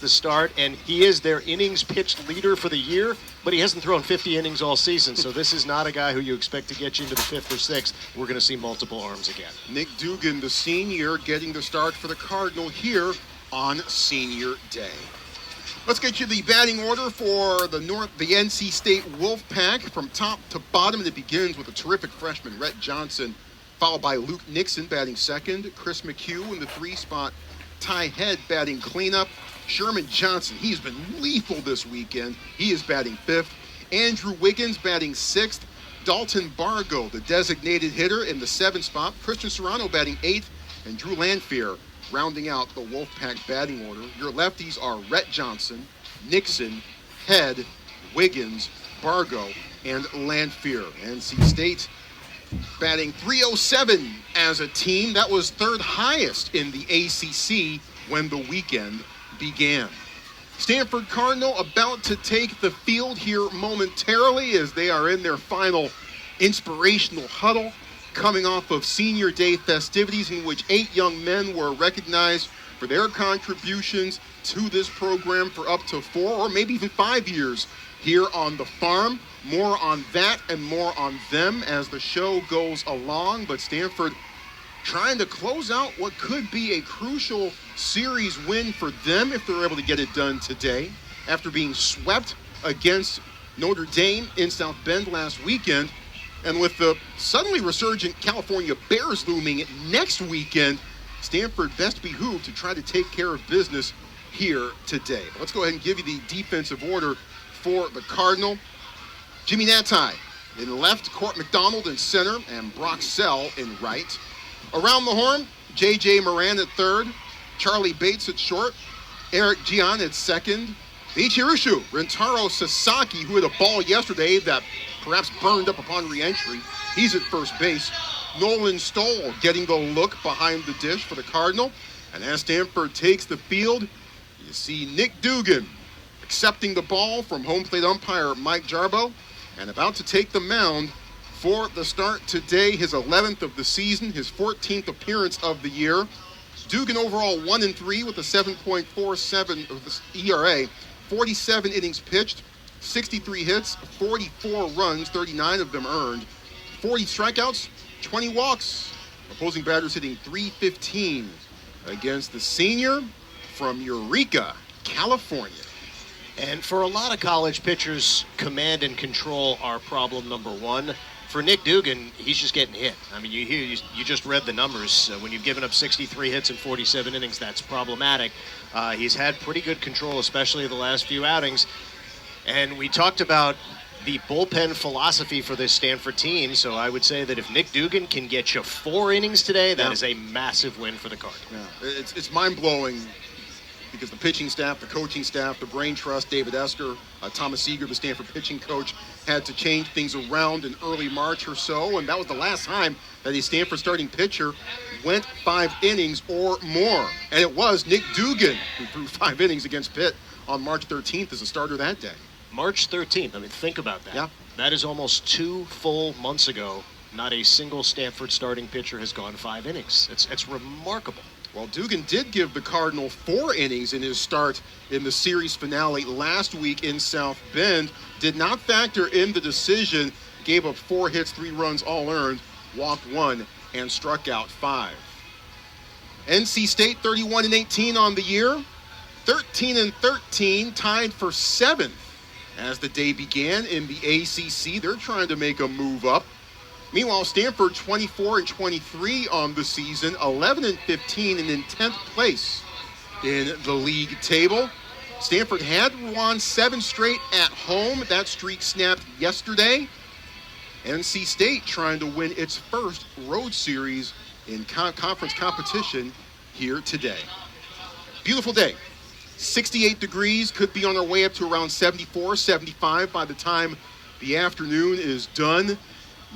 the start, and he is their innings pitched leader for the year, but he hasn't thrown 50 innings all season, so this is not a guy who you expect to get you into the 5th or 6th. We're going to see multiple arms again. Nick Dugan, the senior, getting the start for the Cardinal here on Senior Day. Let's get you the batting order for the NC State Wolfpack from top to bottom, and it begins with a terrific freshman, Rhett Johnson, followed by Luke Nixon batting second, Chris McHugh in the 3 spot, Ty Head batting cleanup, Sherman Johnson, he's been lethal this weekend, he is batting 5th, Andrew Wiggins batting 6th, Dalton Bargo, the designated hitter, in the 7th spot, Christian Serrano batting 8th, and Drew Lanphier rounding out the Wolfpack batting order. Your lefties are Rhett Johnson, Nixon, Head, Wiggins, Bargo, and Lanphier. NC State batting .307 as a team. That was 3rd highest in the ACC when the weekend began. Stanford Cardinal about to take the field here momentarily as they are in their final inspirational huddle, coming off of Senior Day festivities in which 8 young men were recognized for their contributions to this program for up to 4 or maybe even 5 years here on the farm. More on that and more on them as the show goes along, but Stanford trying to close out what could be a crucial series win for them if they're able to get it done today after being swept against Notre Dame in South Bend last weekend. And with the suddenly resurgent California Bears looming next weekend, Stanford best behooved to try to take care of business here today. Let's go ahead and give you the defensive order for the Cardinal. Jimmy Natai in left, Court McDonald in center, and Brock Sell in right. Around the horn, J.J. Moran at third, Charlie Bates at short, Eric Gian at second, Ichirushu Rentaro Sasaki, who had a ball yesterday that perhaps burned up upon re-entry. He's at first base. Nolan Stoll getting the look behind the dish for the Cardinal. And as Stanford takes the field, you see Nick Dugan accepting the ball from home plate umpire Mike Jarbo and about to take the mound for the start today, his 11th of the season, his 14th appearance of the year. Dugan overall 1-3 with a 7.47 ERA, 47 innings pitched, 63 hits, 44 runs, 39 of them earned, 40 strikeouts, 20 walks. Opposing batters hitting .315 against the senior from Eureka, California. And for a lot of college pitchers, command and control are problem number one. For Nick Dugan, he's just getting hit. I mean, you just read the numbers. When you've given up 63 hits in 47 innings, that's problematic. He's had pretty good control, especially the last few outings. And we talked about the bullpen philosophy for this Stanford team, so I would say that if Nick Dugan can get you 4 innings today, that is a massive win for the Cardinals. Yeah. It's mind-blowing because the pitching staff, the coaching staff, the brain trust, David Esker, Thomas Seeger, the Stanford pitching coach, had to change things around in early March or so, and that was the last time that a Stanford starting pitcher went 5 innings or more. And it was Nick Dugan who threw 5 innings against Pitt on March 13th as a starter that day. March 13th, I mean, think about that. Yeah. That is almost 2 full months ago. Not a single Stanford starting pitcher has gone 5 innings. It's remarkable. Well, Dugan did give the Cardinal 4 innings in his start in the series finale last week in South Bend. Did not factor in the decision, gave up 4 hits, 3 runs, all earned, walked 1, and struck out 5. NC State 31-18 on the year, 13-13, tied for 7th as the day began in the ACC. They're trying to make a move up. Meanwhile, Stanford 24-23 on the season, 11-15 and in 10th place in the league table. Stanford had won 7 straight at home. That streak snapped yesterday. NC State trying to win its first road series in conference competition here today. Beautiful day. 68 degrees, could be on our way up to around 74, 75 by the time the afternoon is done.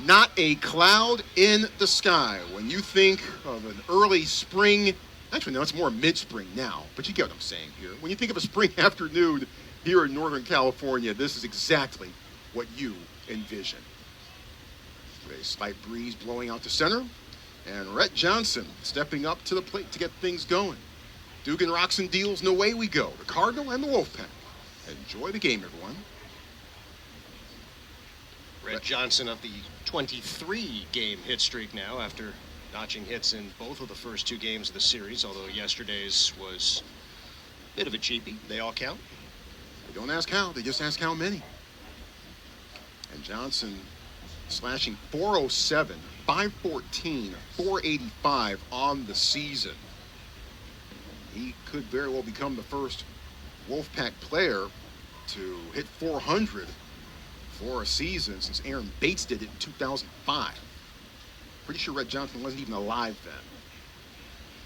Not a cloud in the sky. When you think of an early spring, actually no, it's more mid-spring now, but you get what I'm saying here. When you think of a spring afternoon here in Northern California, this is exactly what you envision. A slight breeze blowing out to center, and Rhett Johnson stepping up to the plate to get things going. Dugan rocks and deals, and away we go. The Cardinal and the Wolfpack. Enjoy the game, everyone. Red Johnson of the 23-game hit streak now after notching hits in both of the first 2 games of the series, although yesterday's was a bit of a cheapie. They all count. They don't ask how, they just ask how many. And Johnson slashing 407, 514, 485 on the season. He could very well become the first Wolfpack player to hit 400 for a season since Aaron Bates did it in 2005. Pretty sure Red Johnson wasn't even alive then.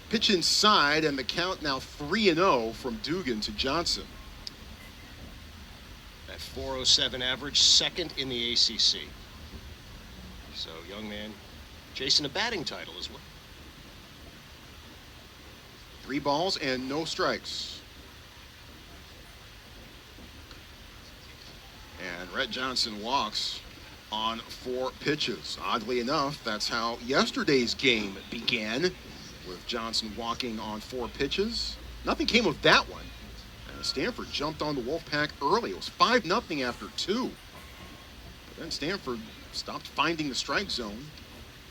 Pitch inside, and the count now 3-0 from Dugan to Johnson. That 407 average, second in the ACC. So, young man chasing a batting title as well. 3 balls and no strikes. And Red Johnson walks on 4 pitches. Oddly enough, that's how yesterday's game began, with Johnson walking on 4 pitches. Nothing came of that one. And Stanford jumped on the Wolfpack early. It was 5-0 after 2. But then Stanford stopped finding the strike zone.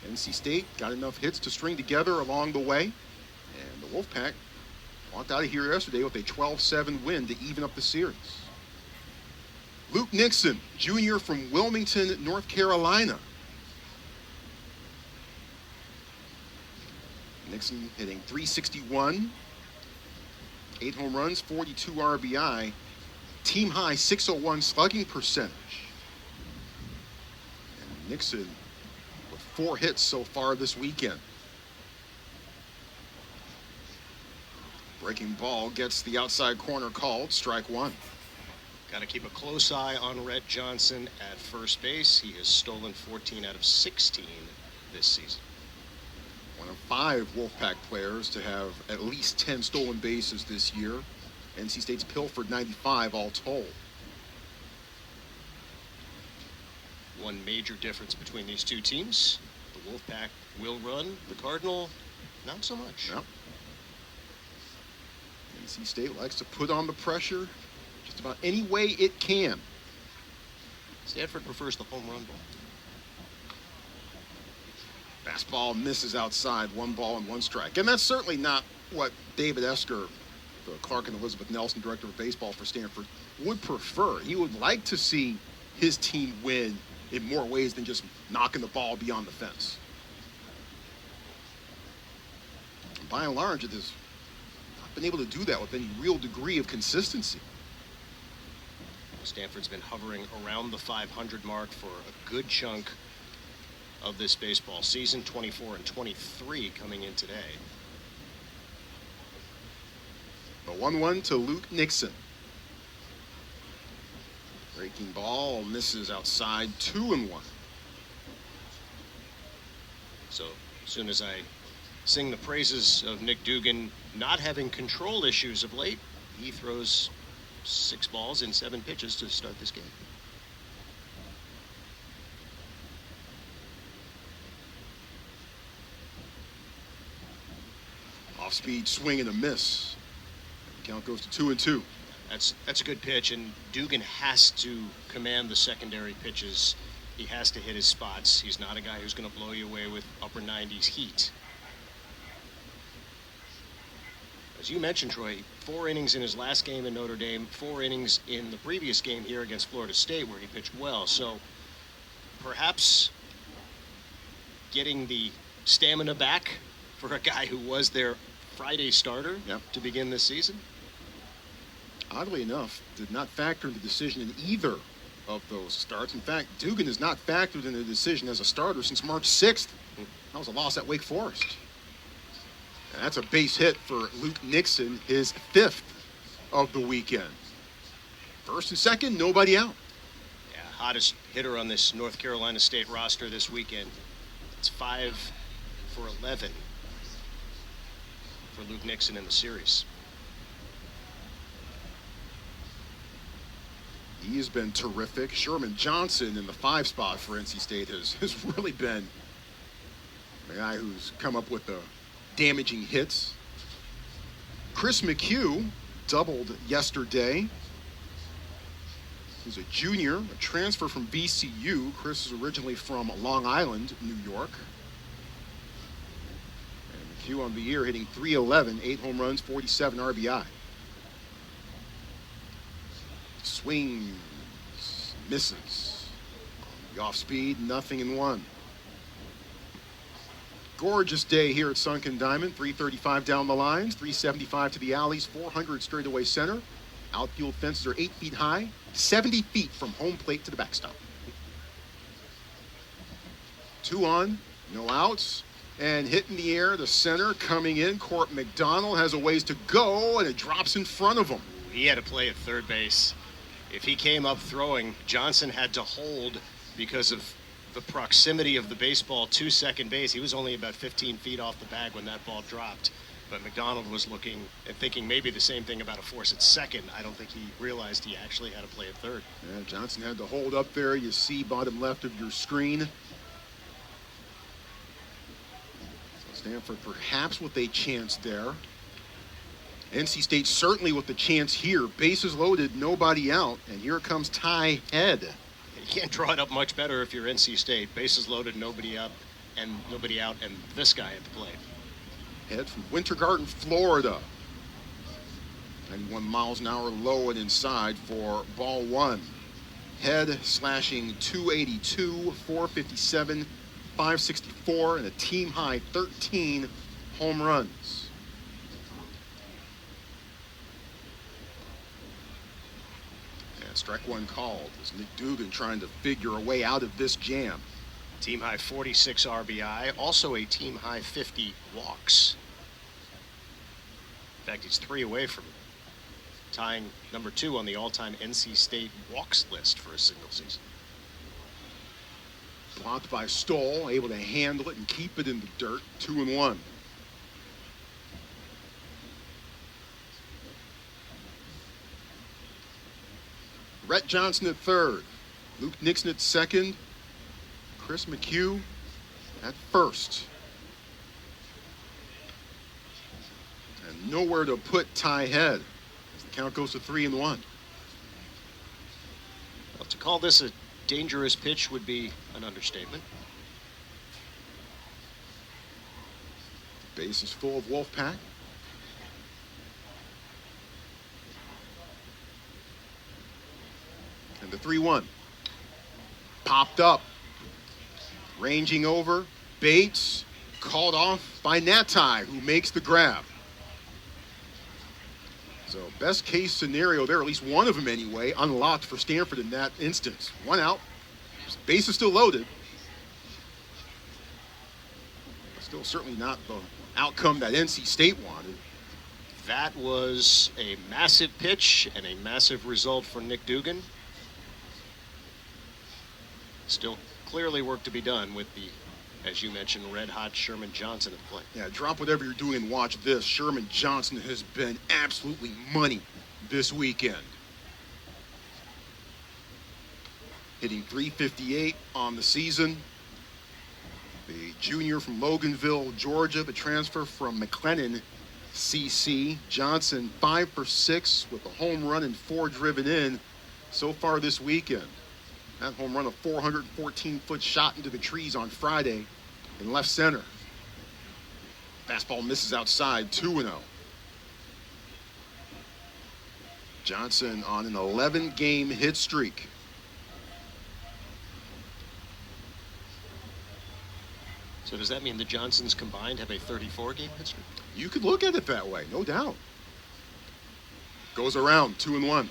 NC State got enough hits to string together along the way. And the Wolfpack walked out of here yesterday with a 12-7 win to even up the series. Luke Nixon, junior from Wilmington, North Carolina. Nixon hitting .361, 8 home runs, 42 RBI, team high .601 slugging percentage. And Nixon with 4 hits so far this weekend. Breaking ball gets the outside corner called, strike 1. Got to keep a close eye on Red Johnson at first base. He has stolen 14 out of 16 this season. One of 5 Wolfpack players to have at least 10 stolen bases this year. NC State's pilfered 95 all told. One major difference between these 2 teams: the Wolfpack will run, the Cardinal not so much. Yep. NC State likes to put on the pressure just about any way it can. Stanford prefers the home run ball. Fastball misses outside, 1 ball and 1 strike. And that's certainly not what David Esker, the Clark and Elizabeth Nelson director of baseball for Stanford, would prefer. He would like to see his team win in more ways than just knocking the ball beyond the fence. And by and large, it has not been able to do that with any real degree of consistency. Stanford's been hovering around the 500 mark for a good chunk of this baseball season, 24 and 23 coming in today. The 1-1 to Luke Nixon. Breaking ball misses outside, 2-1. So as soon as I sing the praises of Nick Dugan not having control issues of late, he throws 6 balls in 7 pitches to start this game. Off-speed swing and a miss. The count goes to 2-2. That's a good pitch, and Dugan has to command the secondary pitches. He has to hit his spots. He's not a guy who's going to blow you away with upper 90s heat. As you mentioned, Troy, 4 innings in his last game in Notre Dame, 4 innings in the previous game here against Florida State where he pitched well. So perhaps getting the stamina back for a guy who was their Friday starter to begin this season. Oddly enough, did not factor in the decision in either of those starts. In fact, Dugan has not factored in the decision as a starter since March 6th. That was a loss at Wake Forest. And that's a base hit for Luke Nixon, his 5th of the weekend. First and second, nobody out. Yeah, hottest hitter on this North Carolina State roster this weekend. It's 5 for 11 for Luke Nixon in the series. He has been terrific. Sherman Johnson in the 5 spot for NC State has really been the guy who's come up with the damaging hits. Chris McHugh doubled yesterday. He's a junior, a transfer from VCU. Chris is originally from Long Island, New York. And McHugh on the year hitting .311, 8 home runs, 47 RBI. Swings, misses. The off speed, nothing in one. Gorgeous day here at Sunken Diamond. 335 down the lines, 375 to the alleys, 400 straightaway center. Outfield fences are 8 feet high, 70 feet from home plate to the backstop. 2 on, no outs, and hitting the air, the center coming in. Court McDonald has a ways to go, and it drops in front of him. He had to play at third base. If he came up throwing, Johnson had to hold because of the proximity of the baseball to second base. He was only about 15 feet off the bag when that ball dropped. But McDonald was looking and thinking maybe the same thing about a force at second. I don't think he realized he actually had to play at third. Yeah, Johnson had to hold up there. You see bottom left of your screen. So Stanford perhaps with a chance there. NC State certainly with the chance here. Bases loaded, nobody out, and here comes Ty Head. You can't draw it up much better if you're NC State. Bases loaded, nobody up, and nobody out, and this guy at the plate. Head from Winter Garden, Florida. 91 miles an hour low and inside for ball one. Head slashing 282, 457, 564, and a team high 13 home runs. And strike one called as Nick Dugan trying to figure a way out of this jam. Team high 46 RBI, also a team high 50 walks. In fact, he's 3 away from tying number 2 on the all-time NC State walks list for a single season. Blocked by Stoll, able to handle it and keep it in the dirt. 2-1. Rhett Johnson at third. Luke Nixon at second. Chris McHugh at first. And nowhere to put Ty Head as the count goes to 3-1. Well, to call this a dangerous pitch would be an understatement. Base is full of Wolfpack. And the 3-1. Popped up. Ranging over. Bates called off by Natai, who makes the grab. So best case scenario there, at least one of them anyway, unlocked for Stanford in that instance. 1 out. Base is still loaded. Still certainly not the outcome that NC State wanted. That was a massive pitch and a massive result for Nick Dugan. Still clearly work to be done with the, as you mentioned, red-hot Sherman Johnson at the plate. Yeah, drop whatever you're doing and watch this. Sherman Johnson has been absolutely money this weekend. Hitting .358 on the season. The junior from Loganville, Georgia, the transfer from McLennan, CC. Johnson 5 for 6 with a home run and 4 driven in so far this weekend. That home run, a 414-foot shot into the trees on Friday in left center. Fastball misses outside, 2-0. Johnson on an 11-game hit streak. So does that mean the Johnsons combined have a 34-game hit streak? You could look at it that way, no doubt. Goes around, 2-1.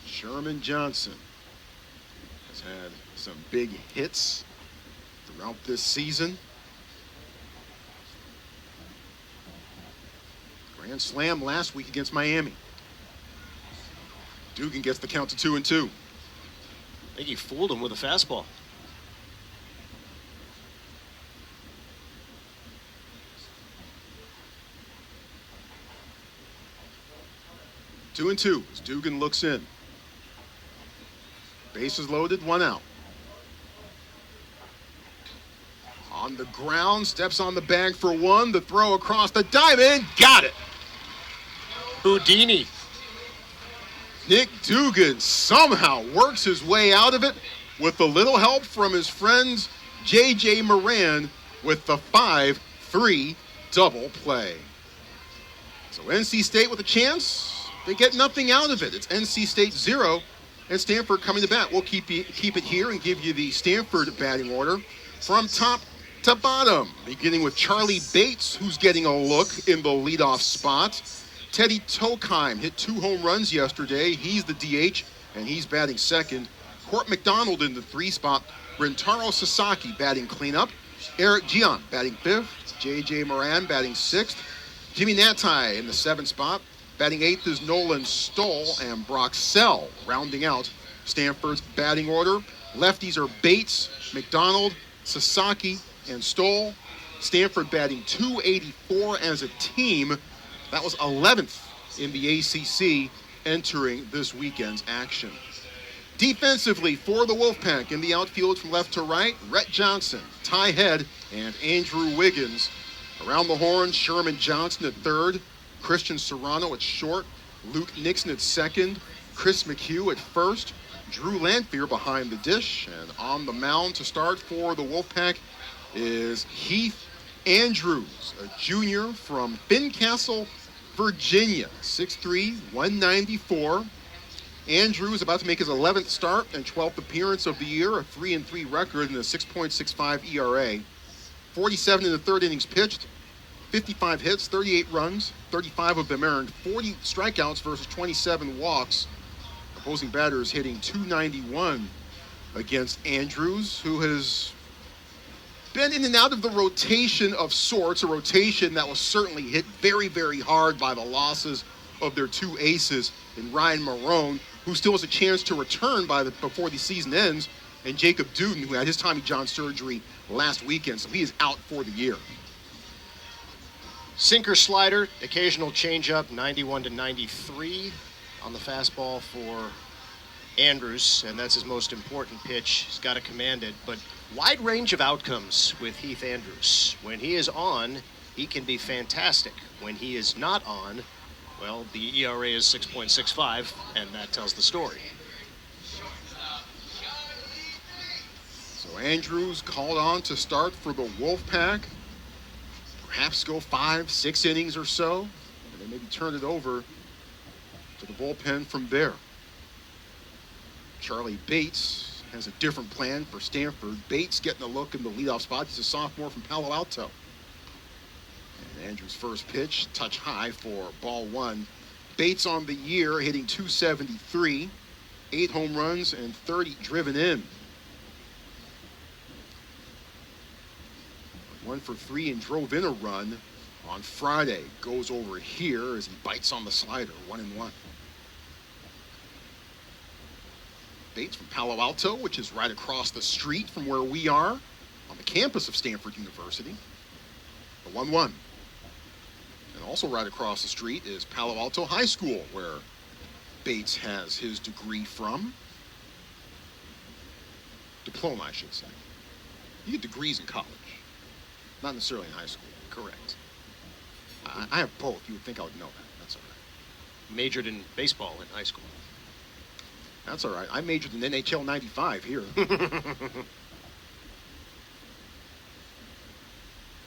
Sherman Johnson has had some big hits throughout this season. Grand slam last week against Miami. Dugan gets the count to 2-2. I think he fooled him with a fastball. Two and two as Dugan looks in. Bases loaded, 1 out. On the ground, steps on the bag for one. The throw across the diamond, got it. Houdini. Nick Dugan somehow works his way out of it with a little help from his friends J.J. Moran with the 5-3 double play. So NC State with a chance. They get nothing out of it. It's NC State 0 and Stanford coming to bat. We'll keep it here and give you the Stanford batting order from top to bottom, beginning with Charlie Bates, who's getting a look in the leadoff spot. Teddy Tokheim hit 2 home runs yesterday. He's the DH, and he's batting second. Court McDonald in the 3 spot. Rentaro Sasaki batting cleanup. Eric Gion batting 5th. J.J. Moran batting 6th. Jimmy Natai in the 7 spot. Batting 8th is Nolan Stoll, and Brock Sell rounding out Stanford's batting order. Lefties are Bates, McDonald, Sasaki, and Stoll. Stanford batting .284 as a team. That was 11th in the ACC entering this weekend's action. Defensively for the Wolfpack in the outfield from left to right, Rhett Johnson, Ty Head, and Andrew Wiggins. Around the horn, Sherman Johnson at third, Christian Serrano at short, Luke Nixon at second, Chris McHugh at first, Drew Lanphier behind the dish, and on the mound to start for the Wolfpack is Heath Andrews, a junior from Fincastle, Virginia, 6'3", 194. Andrews about to make his 11th start and 12th appearance of the year, a 3-3 record and a 6.65 ERA. 47 in the third innings pitched, 55 hits, 38 runs, 35 of them earned, 40 strikeouts versus 27 walks. Opposing batters hitting .291 against Andrews, who has been in and out of the rotation of sorts, a rotation that was certainly hit very, very hard by the losses of their 2 aces in Ryan Marone, who still has a chance to return before the season ends, and Jacob Duden, who had his Tommy John surgery last weekend, so he is out for the year. Sinker slider, occasional changeup, 91 to 93 on the fastball for Andrews, and that's his most important pitch. He's got to command it, but wide range of outcomes with Heath Andrews. When he is on, he can be fantastic. When he is not on, well, the ERA is 6.65, and that tells the story. So Andrews called on to start for the Wolfpack. Perhaps go 5-6 innings or so, and then maybe turn it over to the bullpen from there. Charlie Bates has a different plan for Stanford. Bates getting a look in the leadoff spot. He's a sophomore from Palo Alto. And Andrews' first pitch, touch high for ball 1. Bates on the year hitting .273, 8 home runs and 30 driven in. 1 for 3 and drove in a run on Friday. Goes over here as he bites on the slider, 1-1. Bates from Palo Alto, which is right across the street from where we are on the campus of Stanford University. The 1-1. And also right across the street is Palo Alto High School, where Bates has his degree from. Diploma, I should say. You get degrees in college, not necessarily in high school. Correct. I have both. You would think I would know that. That's all right. Majored in baseball in high school. That's all right. I majored in NHL 95 here.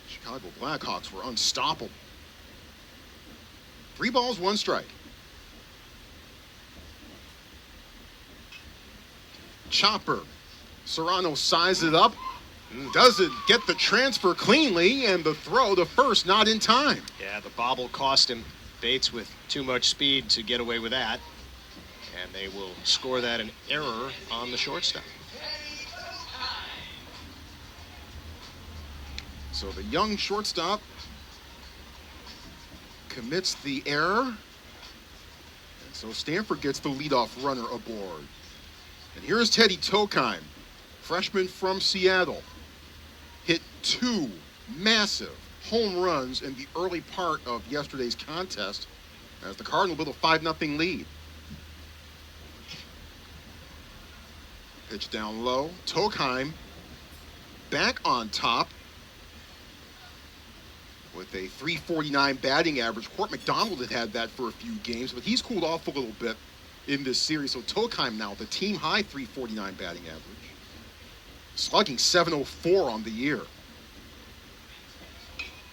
Chicago Blackhawks were unstoppable. 3 balls, 1 strike. Chopper. Serrano sizes it up. Doesn't get the transfer cleanly, and the throw to first not in time. Yeah, the bobble cost him. Bates with too much speed to get away with that. And they will score that an error on the shortstop. So the young shortstop commits the error. And so Stanford gets the leadoff runner aboard. And here's Teddy Tokheim, freshman from Seattle. Hit 2 massive home runs in the early part of yesterday's contest as the Cardinals built a 5-0 lead. Pitch down low. Tokheim back on top. with a 349 batting average. Court McDonald had that for a few games, but he's cooled off a little bit in this series. So Tokheim now, the team high 349 batting average. Slugging 704 on the year.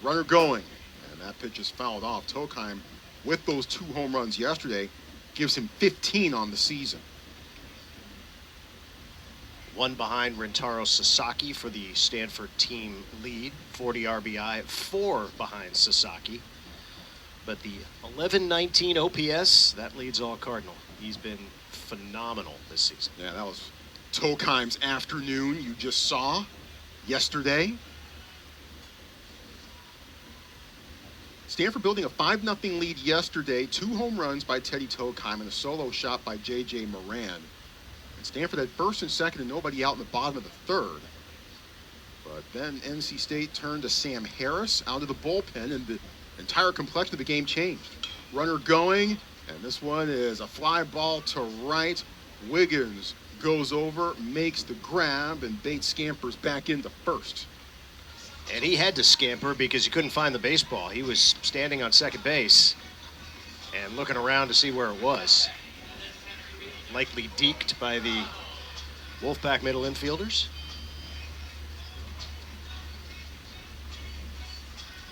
Runner going, and that pitch is fouled off. Tokheim, with those 2 home runs yesterday, gives him 15 on the season. 1 behind Rintaro Sasaki for the Stanford team lead, 40 RBI, 4 behind Sasaki. But the 11-19 OPS, that leads all Cardinal. He's been phenomenal this season. Yeah, that was Tokheim's afternoon you just saw yesterday. Stanford building a 5-0 lead yesterday. 2 home runs by Teddy Tokheim and a solo shot by J.J. Moran. And Stanford had first and second and nobody out in the bottom of the third. But then NC State turned to Sam Harris out of the bullpen, and the entire complexion of the game changed. Runner going, and this one is a fly ball to right. Wiggins goes over, makes the grab, and Bates scampers back into first. And he had to scamper because he couldn't find the baseball. He was standing on second base and looking around to see where it was. Likely deked by the Wolfpack middle infielders.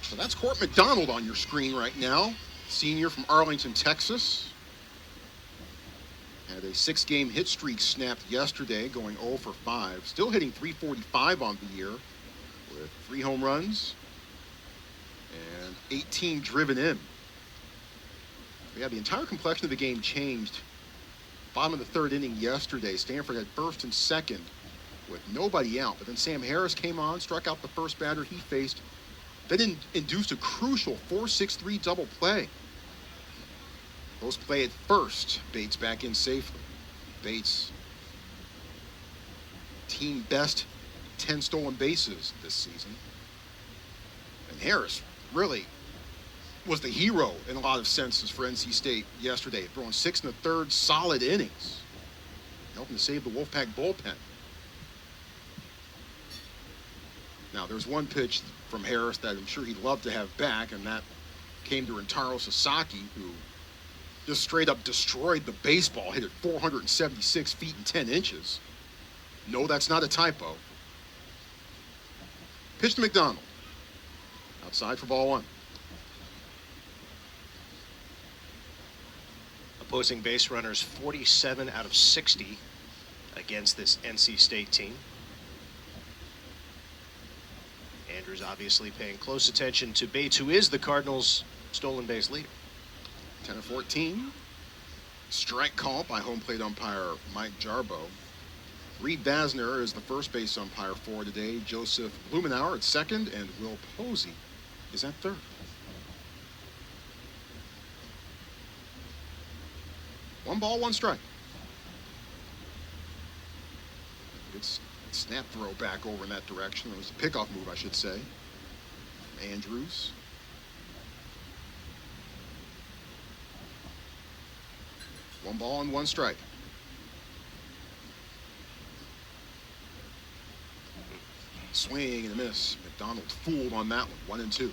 So that's Court McDonald on your screen right now. Senior from Arlington, Texas. Had a 6-game hit streak snapped yesterday, going 0 for 5. Still hitting .345 on the year with 3 home runs and 18 driven in. Yeah, the entire complexion of the game changed. Bottom of the 3rd inning yesterday, Stanford had first and second with nobody out. But then Sam Harris came on, struck out the first batter he faced, then induced a crucial 4-6-3 double play. Post play at first, Bates back in safely. Bates, team best 10 stolen bases this season. And Harris really was the hero in a lot of senses for NC State yesterday, throwing 6 1/3 solid innings, helping to save the Wolfpack bullpen. Now, there's one pitch from Harris that I'm sure he'd love to have back, and that came to Rintaro Sasaki, who just straight up destroyed the baseball, hit it 476 feet and 10 inches. No, that's not a typo. Pitch to McDonald. Outside for ball 1. Opposing base runners 47 out of 60 against this NC State team. Andrews obviously paying close attention to Bates, who is the Cardinals' stolen base leader. 10-14. Strike call by home plate umpire Mike Jarbo. Reed Basner is the first base umpire for today. Joseph Blumenauer at second, and Will Posey is at third. One ball, one strike. It's snap throw back over in that direction. It was a pickoff move, I should say. Andrews. One ball and one strike. Swing and a miss. McDonald fooled on that one. 1-2.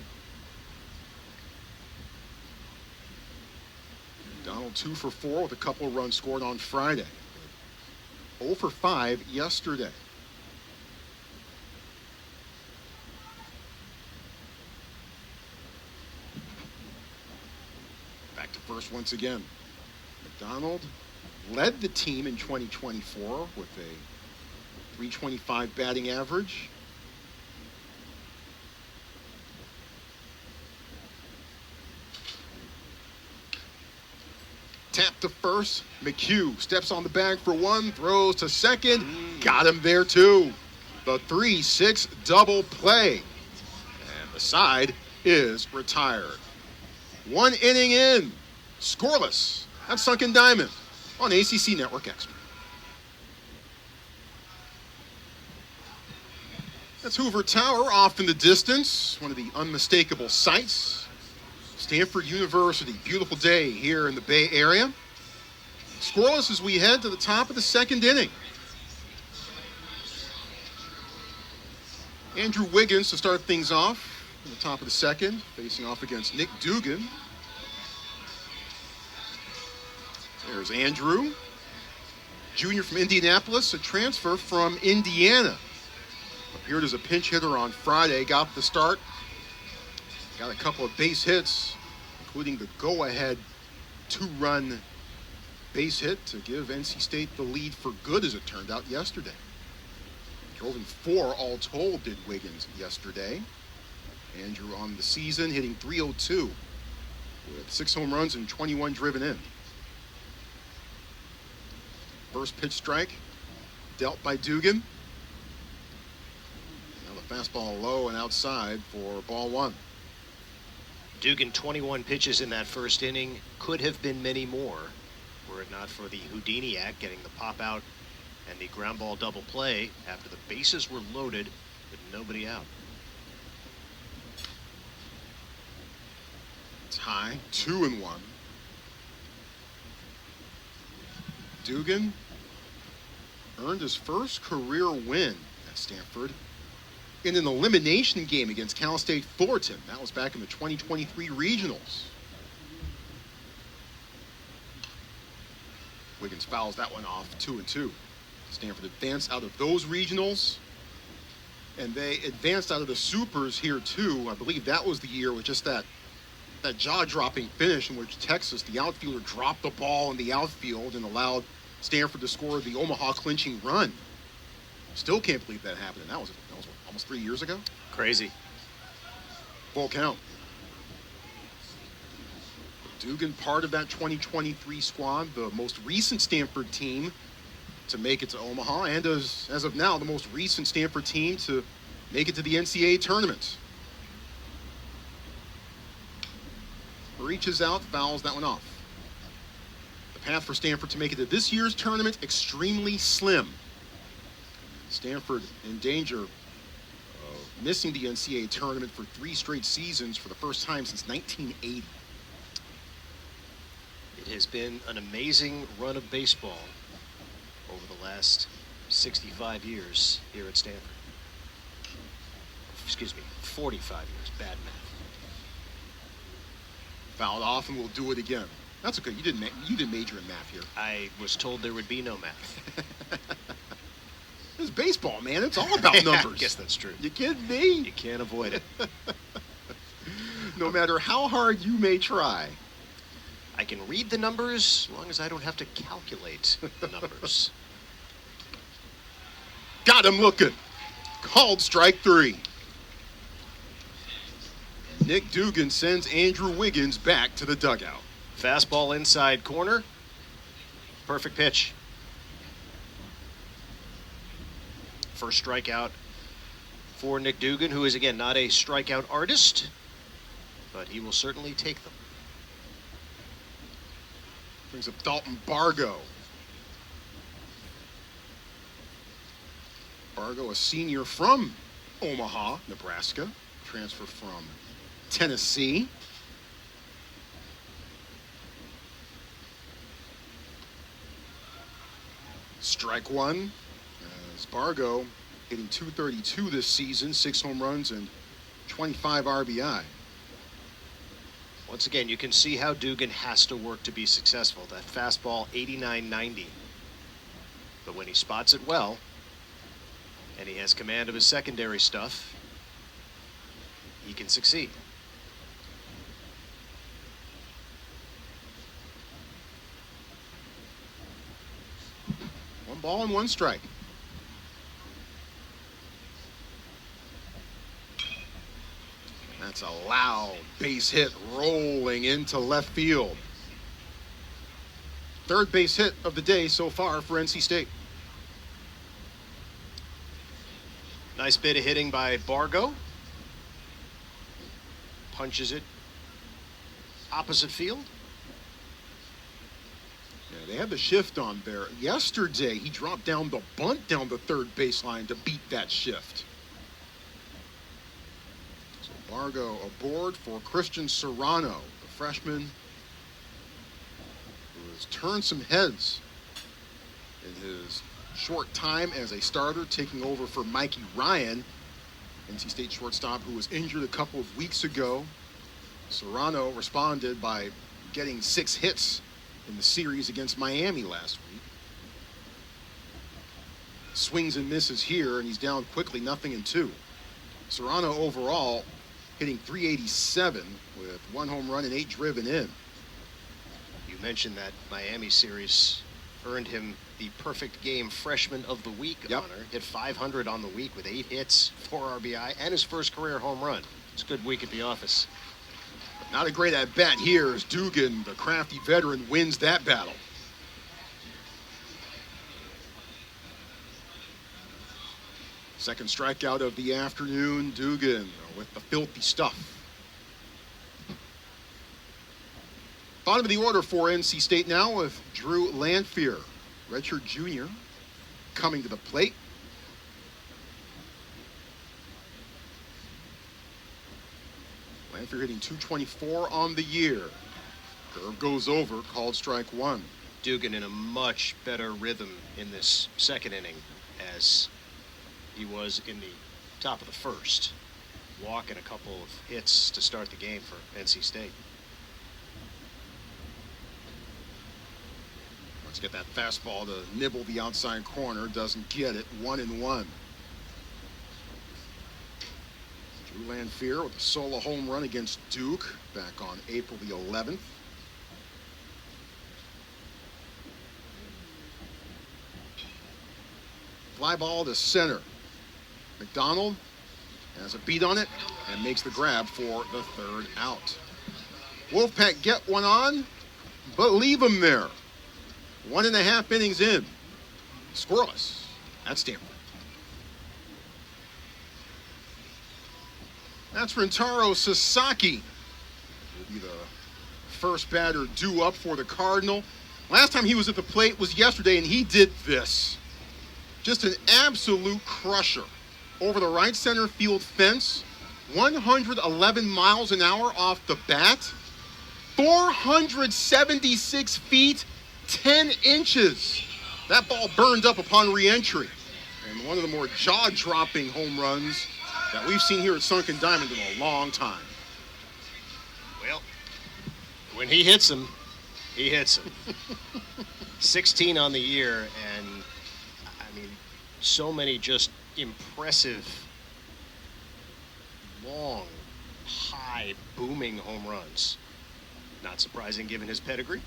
McDonald 2 for 4 with a couple of runs scored on Friday. 0 for 5 yesterday. Back to first once again. McDonald led the team in 2024 with a .325 batting average. Tap to first. McHugh steps on the bag for 1, throws to second. Got him there too. The 3-6 double play. And the side is retired. 1 inning in. Scoreless. That's Sunken Diamond on ACC Network Extra. That's Hoover Tower off in the distance. One of the unmistakable sights. Stanford University, beautiful day here in the Bay Area. Scoreless as we head to the top of the 2nd inning. Andrew Wiggins to start things off. in the top of the second, facing off against Nick Dugan. There's Andrew, junior from Indianapolis, a transfer from Indiana. Appeared as a pinch hitter on Friday, got the start, got a couple of base hits, including the go-ahead two-run base hit to give NC State the lead for good, as it turned out yesterday. Drove in 4 all told, did Wiggins yesterday. Andrew on the season hitting .302 with 6 home runs and 21 driven in. First pitch strike dealt by Dugan. Now the fastball low and outside for ball 1. Dugan, 21 pitches in that first inning. Could have been many more were it not for the Houdini act, getting the pop out and the ground ball double play after the bases were loaded with nobody out. Tie, 2-1. Dugan earned his first career win at Stanford in an elimination game against Cal State Fullerton. That was back in the 2023 regionals. Wiggins fouls that one off, 2-2. Stanford advanced out of those regionals, and they advanced out of the supers here too. I believe that was the year with just that jaw-dropping finish in which Texas, the outfielder, dropped the ball in the outfield and allowed Stanford to score the Omaha clinching run. Still can't believe that happened. That was almost 3 years ago. Crazy. Full count. Dugan, part of that 2023 squad, the most recent Stanford team to make it to Omaha, and as of now, the most recent Stanford team to make it to the NCAA tournament. Reaches out, fouls that one off. The path for Stanford to make it to this year's tournament, extremely slim. Stanford in danger of missing the NCAA tournament for 3 straight seasons for the first time since 1980. It has been an amazing run of baseball over the last 65 years here at Stanford. Excuse me, 45 years. Bad math. Fouled off, and we'll do it again. That's okay. You didn't major in math here. I was told there would be no math. It's baseball, man. It's all about numbers. I guess that's true. You kidding me? You can't avoid it. No matter how hard you may try. I can read the numbers as long as I don't have to calculate the numbers. Got him looking. Called strike 3. Nick Dugan sends Andrew Wiggins back to the dugout. Fastball inside corner. Perfect pitch. First strikeout for Nick Dugan, who is, again, not a strikeout artist, but he will certainly take them. Brings up Dalton Bargo. Bargo, a senior from Omaha, Nebraska, transfer from Tennessee. Strike 1 as Bargo hitting .232 this season, 6 home runs and 25 RBI. Once again, you can see how Dugan has to work to be successful. That fastball, 89-90. But when he spots it well, and he has command of his secondary stuff, he can succeed. One ball and 1 strike. That's a loud base hit rolling into left field. 3rd base hit of the day so far for NC State. Nice bit of hitting by Bargo. Punches it opposite field. Yeah, they had the shift on there. Yesterday, he dropped down the bunt down the 3rd baseline to beat that shift. So Bargo aboard for Christian Serrano, the freshman who has turned some heads in his short time as a starter, taking over for Mikey Ryan NC State shortstop who was injured a couple of weeks ago. Serrano responded by getting 6 hits in the series against Miami last week. Swings and misses here, and he's down quickly, 0-2. Serrano overall hitting .387 with 1 home run and 8 driven in. You mentioned that Miami series earned him the perfect game freshman of the week honor. Hit .500 on the week with 8 hits, 4 RBI, and his first career home run. It's a good week at the office. But not a great at-bat here as Dugan, the crafty veteran, wins that battle. Second strikeout of the afternoon, Dugan with the filthy stuff. Bottom of the order for NC State now with Drew Lanphier, redshirt junior, coming to the plate. Lanphier hitting .224 on the year. Curve goes over, called strike 1. Dugan in a much better rhythm in this second inning as he was in the top of the first. Walk and a couple of hits to start the game for NC State. Let's get that fastball to nibble the outside corner. Doesn't get it. 1-1. Drew Lanphier with a solo home run against Duke back on April the 11th. Fly ball to center. McDonald has a beat on it and makes the grab for the 3rd out. Wolfpack get one on, but leave him there. 1.5 innings in. Scoreless at Stanford. That's Rintaro Sasaki. Will be the first batter due up for the Cardinal. Last time he was at the plate was yesterday, and he did this. Just an absolute crusher. Over the right center field fence, 111 miles an hour off the bat, 476 feet, 10 inches. That ball burned up upon re-entry. And one of the more jaw-dropping home runs that we've seen here at Sunken Diamond in a long time. Well, when he hits them, he hits them. 16 on the year, and I mean, so many just impressive, long, high, booming home runs. Not surprising given his pedigree.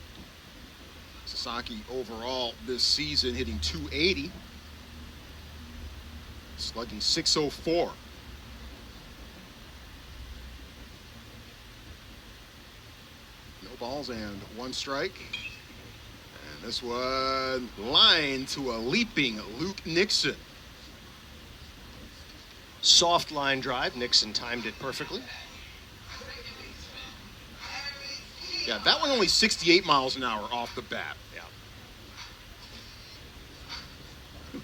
Sasaki overall this season hitting .280, slugging .604. No balls and 1 strike. And this one line to a leaping Luke Nixon. Soft line drive. Nixon timed it perfectly. Yeah, that one only 68 miles an hour off the bat. Yeah.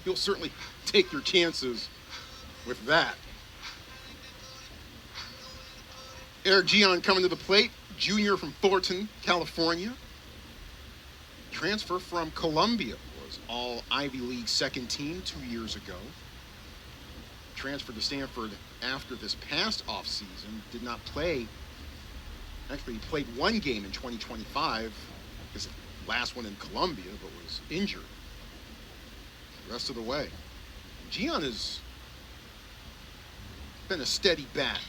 You'll certainly take your chances with that. Eric Gion coming to the plate, junior from Fullerton, California. Transfer from Columbia, was all Ivy League second team 2 years ago. Transferred to Stanford after this past offseason, did not play. Actually, he played 1 game in 2025, his last one in Columbia, but was injured the rest of the way. Gion has been a steady bat.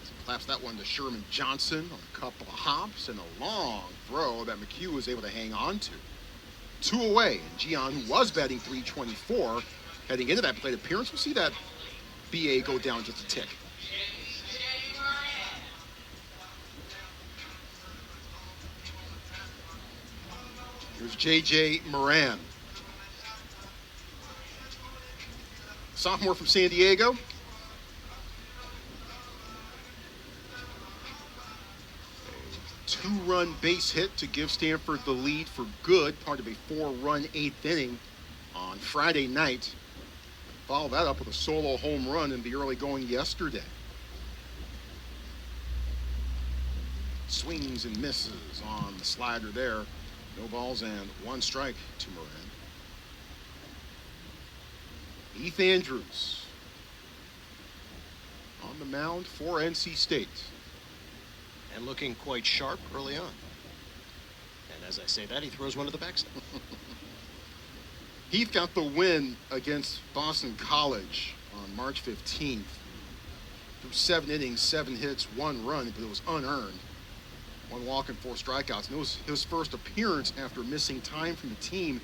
As he claps that one to Sherman Johnson on a couple of hops and a long throw that McHugh was able to hang on to. 2 away, and Gion, who was batting .324, heading into that plate appearance, we'll see that BA go down just a tick. Here's J.J. Moran. Sophomore from San Diego. A 2-run base hit to give Stanford the lead for good, part of a 4-run 8th inning on Friday night. Follow that up with a solo home run in the early going yesterday. Swings and misses on the slider there. No balls and 1 strike to Moran. Heath Andrews. on the mound for NC State. And looking quite sharp early on. And as I say that, he throws one to the backside. Heath got the win against Boston College on March 15th. Through 7 innings, 7 hits, 1 run, but it was unearned. 1 walk and 4 strikeouts. And it was his first appearance after missing time from the team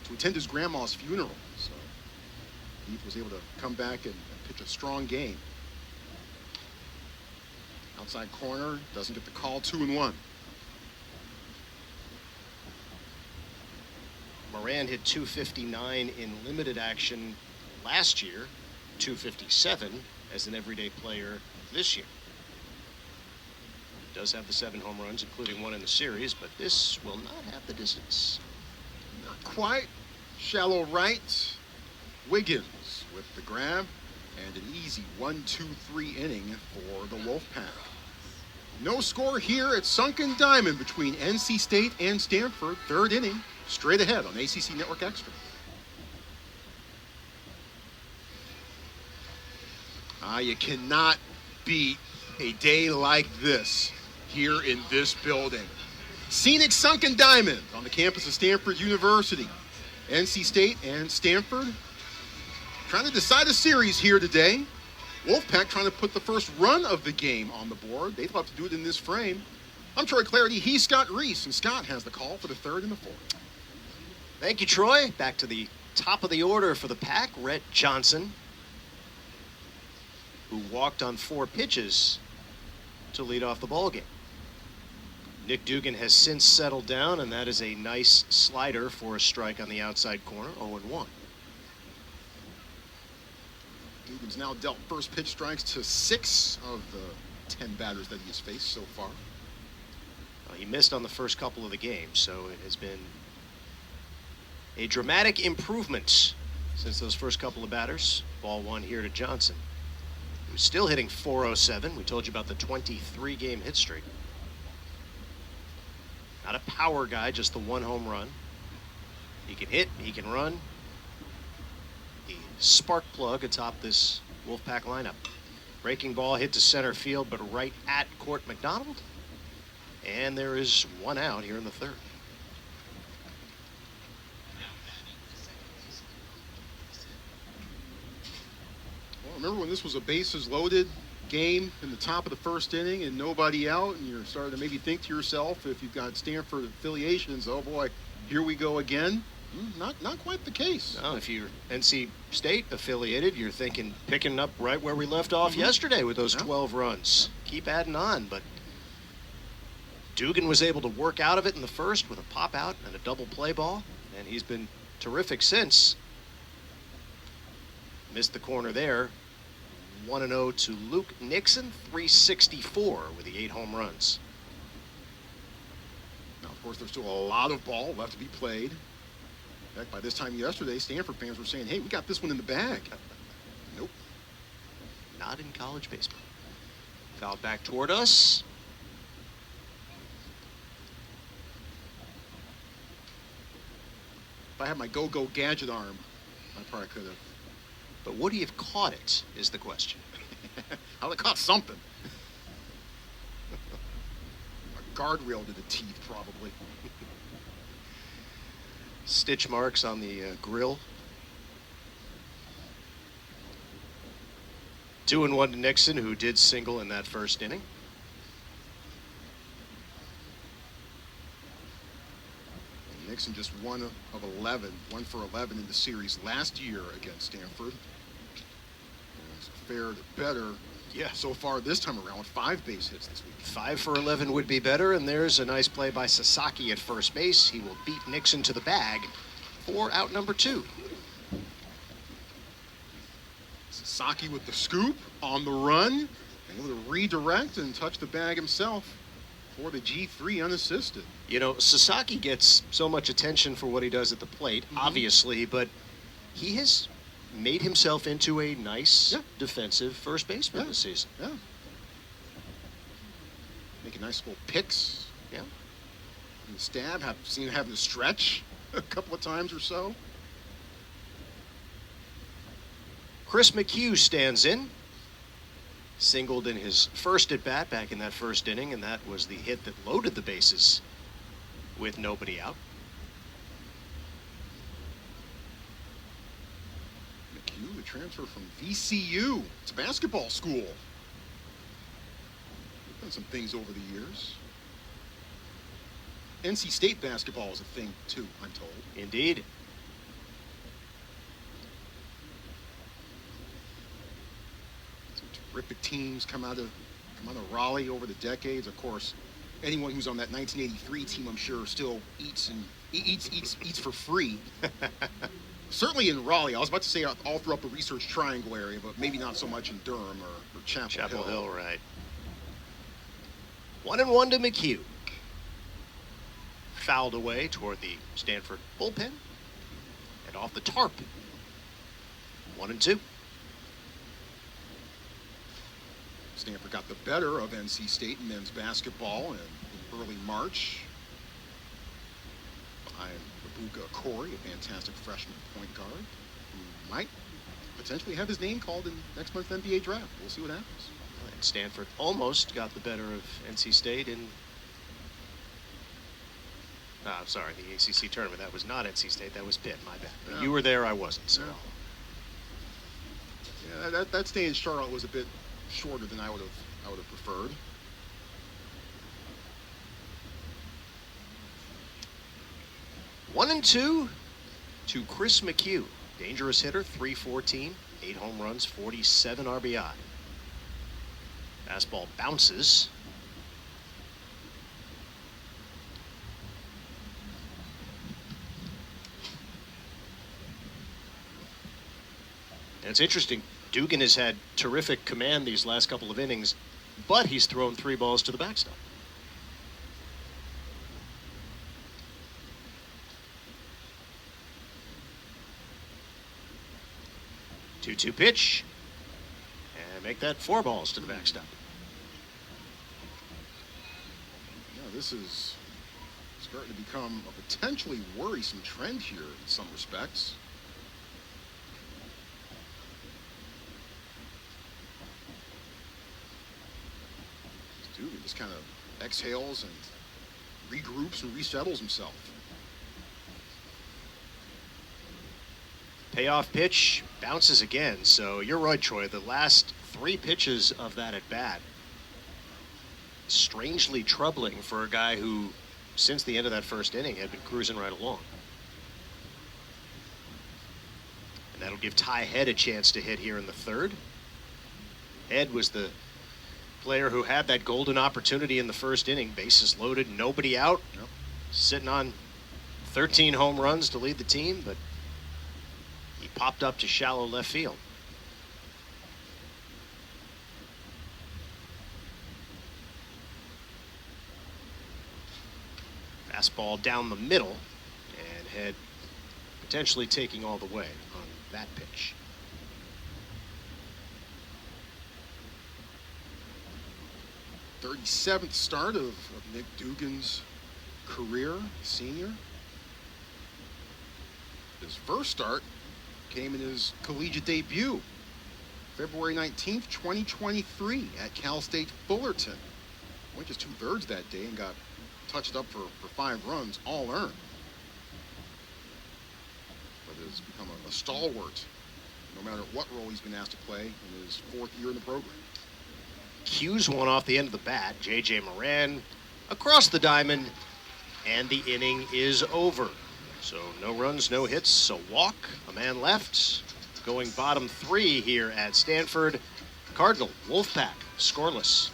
to attend his grandma's funeral. So Heath was able to come back and pitch a strong game. Outside corner, doesn't get the call, 2-1. Moran hit 259 in limited action last year, 257 as an everyday player this year. Does have the 7 home runs, including 1 in the series, but this will not have the distance. Not quite. Shallow right. Wiggins with the grab and an easy 1-2-3 inning for the Wolfpack. No score here at Sunken Diamond between NC State and Stanford. 3rd inning, straight ahead on ACC Network Extra. You cannot beat a day like this here in this building. Scenic Sunken Diamond on the campus of Stanford University. NC State and Stanford trying to decide a series here today. Wolfpack trying to put the first run of the game on the board. They'd love to do it in this frame. I'm Troy Clarity. He's Scott Reese, and Scott has the call for the 3rd and the 4th. Thank you, Troy. Back to the top of the order for the Pack. Rhett Johnson, who walked on 4 pitches to lead off the ballgame. Nick Dugan has since settled down, and that is a nice slider for a strike on the outside corner, 0-1. Dugan's now dealt first pitch strikes to 6 of the 10 batters that he has faced so far. He missed on the first couple of the games, so it has been a dramatic improvement since those first couple of batters. Ball 1 here to Johnson, who's still hitting .407. We told you about the 23-game hit streak. Not a power guy, just the 1 home run. He can hit, he can run. The spark plug atop this Wolfpack lineup. Breaking ball hit to center field, but right at Court McDonald. And there is 1 out here in the 3rd. Well, remember when this was a bases loaded game in the top of the 1st inning and nobody out, and you're starting to maybe think to yourself, if you've got Stanford affiliations, oh boy, here we go again. Not quite the case. No, if you're NC State affiliated, you're thinking picking up right where we left off yesterday with those 12 runs. Keep adding on, but Dugan was able to work out of it in the 1st with a pop out and a double play ball, and he's been terrific since. Missed the corner there. 1-0 to Luke Nixon, 364 with the 8 home runs. Now, of course, there's still a lot of ball left to be played. In fact, by this time yesterday, Stanford fans were saying, hey, we got this one in the bag. Nope. Not in college baseball. Foul back toward us. If I had my go-go gadget arm, I probably could have. But would he have caught it, is the question. I'd have caught something. A guardrail to the teeth, probably. Stitch marks on the grill. 2-1 to Nixon, who did single in that 1st inning. And Nixon just 1 of 11, 1 for 11 in the series last year against Stanford. And fared better so far this time around with 5 base hits this week. 5 for 11 would be better, and there's a nice play by Sasaki at first base. He will beat Nixon to the bag for out number 2. Sasaki with the scoop on the run, able to redirect and touch the bag himself for the G3 unassisted. You know, Sasaki gets so much attention for what he does at the plate, obviously, but he has made himself into a nice defensive first baseman this season. Yeah. Making nice little picks. Yeah. And stab, seen him having to stretch a couple of times or so. Chris McHugh stands in. Singled in his first at bat back in that first inning, and that was the hit that loaded the bases with nobody out. McHugh, the transfer from VCU. It's a basketball school. They've done some things over the years. NC State basketball is a thing too, I'm told. Indeed. Some terrific teams come out of Raleigh over the decades. Of course, anyone who's on that 1983 team, I'm sure, still eats for free. Certainly in Raleigh. I was about to say all throughout the Research Triangle area, but maybe not so much in Durham or Chapel Hill, right. 1-1 to McHugh. Fouled away toward the Stanford bullpen and off the tarp. 1-2. Stanford got the better of NC State in men's basketball in early March. Behind Ibuka Corey, a fantastic freshman point guard who might potentially have his name called in next month's NBA draft. We'll see what happens. And Stanford almost got the better of NC State in I'm sorry, the ACC tournament. That was not NC State. That was Pitt. My bad. Yeah. You were there. I wasn't. So. Yeah, that stay in Charlotte was a bit shorter than I would have preferred. One and two to Chris McHugh. Dangerous hitter, 314, 8 home runs, 47 RBI. Fastball bounces. And it's interesting, Dugan has had terrific command these last couple of innings, but he's thrown 3 balls to the backstop. Two-two pitch, and make that 4 balls to the backstop. Yeah, this is starting to become a potentially worrisome trend here in some respects. Dugan just kind of exhales and regroups and resettles himself. Payoff pitch, bounces again. So you're right, Troy. The last 3 pitches of that at bat, strangely troubling for a guy who, since the end of that first inning, had been cruising right along. And that'll give Ty Head a chance to hit here in the 3rd. Head was the player who had that golden opportunity in the first inning. Bases loaded, nobody out. Yep. Sitting on 13 home runs to lead the team, but he popped up to shallow left field. Fastball down the middle, and Head potentially taking all the way on that pitch. 37th start of Nick Dugan's career, senior. His first start came in his collegiate debut, February 19th, 2023 at Cal State Fullerton. Went just 2/3 that day and got touched up for 5 runs, all earned. But has become a stalwart, no matter what role he's been asked to play in his 4th year in the program. Cues one off the end of the bat. J.J. Moran across the diamond, and the inning is over. So no runs, no hits, a walk, a man left. Going bottom 3 here at Stanford. Cardinal, Wolfpack, scoreless.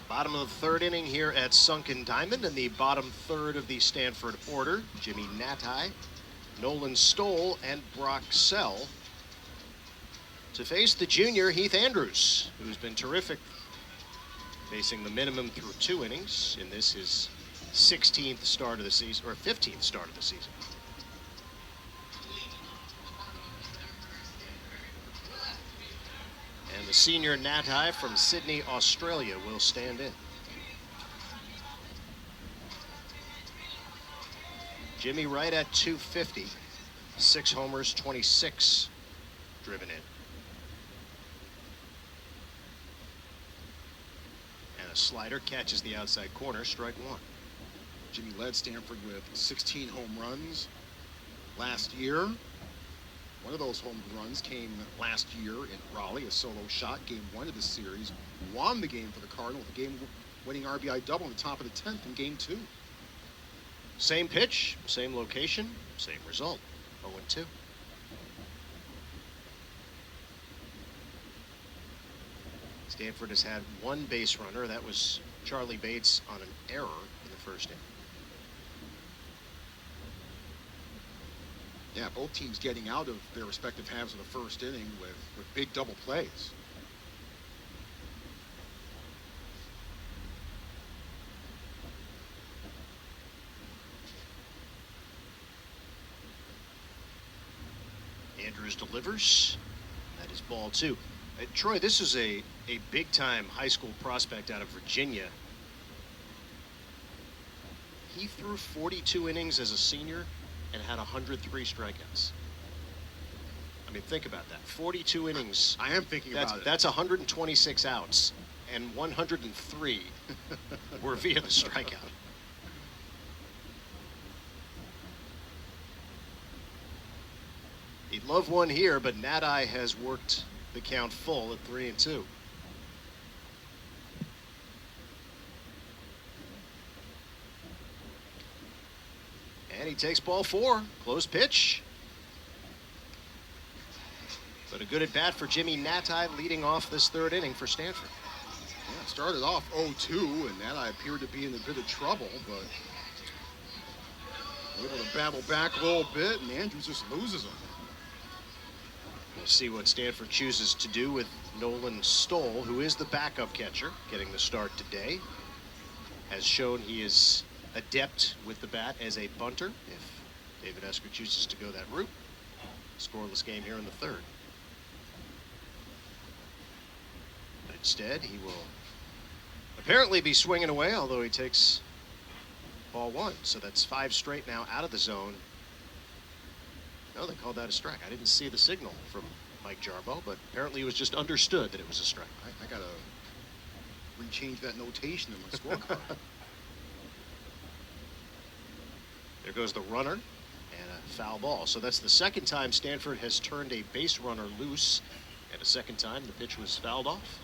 Bottom of the 3rd inning here at Sunken Diamond, in the bottom 3rd of the Stanford order. Jimmy Natai, Nolan Stoll, and Brock Sell to face the junior Heath Andrews, who's been terrific, facing the minimum through 2 innings. In this, his 16th start of the season, or 15th start of the season. And the senior Natai from Sydney, Australia, will stand in. Jimmy right at 250. 6 homers, 26 driven in. And a slider catches the outside corner, strike one. Jimmy led Stanford with 16 home runs last year. One of those home runs came last year in Raleigh, a solo shot, game 1 of the series. Won the game for the Cardinal with a game-winning RBI double in the top of the 10th in game 2. Same pitch, same location, same result. 0-2. Stanford has had one base runner. That was Charlie Bates on an error in the first inning. Yeah, both teams getting out of their respective halves of the first inning with big double plays. Andrews delivers. That is ball 2. Troy, this is a big-time high school prospect out of Virginia. He threw 42 innings as a senior and had 103 strikeouts. I mean, think about that. 42 innings. I am thinking about it. That's 126 outs, and 103 were via the strikeout. He'd love one here, but Nati has worked the count full at 3-2. And he takes ball 4. Close pitch. But a good at bat for Jimmy Nati, leading off this third inning for Stanford. Yeah, started off 0-2, and Nati appeared to be in a bit of trouble, but able to battle back a little bit, and Andrews just loses him. We'll see what Stanford chooses to do with Nolan Stoll, who is the backup catcher, getting the start today. Has shown he is adept with the bat as a bunter, if David Esker chooses to go that route. Scoreless game here in the third. But instead, he will apparently be swinging away, although he takes ball 1. So that's 5 straight now out of the zone. No, they called that a strike. I didn't see the signal from Mike Jarbo, but apparently it was just understood that it was a strike. I gotta rechange that notation in my scorecard. There goes the runner and a foul ball. So that's the second time Stanford has turned a base runner loose, and a second time the pitch was fouled off.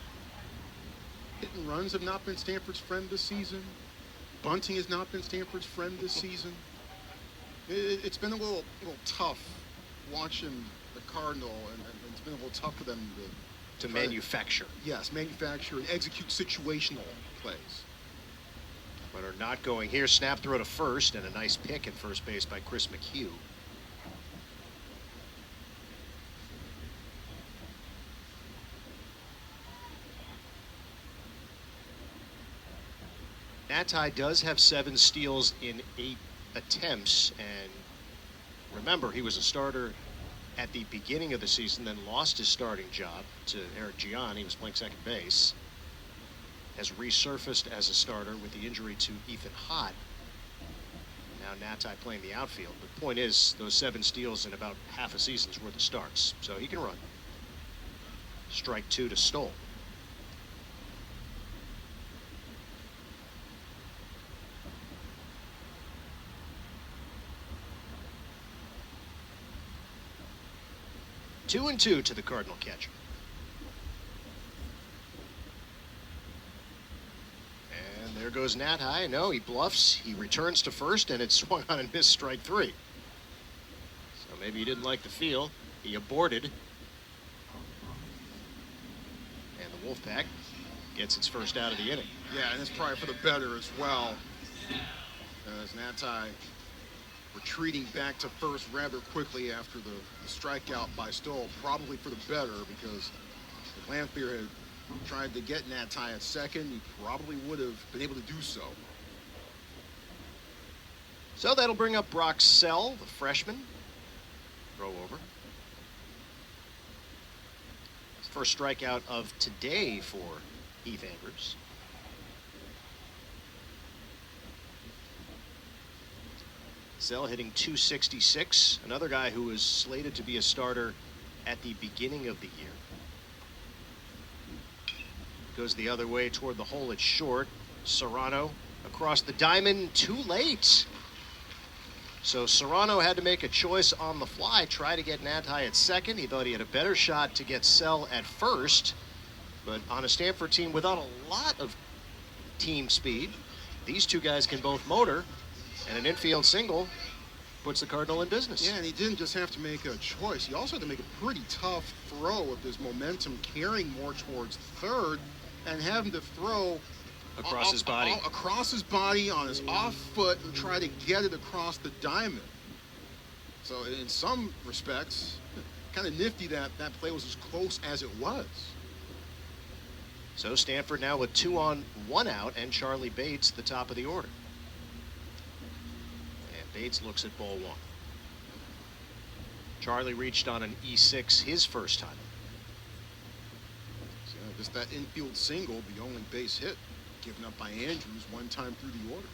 Hit and runs have not been Stanford's friend this season. Bunting has not been Stanford's friend this season. It's been a little tough watching the Cardinal, and it's been a little tough for them to manufacture. Yes, manufacture and execute situational plays. Runner not going here. Snap throw to first, and a nice pick at first base by Chris McHugh. Nati does have 7 steals in 8 attempts, and remember, he was a starter at the beginning of the season, then lost his starting job to Eric Gian. He was playing second base. Has resurfaced as a starter with the injury to Ethan Hott. Now Nati playing the outfield. But the point is, those 7 steals in about half a season's worth of starts. So he can run. Strike 2 to Stoll. Two and 2 to the Cardinal catcher. And there goes Nati. No, he bluffs. He returns to first, and it's swung on and missed strike 3. So maybe he didn't like the feel. He aborted. And the Wolfpack gets its first out of the inning. Yeah, and it's probably for the better as well. As Nati retreating back to first rather quickly after the strikeout by Stoll, probably for the better, because if Lamphere had tried to get Nati at second, he probably would have been able to do so. So that'll bring up Brock Sell, the freshman. Throw over. First strikeout of today for Heath Andrews. Zell hitting .266, another guy who was slated to be a starter at the beginning of the year. Goes the other way toward the hole. It's short. Serrano across the diamond, too late. So Serrano had to make a choice on the fly, try to get Natai at second. He thought he had a better shot to get Zell at first. But on a Stanford team without a lot of team speed, these two guys can both motor, and an infield single puts the Cardinal in business. Yeah, and he didn't just have to make a choice. He also had to make a pretty tough throw with his momentum carrying more towards third and having to throw across his body. Across his body on his off foot and try to get it across the diamond. So in some respects, kind of nifty that that play was as close as it was. So Stanford now with 2 on, 1 out, and Charlie Bates the top of the order. And Bates looks at ball 1. Charlie reached on an E6 his first time. So just that infield single, the only base hit given up by Andrews one time through the order.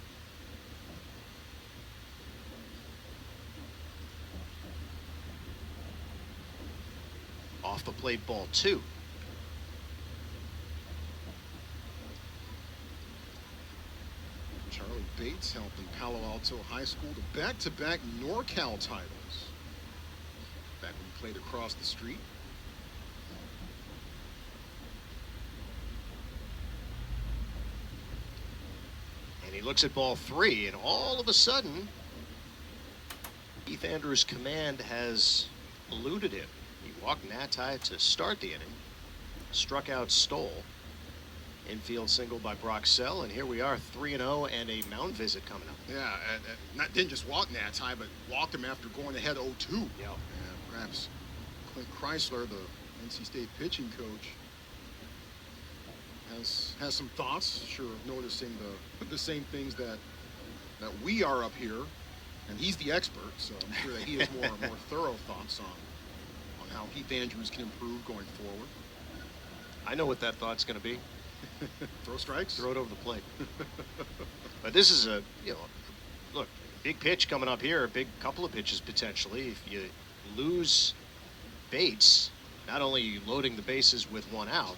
Off the plate, ball 2. Charlie Bates helped in Palo Alto High School to back-to-back NorCal titles. Back when he played across the street. And he looks at ball 3, and all of a sudden, Keith Andrews' command has eluded him. He walked Natai to start the inning, struck out Stoll. Infield single by Brock Zell, and here we are, 3-0, and a mound visit coming up. Yeah, and didn't just walk Natai, but walked him after going ahead 0-2. Yeah. Perhaps Clint Chrysler, the NC State pitching coach, has some thoughts. Sure, noticing the same things that we are up here, and he's the expert, so I'm sure that he has more thorough thoughts on how Keith Andrews can improve going forward. I know what that thought's going to be. Throw strikes? Throw it over the plate. But this is look, big pitch coming up here, a big couple of pitches potentially. If you lose Bates, not only are you loading the bases with 1 out,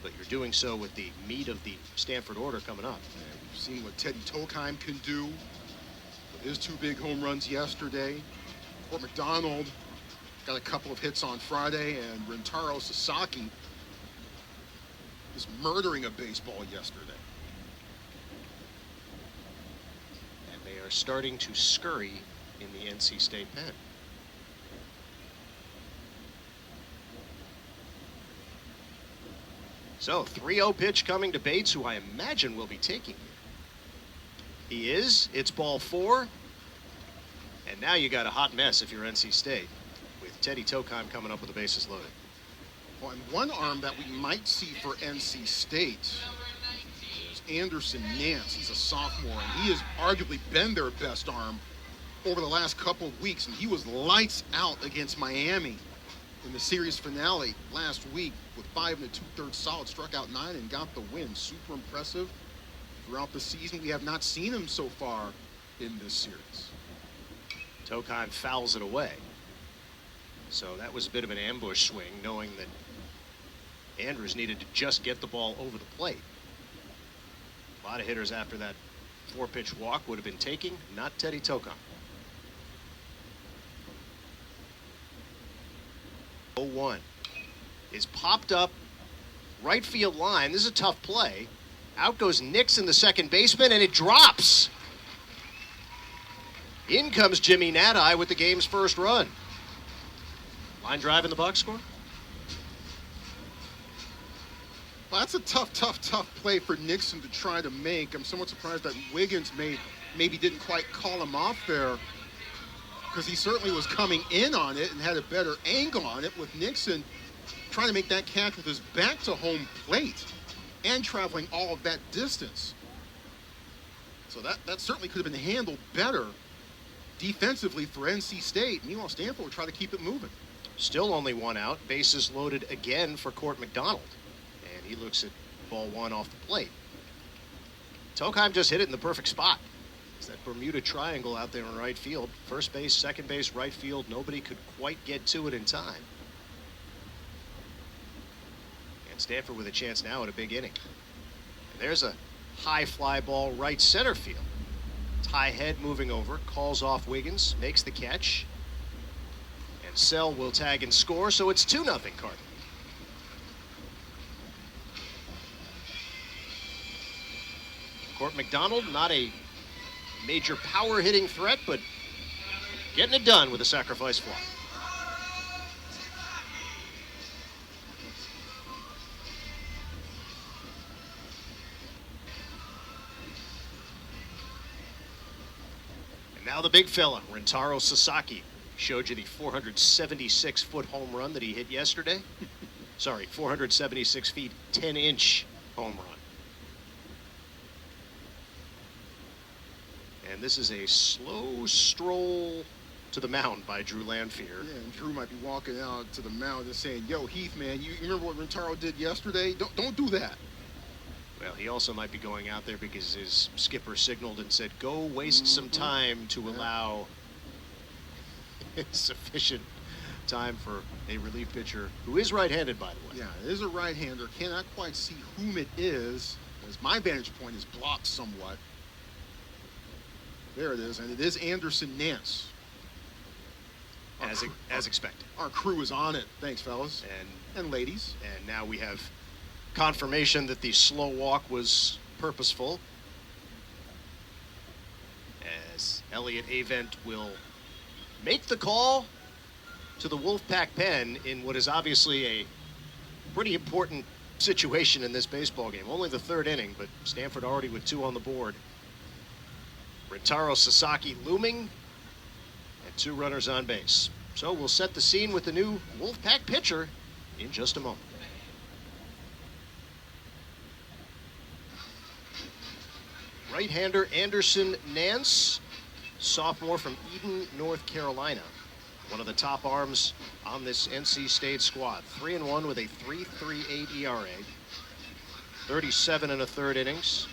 but you're doing so with the meat of the Stanford order coming up. And we've seen what Teddy Tokheim can do with his 2 big home runs yesterday. Court McDonald got a couple of hits on Friday, and Rentaro Sasaki is murdering a baseball yesterday. And they are starting to scurry in the NC State pen. So 3-0 pitch coming to Bates, who I imagine will be taking it. He is. It's ball 4. And now you got a hot mess if you're NC State, with Teddy Tokheim coming up with the bases loaded. Well, and one arm that we might see for NC State is Anderson Nance. He's a sophomore, and he has arguably been their best arm over the last couple of weeks. And he was lights out against Miami in the series finale last week with 5 2/3 solid, struck out 9 and got the win. Super impressive throughout the season. We have not seen him so far in this series. Tokheim fouls it away. So that was a bit of an ambush swing, knowing that Andrews needed to just get the ball over the plate. A lot of hitters after that 4-pitch walk would have been taking, not Teddy Tokheim. 0-1 is popped up right field line. This is a tough play. Out goes Nixon, the second baseman, and it drops. In comes Jimmy Natai with the game's first run. Line drive in the box score? Well, that's a tough play for Nixon to try to make. I'm somewhat surprised that Wiggins maybe didn't quite call him off there, because he certainly was coming in on it and had a better angle on it, with Nixon trying to make that catch with his back to home plate and traveling all of that distance. So that certainly could have been handled better defensively for NC State. Meanwhile, Stanford would try to keep it moving. Still only 1 out. Bases loaded again for Court McDonald. And he looks at ball 1 off the plate. Tokheim just hit it in the perfect spot. It's that Bermuda Triangle out there in right field. First base, second base, right field. Nobody could quite get to it in time. And Stanford with a chance now at a big inning. And there's a high fly ball right center field. Ty Head moving over, calls off Wiggins, makes the catch. And Sell will tag and score, so it's 2-0 Cardinals. Court McDonald, not a major power hitting threat, but getting it done with a sacrifice fly. And now the big fella, Rentaro Sasaki. Showed you the 476-foot home run that he hit yesterday. Sorry, 476 feet, 10-inch home run. And this is a slow stroll to the mound by Drew Lanphier. Yeah, and Drew might be walking out to the mound and saying, "Yo, Heath, man, you remember what Rentaro did yesterday? Don't do that." Well, he also might be going out there because his skipper signaled and said, "Go waste some time to allow sufficient time for a relief pitcher who is right-handed, by the way." Yeah, it is a right-hander. Cannot quite see whom it is, as my vantage point is blocked somewhat. There it is, and it is Anderson Nance. As expected. Our crew is on it. Thanks, fellas. And ladies. And now we have confirmation that the slow walk was purposeful, as Elliot Avent will make the call to the Wolfpack pen in what is obviously a pretty important situation in this baseball game. Only the third inning, but Stanford already with 2 on the board. Rentaro Sasaki looming, and 2 runners on base. So we'll set the scene with the new Wolfpack pitcher in just a moment. Right-hander Anderson Nance, sophomore from Eden, North Carolina. One of the top arms on this NC State squad. 3-1 with a 3.38 ERA. 37 1/3 innings.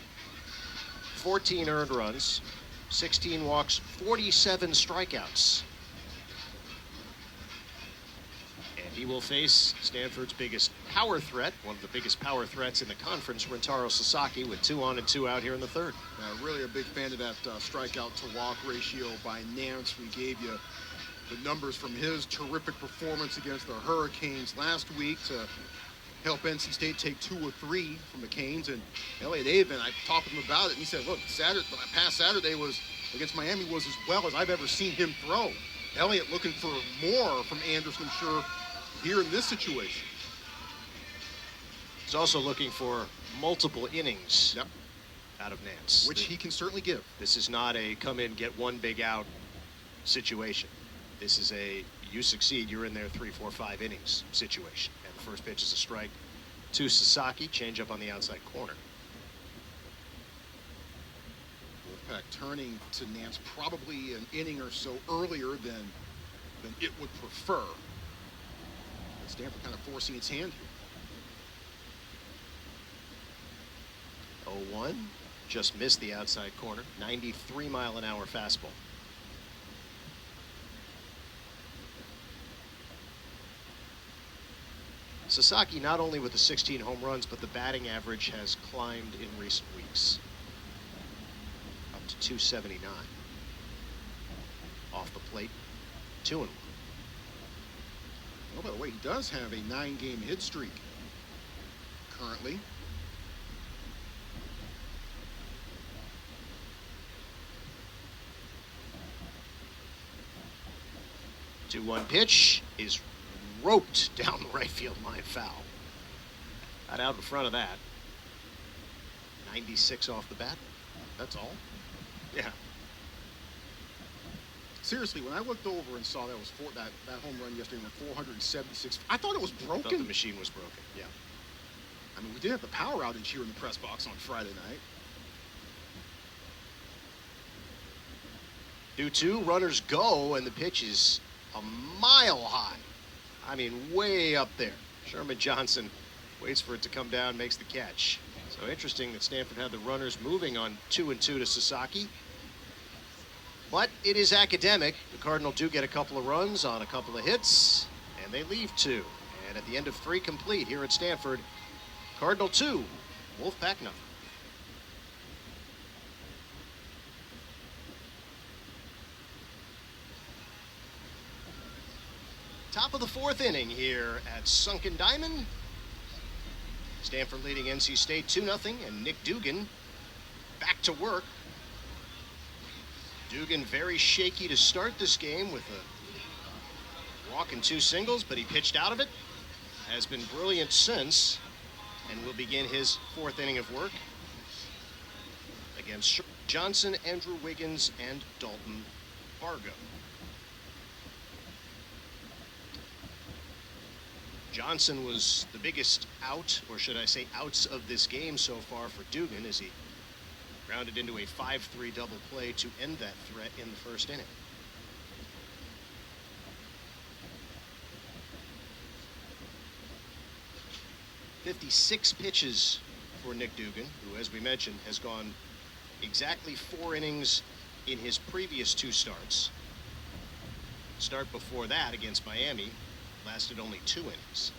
14 earned runs. 16 walks, 47 strikeouts. And he will face Stanford's biggest power threat, one of the biggest power threats in the conference, Rentaro Sasaki, with 2 on and 2 out here in the third. Really a big fan of that strikeout to walk ratio by Nance. We gave you the numbers from his terrific performance against the Hurricanes last week to help NC State take 2 or 3 from the Canes. And Elliot Avent, I talked to him about it, and he said, look, past Saturday was against Miami was as well as I've ever seen him throw. Elliot looking for more from Anderson, sure, here in this situation. He's also looking for multiple innings out of Nance. Which he can certainly give. This is not a come in, get 1 big out situation. This is a you succeed, you're in there 3, 4, 5 innings situation. And the first pitch is a strike to Sasaki, changeup on the outside corner. Wolfpack turning to Nance probably an inning or so earlier than it would prefer. But Stanford kind of forcing its hand here. 0-1, just missed the outside corner. 93-mile-an-hour fastball. Sasaki not only with the 16 home runs, but the batting average has climbed in recent weeks. Up to 279. Off the plate, 2-1. Oh, by the way, he does have a 9-game hit streak currently. The 2-1 pitch is roped down the right field line, foul. Not out in front of that. 96 off the bat. That's all. Yeah. Seriously, when I looked over and saw that was that home run yesterday went 476, I thought it was broken. I thought the machine was broken. Yeah. I mean, we did have the power outage here in the press box on Friday night. 2-2, runners go, and the pitch is a mile high. I mean, way up there. Sherman Johnson waits for it to come down, makes the catch. So interesting that Stanford had the runners moving on 2-2 to Sasaki. But it is academic. The Cardinal do get a couple of runs on a couple of hits, and they leave 2. And at the end of 3 complete here at Stanford, Cardinal 2, Wolfpack nothing. Top of the 4th inning here at Sunken Diamond. Stanford leading NC State 2-0, and Nick Dugan back to work. Dugan very shaky to start this game with a walk and 2 singles, but he pitched out of it. Has been brilliant since, and will begin his 4th inning of work against Johnson, Andrew Wiggins, and Dalton Fargo. Johnson was the biggest out, or should I say outs of this game so far for Dugan, as he grounded into a 5-3 double play to end that threat in the 1st inning. "56 pitches for Nick Dugan, who, as we mentioned, has gone exactly 4 innings in his previous 2 starts. Start before that against Miami lasted only 2 innings.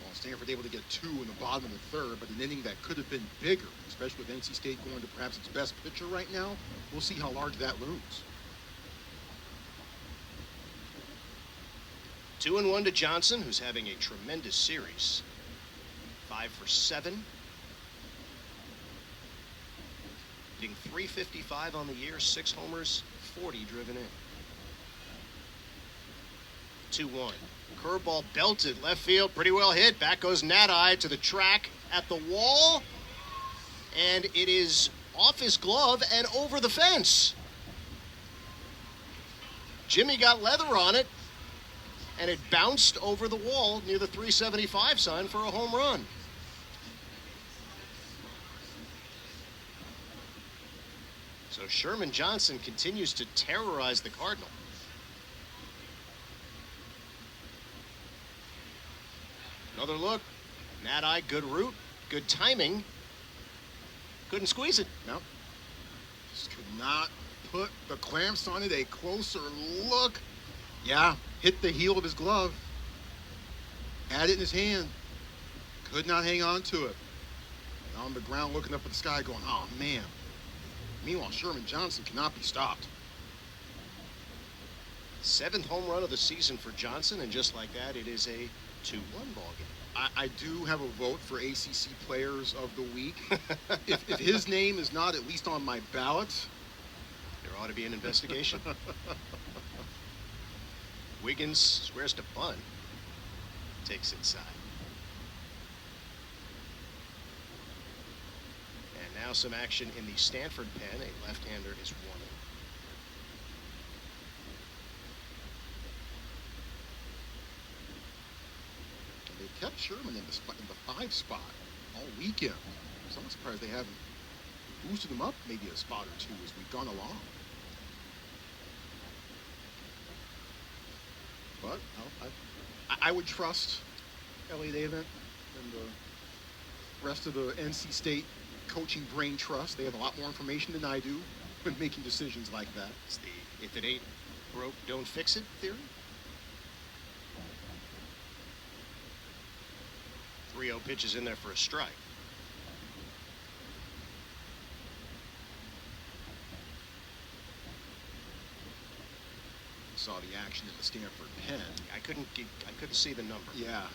Well, Stanford able to get 2 in the bottom of the 3rd, but an inning that could have been bigger, especially with NC State going to perhaps its best pitcher right now. We'll see how large that looms. 2-1 to Johnson, who's having a tremendous series. 5 for 7. Hitting .355 on the year, 6 homers, 40 driven in. 2-1. Curveball belted left field, pretty well hit. Back goes Nat-Eye to the track at the wall, and it is off his glove and over the fence. Jimmy got leather on it, and it bounced over the wall near the 375 sign for a home run. So Sherman Johnson continues to terrorize the Cardinal. Another look. Nat-Eye, good route, good timing. Couldn't squeeze it. No. Just could not put the clamps on it. A closer look. Yeah, hit the heel of his glove. Had it in his hand. Could not hang on to it. And on the ground looking up at the sky going, oh man. Meanwhile, Sherman Johnson cannot be stopped. 7th home run of the season for Johnson, and just like that, it is a 2-1 ball game. I do have a vote for ACC Players of the Week. if his name is not at least on my ballot, there ought to be an investigation. Wiggins squares to bunt. Takes inside. And now some action in the Stanford pen. A left-hander is warming. They kept Sherman in the 5 spot all weekend. So I'm surprised they haven't boosted him up maybe a spot or 2 as we've gone along. But I would trust Elliot Avent and the rest of the NC State coaching brain trust. They have a lot more information than I do when making decisions like that. It's the if it ain't broke, don't fix it theory. 3-0 pitches in there for a strike. Saw the action in the Stanford pen. I couldn't see the number. Yeah,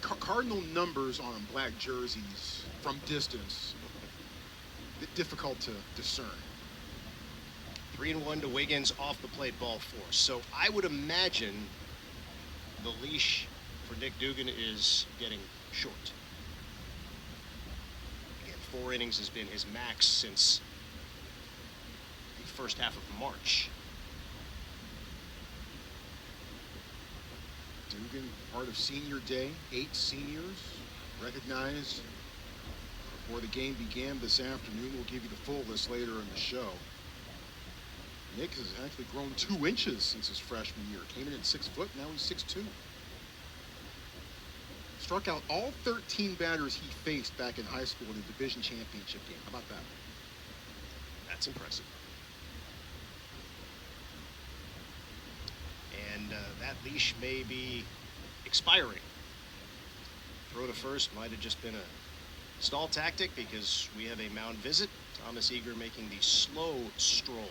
Cardinal numbers on black jerseys from distance, difficult to discern. 3-1 to Wiggins off the plate, ball 4. So I would imagine the leash for Nick Dugan is getting short. Again, 4 innings has been his max since the first half of March. Dugan, part of senior day, 8 seniors recognized before the game began this afternoon. We'll give you the full list later in the show. Nick has actually grown 2 inches since his freshman year. Came in at 6 foot, now he's 6'2". Struck out all 13 batters he faced back in high school in a division championship game. How about that? That's impressive. And that leash may be expiring. Throw to first might have just been a stall tactic because we have a mound visit. Thomas Eager making the slow stroll.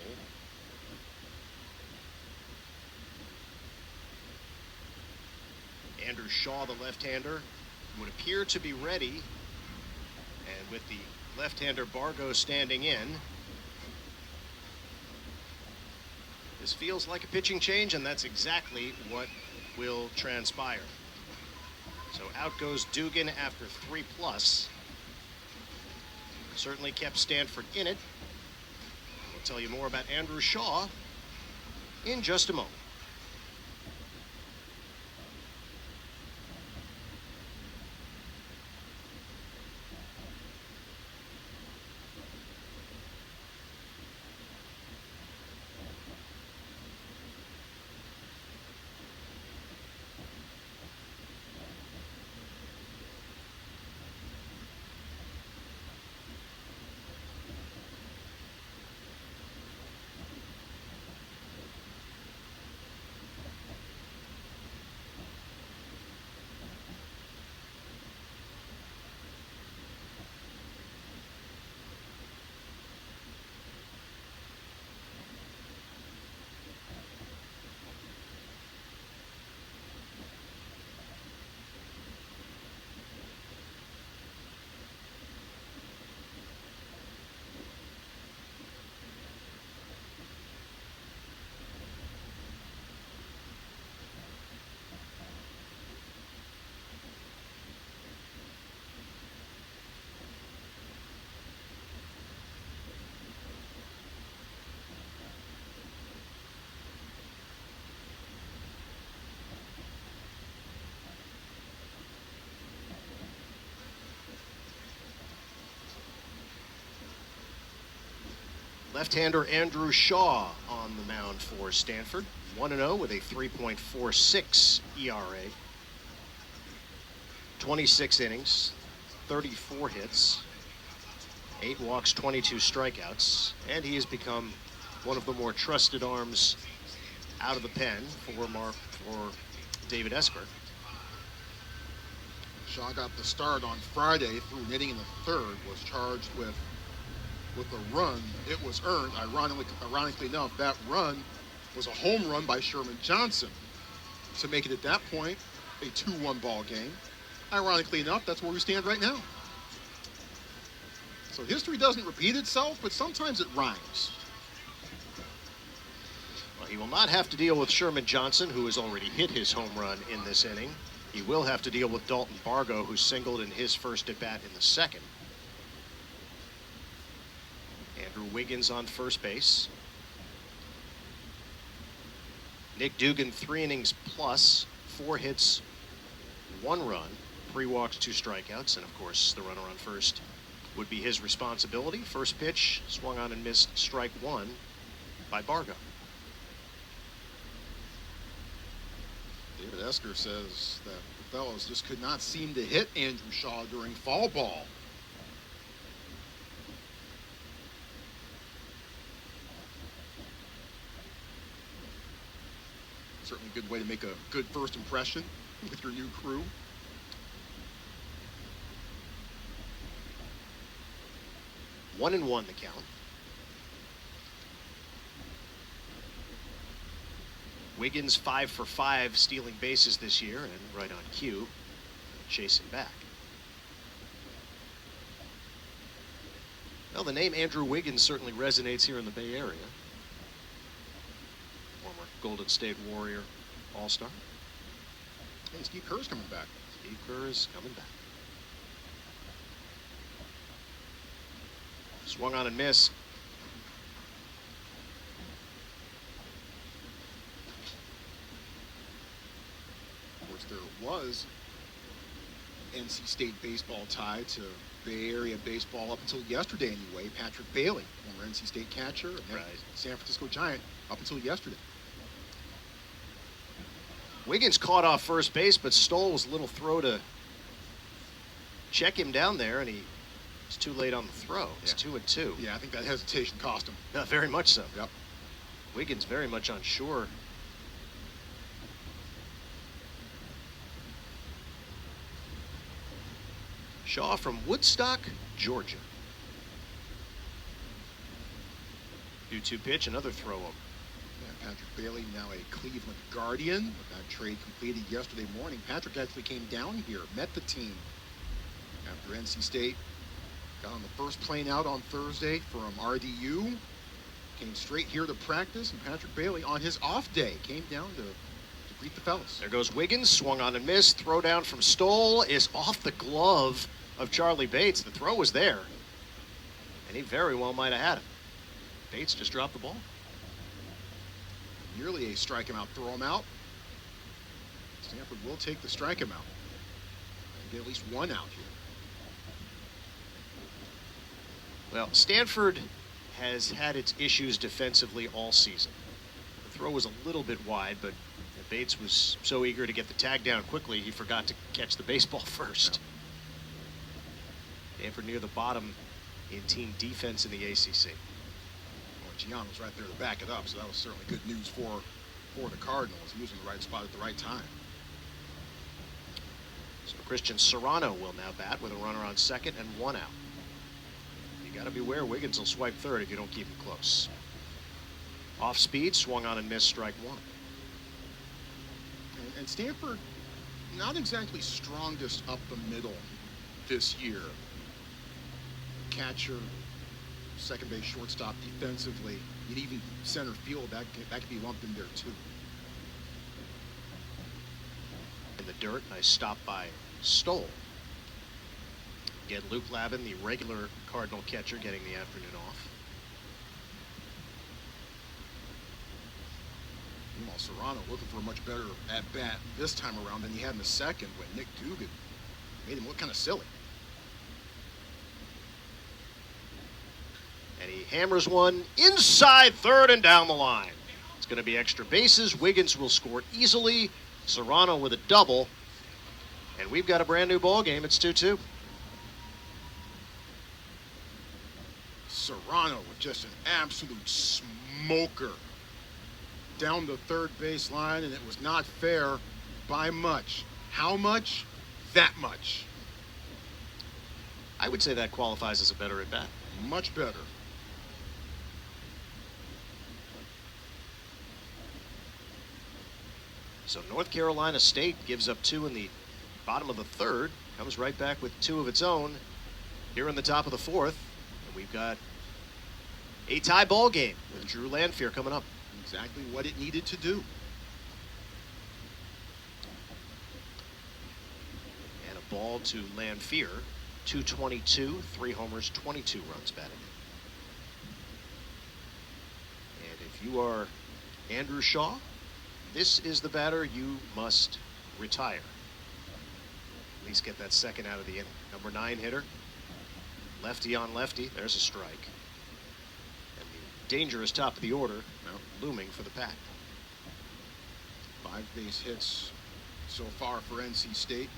Andrew Shaw, the left-hander, would appear to be ready. And with the left-hander Bargo standing in, this feels like a pitching change, and that's exactly what will transpire. So out goes Dugan after 3+. Certainly kept Stanford in it. We'll tell you more about Andrew Shaw in just a moment. Left-hander Andrew Shaw on the mound for Stanford. 1-0 with a 3.46 ERA. 26 innings, 34 hits, 8 walks, 22 strikeouts, and he has become one of the more trusted arms out of the pen for David Esper. Shaw got the start on Friday through an inning in the third, was charged with a run. It was earned. Ironically enough, that run was a home run by Sherman Johnson to make it at that point a 2-1 ball game. Ironically enough, that's where we stand right now. So history doesn't repeat itself, but sometimes it rhymes. Well, he will not have to deal with Sherman Johnson, who has already hit his home run in this inning. He will have to deal with Dalton Bargo, who singled in his first at-bat in the second. Andrew Wiggins on first base. Nick Dugan, 3 innings plus, 4 hits, 1 run, 3 walks, 2 strikeouts, and of course the runner on first would be his responsibility. First pitch swung on and missed, strike 1 by Bargo. David Esker says that the fellows just could not seem to hit Andrew Shaw during fall ball. Certainly a good way to make a good first impression with your new crew. 1-1 the count. Wiggins 5 for 5 stealing bases this year and right on cue, chasing back. Well, the name Andrew Wiggins certainly resonates here in the Bay Area. Former Golden State Warrior All-Star. Hey, Steve Kerr's coming back. Steve Kerr is coming back. Swung on and missed. Of course, there was NC State baseball tied to Bay Area baseball up until yesterday anyway. Patrick Bailey, former NC State catcher, and Right. San Francisco Giant up until yesterday. Wiggins caught off first base, but Stoll's little throw to check him down there, and he It's too late on the throw. It's 2-2. Yeah, I think that hesitation cost him. Very much so. Yep. Wiggins very much unsure. Shaw from Woodstock, Georgia. 2-2 pitch, another throw up. Yeah, Patrick Bailey, now a Cleveland Guardian. With that trade completed yesterday morning, Patrick actually came down here, met the team after NC State got on the first plane out on Thursday from RDU. Came straight here to practice, and Patrick Bailey, on his off day, came down to greet the fellas. There goes Wiggins, swung on and missed. Throw down from Stoll is off the glove of Charlie Bates. The throw was there, and he very well might have had it. Bates just dropped the ball. Nearly a strike him out, throw him out. Stanford will take the strike him out and get at least one out here. Well, Stanford has had its issues defensively all season. The throw was a little bit wide, but Bates was so eager to get the tag down quickly, he forgot to catch the baseball first. Stanford near the bottom in team defense in the ACC. Well, Gian was right there to back it up, so that was certainly good news for the Cardinals. He was in the right spot at the right time. So Christian Serrano will now bat with a runner on second and one out. You got to beware, Wiggins will swipe third if you don't keep him close. Off speed, swung on and missed, strike one. And Stanford, not exactly strongest up the middle this year. Catcher, second base, shortstop, defensively, and even center field, that could be lumped in there too. In the dirt, nice stop by Stoll. Again, Luke Lavin, the regular Cardinal catcher, getting the afternoon off. Meanwhile, Serrano looking for a much better at-bat this time around than he had in the second when Nick Dugan made him look kind of silly. And he hammers one inside third and down the line. It's going to be extra bases. Wiggins will score easily. Serrano with a double. And we've got a brand new ball game. It's 2-2. Serrano with just an absolute smoker down the third base line, and it was not fair by much. How much? That much. I would say that qualifies as a better at bat. Much better. So North Carolina State gives up two in the bottom of the third, comes right back with two of its own here in the top of the fourth. And we've got a tie ball game with Drew Lanphier coming up. Exactly what it needed to do. And a ball to Lanphier, 222, 3 homers, 22 runs batted. And if you are Andrew Shaw, this is the batter you must retire. At least get that second out of the inning. Number 9 hitter, lefty on lefty, there's a strike. And the dangerous top of the order looming for the Pack. 5 base hits so far for NC State.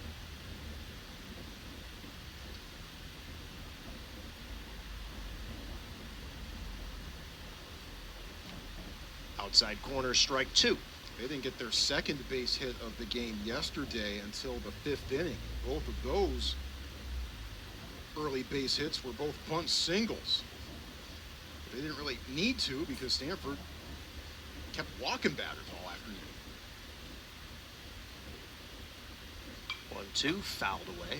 Outside corner, strike 2. They didn't get their second base hit of the game yesterday until the 5th inning. Both of those early base hits were both bunt singles. But they didn't really need to because Stanford kept walking batters all afternoon. 1-2, fouled away.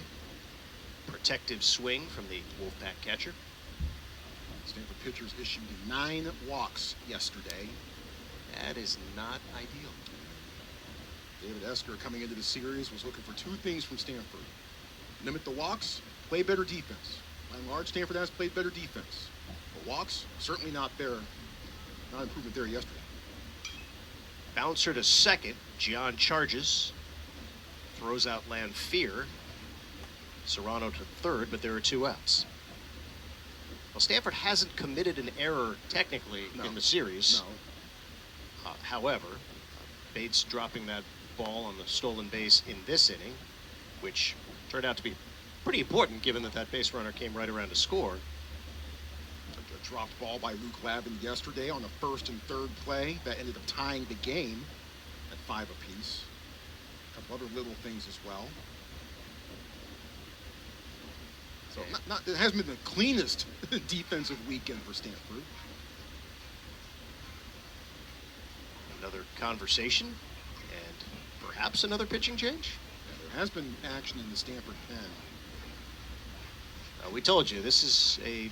Protective swing from the Wolfpack catcher. Stanford pitchers issued 9 walks yesterday. That is not ideal. David Esker, coming into the series, was looking for 2 things from Stanford. Limit the walks, play better defense. By and large, Stanford has played better defense. The walks, certainly not there. Not improvement there yesterday. Bouncer to second. Gian charges. Throws out Lanphier. Serrano to third, but there are 2 outs. Well, Stanford hasn't committed an error technically in the series. No. However, Bates dropping that ball on the stolen base in this inning, which turned out to be Pretty important given that base runner came right around to score. A dropped ball by Luke Lavin yesterday on the first and third play that ended up tying the game at 5 apiece. A couple other little things as well. So it hasn't been the cleanest defensive weekend for Stanford. Another conversation and perhaps another pitching change. Yeah, there has been action in the Stanford pen. We told you this is a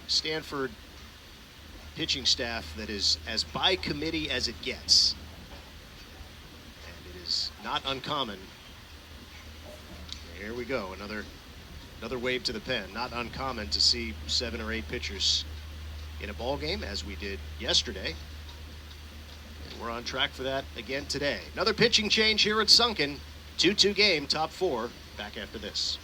Stanford pitching staff that is as by committee as it gets. And it is not uncommon. Here we go, another wave to the pen. Not uncommon to see 7 or 8 pitchers in a ball game, as we did yesterday. And we're on track for that again today. Another pitching change here at Sunken. 2-2 game, top 4. Back after this.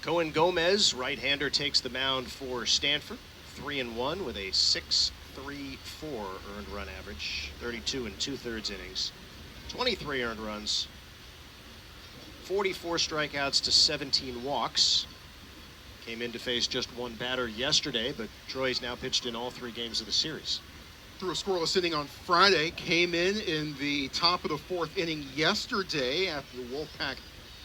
Cohen Gomez, right-hander, takes the mound for Stanford. 3-1 with a 6.34 earned run average. 32 2/3 innings. 23 earned runs. 44 strikeouts to 17 walks. Came in to face just one batter yesterday, but Troy's now pitched in all 3 games of the series. Threw a scoreless inning on Friday. Came in the top of the 4th inning yesterday after the Wolfpack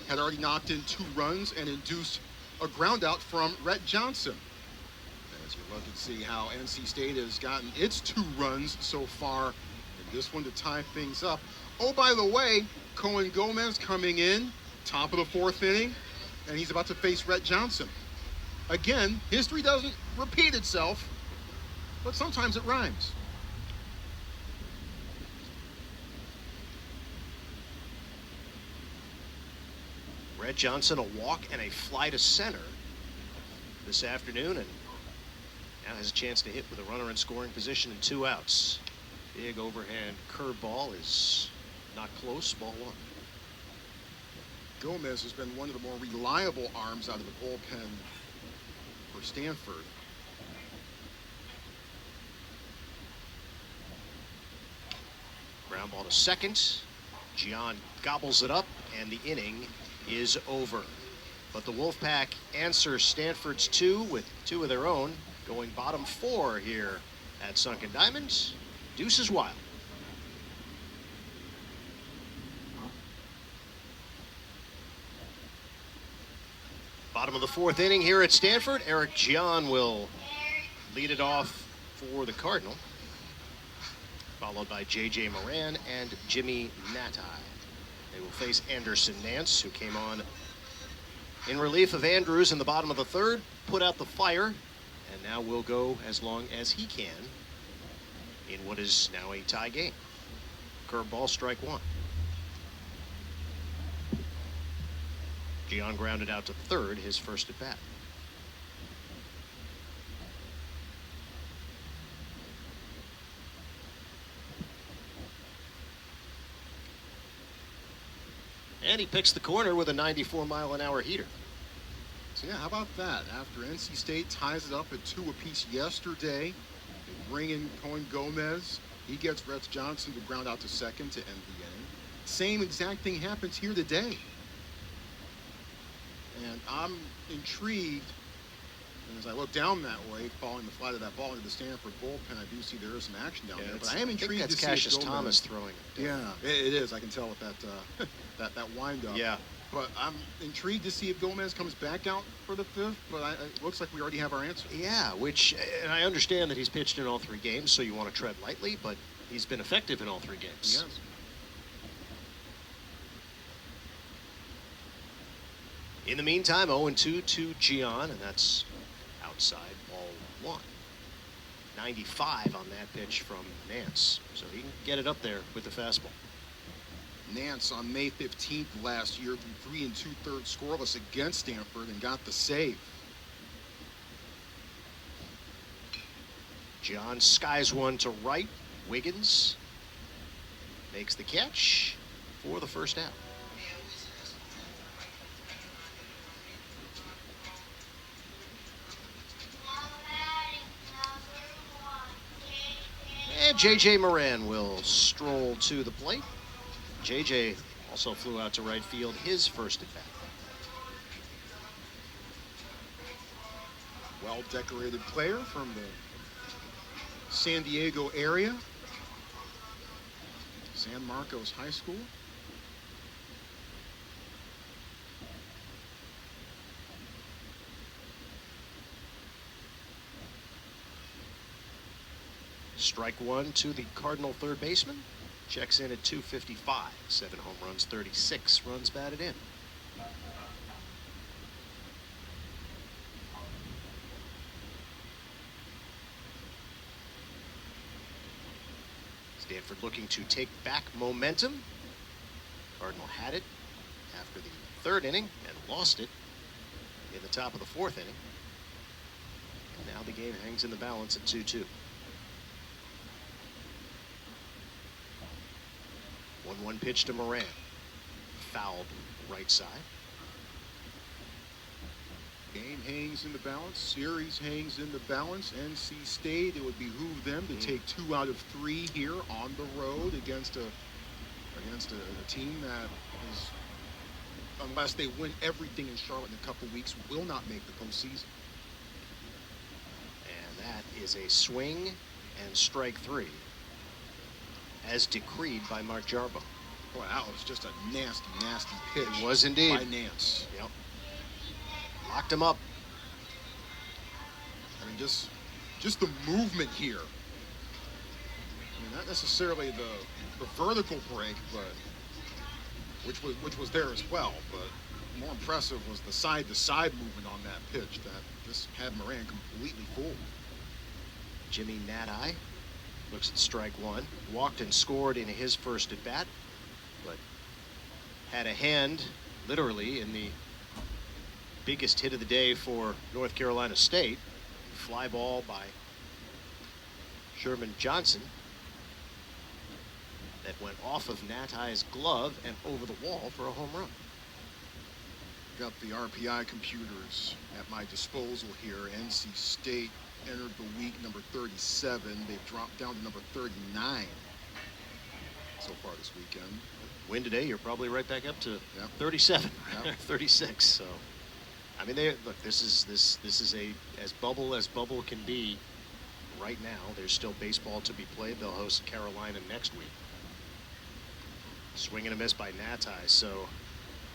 had already knocked in 2 runs and induced a ground out from Rhett Johnson. As you look and see how NC State has gotten its 2 runs so far in this one to tie things up. Oh, by the way, Cohen Gomez coming in, top of the 4th inning, and he's about to face Rhett Johnson. Again, history doesn't repeat itself, but sometimes it rhymes. Rhett Johnson, a walk and a fly to center this afternoon, and now has a chance to hit with a runner in scoring position and 2 outs. Big overhand curveball is not close, ball 1. Gomez has been one of the more reliable arms out of the bullpen for Stanford. Ground ball to second. Gian gobbles it up, and the inning is over. But the Wolfpack answer Stanford's 2 with 2 of their own, going bottom 4 here at Sunken Diamonds. Deuces wild. Bottom of the 4th inning here at Stanford. Eric Gian will lead it off for the Cardinal, followed by J.J. Moran and Jimmy Natai. They will face Anderson Nance, who came on in relief of Andrews in the bottom of the 3rd, put out the fire, and now will go as long as he can in what is now a tie game. Curveball, strike 1. Gian grounded out to 3rd, his first at bat. And he picks the corner with a 94-mile-an-hour heater. So, yeah, how about that? After NC State ties it up at 2 apiece yesterday, they bring in Cohen Gomez. He gets Rex Johnson to ground out to second to end the inning. Same exact thing happens here today. And I'm intrigued. And as I look down that way, following the flight of that ball into the Stanford bullpen, I do see there is some action down there. But I am intrigued to see Cassius Gomez. Thomas throwing it. Yeah, it is. I can tell with that that wind-up. Yeah. But I'm intrigued to see if Gomez comes back out for the 5th. But it looks like we already have our answer. Yeah, and I understand that he's pitched in all 3 games, so you want to tread lightly, but he's been effective in all 3 games. Yes. In the meantime, 0-2 to Gian, and that's outside ball 1. 95 on that pitch from Nance, so he can get it up there with the fastball. Nance on May 15th last year threw 3 2/3 scoreless against Stanford and got the save. Gian skies one to right. Wiggins makes the catch for the first out. And J.J. Moran will stroll to the plate. J.J. also flew out to right field, his first at bat. Well-decorated player from the San Diego area. San Marcos High School. Strike 1 to the Cardinal third baseman. Checks in at 255. 7 home runs, 36 runs batted in. Stanford looking to take back momentum. Cardinal had it after the 3rd inning and lost it in the top of the 4th inning. And now the game hangs in the balance at 2-2. 1-1 pitch to Moran. Fouled right side. Game hangs in the balance. Series hangs in the balance. NC State, it would behoove them to take 2 out of 3 here on the road against a team that is, unless they win everything in Charlotte in a couple weeks, will not make the postseason. And that is a swing and strike 3. As decreed by Mark Jarbo. Boy, that was just a nasty, nasty pitch. It was indeed. By Nance. Yep. Locked him up. I mean, just the movement here. I mean, not necessarily the vertical break, but which was there as well. But more impressive was the side-to-side movement on that pitch that just had Moran completely fooled. Jimmy Nati looks at strike 1. Walked and scored in his first at bat, but had a hand, literally, in the biggest hit of the day for North Carolina State. Fly ball by Sherman Johnson that went off of Nati's glove and over the wall for a home run. Got the RPI computers at my disposal here. NC State entered the week number 37. They've dropped down to number 39 so far this weekend. Win today, you're probably right back up to 37, 36. So, I mean, this is as bubble can be right now. There's still baseball to be played. They'll host Carolina next week. Swing and a miss by Nati. So,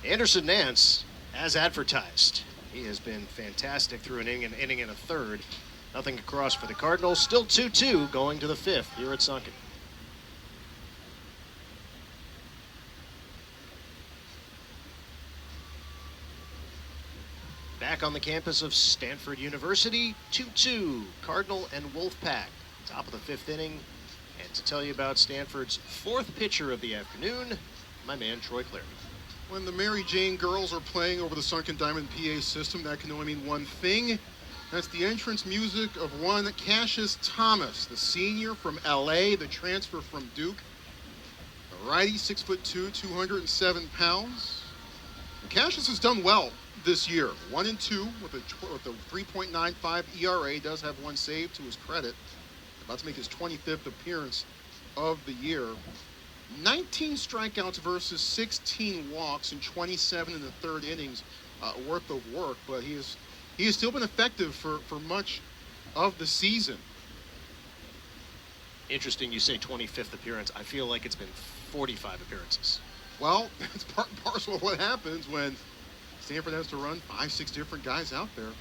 Anderson Nance, as advertised, he has been fantastic through an inning and a third. Nothing across for the Cardinals. Still 2-2 going to the 5th here at Sunken. Back on the campus of Stanford University, 2-2, Cardinal and Wolfpack. Top of the 5th inning. And to tell you about Stanford's 4th pitcher of the afternoon, my man Troy Clary. When the Mary Jane girls are playing over the Sunken Diamond PA system, that can only mean one thing. That's the entrance music of one Cassius Thomas, the senior from LA, the transfer from Duke. A righty, 6'2", 207 pounds. Cassius has done well this year. 1-2 with a 3.95 ERA. Does have one save to his credit. About to make his 25th appearance of the year. 19 strikeouts versus 16 walks in 27 in the third innings worth of work, but he has still been effective for much of the season. Interesting you say 25th appearance. I feel like it's been 45 appearances. Well, it's part and parcel of what happens when Stanford has to run 5-6 different guys out there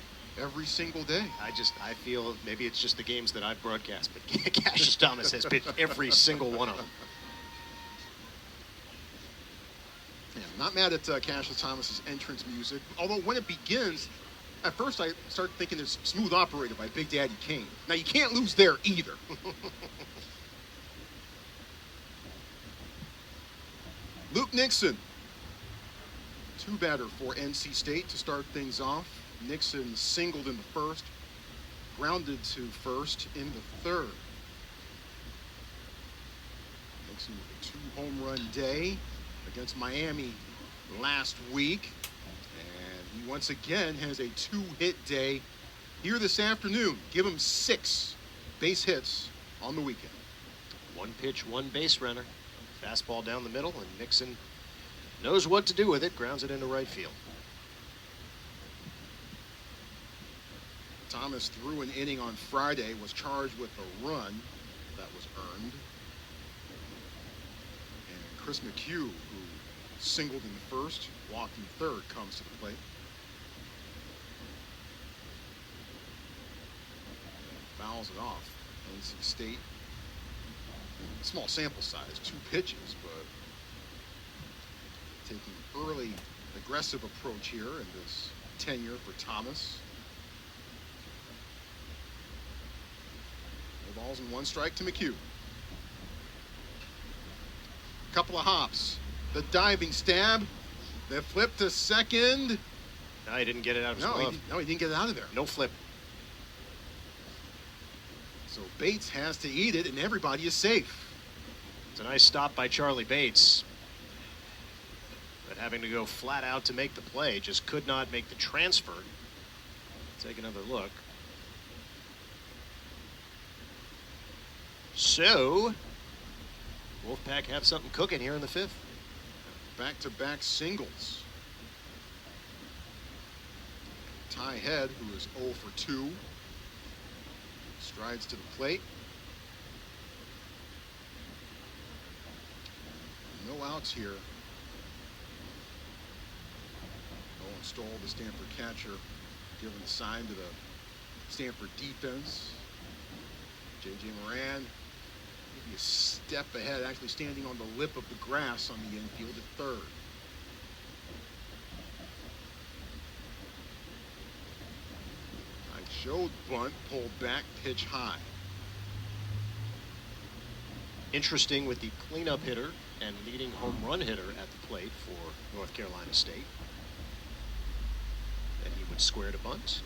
every single day. I feel maybe it's just the games that I've broadcast, but Cassius Thomas has pitched every single one of them. Yeah, not mad at Cassius Thomas's entrance music, although when it begins, at first I start thinking it's Smooth Operator by Big Daddy Kane. Now, you can't lose there either. Luke Nixon, two-batter for NC State to start things off. Nixon singled in the first, grounded to first in the third. Nixon with a 2-home run day against Miami last week. And he once again has a 2-hit day here this afternoon. Give him 6 base hits on the weekend. 1 pitch, 1 base runner. Fastball down the middle, and Nixon knows what to do with it, grounds it into right field. Thomas threw an inning on Friday, was charged with a run that was earned. And Chris McHugh, who singled in the first, walked in third, comes to the plate. Fouls it off. NC State, small sample size, 2 pitches, but taking early aggressive approach here in this tenure for Thomas. No balls and 1 strike to McHugh. Couple of hops. The diving stab. The flip to second. No, he didn't get it out of his glove. He didn't get it out of there. No flip. So Bates has to eat it, and everybody is safe. It's a nice stop by Charlie Bates. But having to go flat out to make the play, just could not make the transfer. Take another look. So, Wolfpack have something cooking here in the 5th. Back-to-back singles. Ty Head, who is 0 for 2, strides to the plate. No outs here. Owen Stoll, the Stanford catcher, giving the sign to the Stanford defense. J.J. Moran, maybe a step ahead, actually standing on the lip of the grass on the infield at third. I showed bunt, pulled back, pitch high. Interesting with the cleanup hitter and leading home run hitter at the plate for North Carolina State. Then he would square to bunt.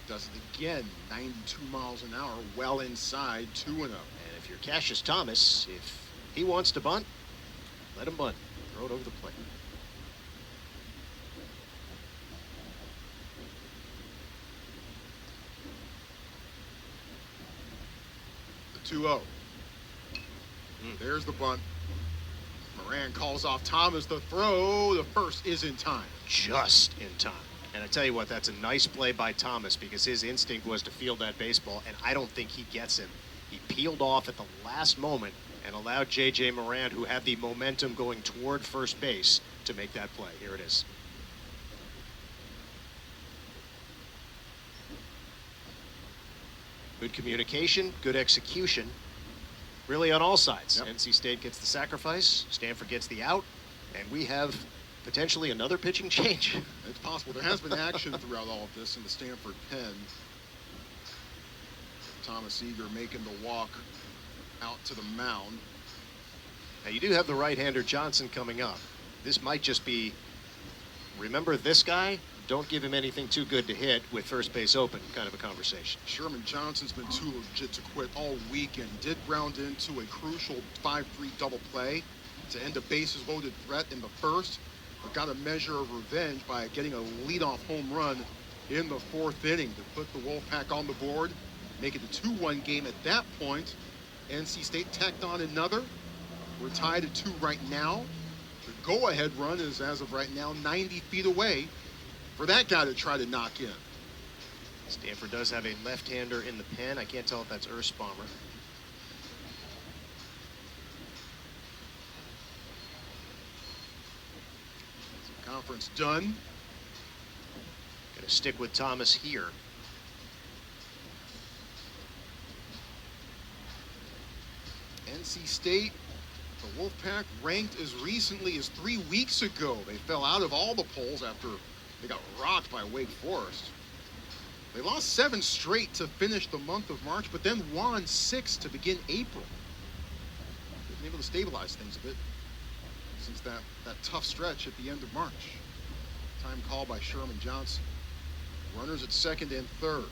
Does it again, 92 miles an hour, well inside, 2-0. And if you're Cassius Thomas, if he wants to bunt, let him bunt. Throw it over the plate. The 2-0. There's the bunt. Moran calls off Thomas. The throw, the first is in time. Just in time. And I tell you what, that's a nice play by Thomas because his instinct was to field that baseball, and I don't think he gets him. He peeled off at the last moment and allowed J.J. Moran, who had the momentum going toward first base, to make that play. Here it is. Good communication, good execution, really on all sides. Yep. NC State gets the sacrifice, Stanford gets the out, and we have potentially another pitching change. It's possible. There has been action throughout all of this in the Stanford pen. Thomas Eager making the walk out to the mound. Now you do have the right-hander Johnson coming up. This might just be, remember this guy? Don't give him anything too good to hit with first base open, kind of a conversation. Sherman Johnson's been too legit to quit all weekend. He did ground into a crucial 5-3 double play to end a bases-loaded threat in the first, but got a measure of revenge by getting a leadoff home run in the fourth inning to put the Wolfpack on the board, make it a 2-1 game at that point. NC State tacked on another. We're tied at 2 right now. The go-ahead run is, as of right now, 90 feet away for that guy to try to knock in. Stanford does have a left-hander in the pen. I can't tell if that's Ersbomber. Conference done. Gonna stick with Thomas here. NC State, the Wolfpack, ranked as recently as 3 weeks ago. They fell out of all the polls after they got rocked by Wake Forest. They lost 7 straight to finish the month of March, but then won 6 to begin April. They've been able to stabilize things a bit since that tough stretch at the end of March. Time call by Sherman Johnson. Runners at second and third.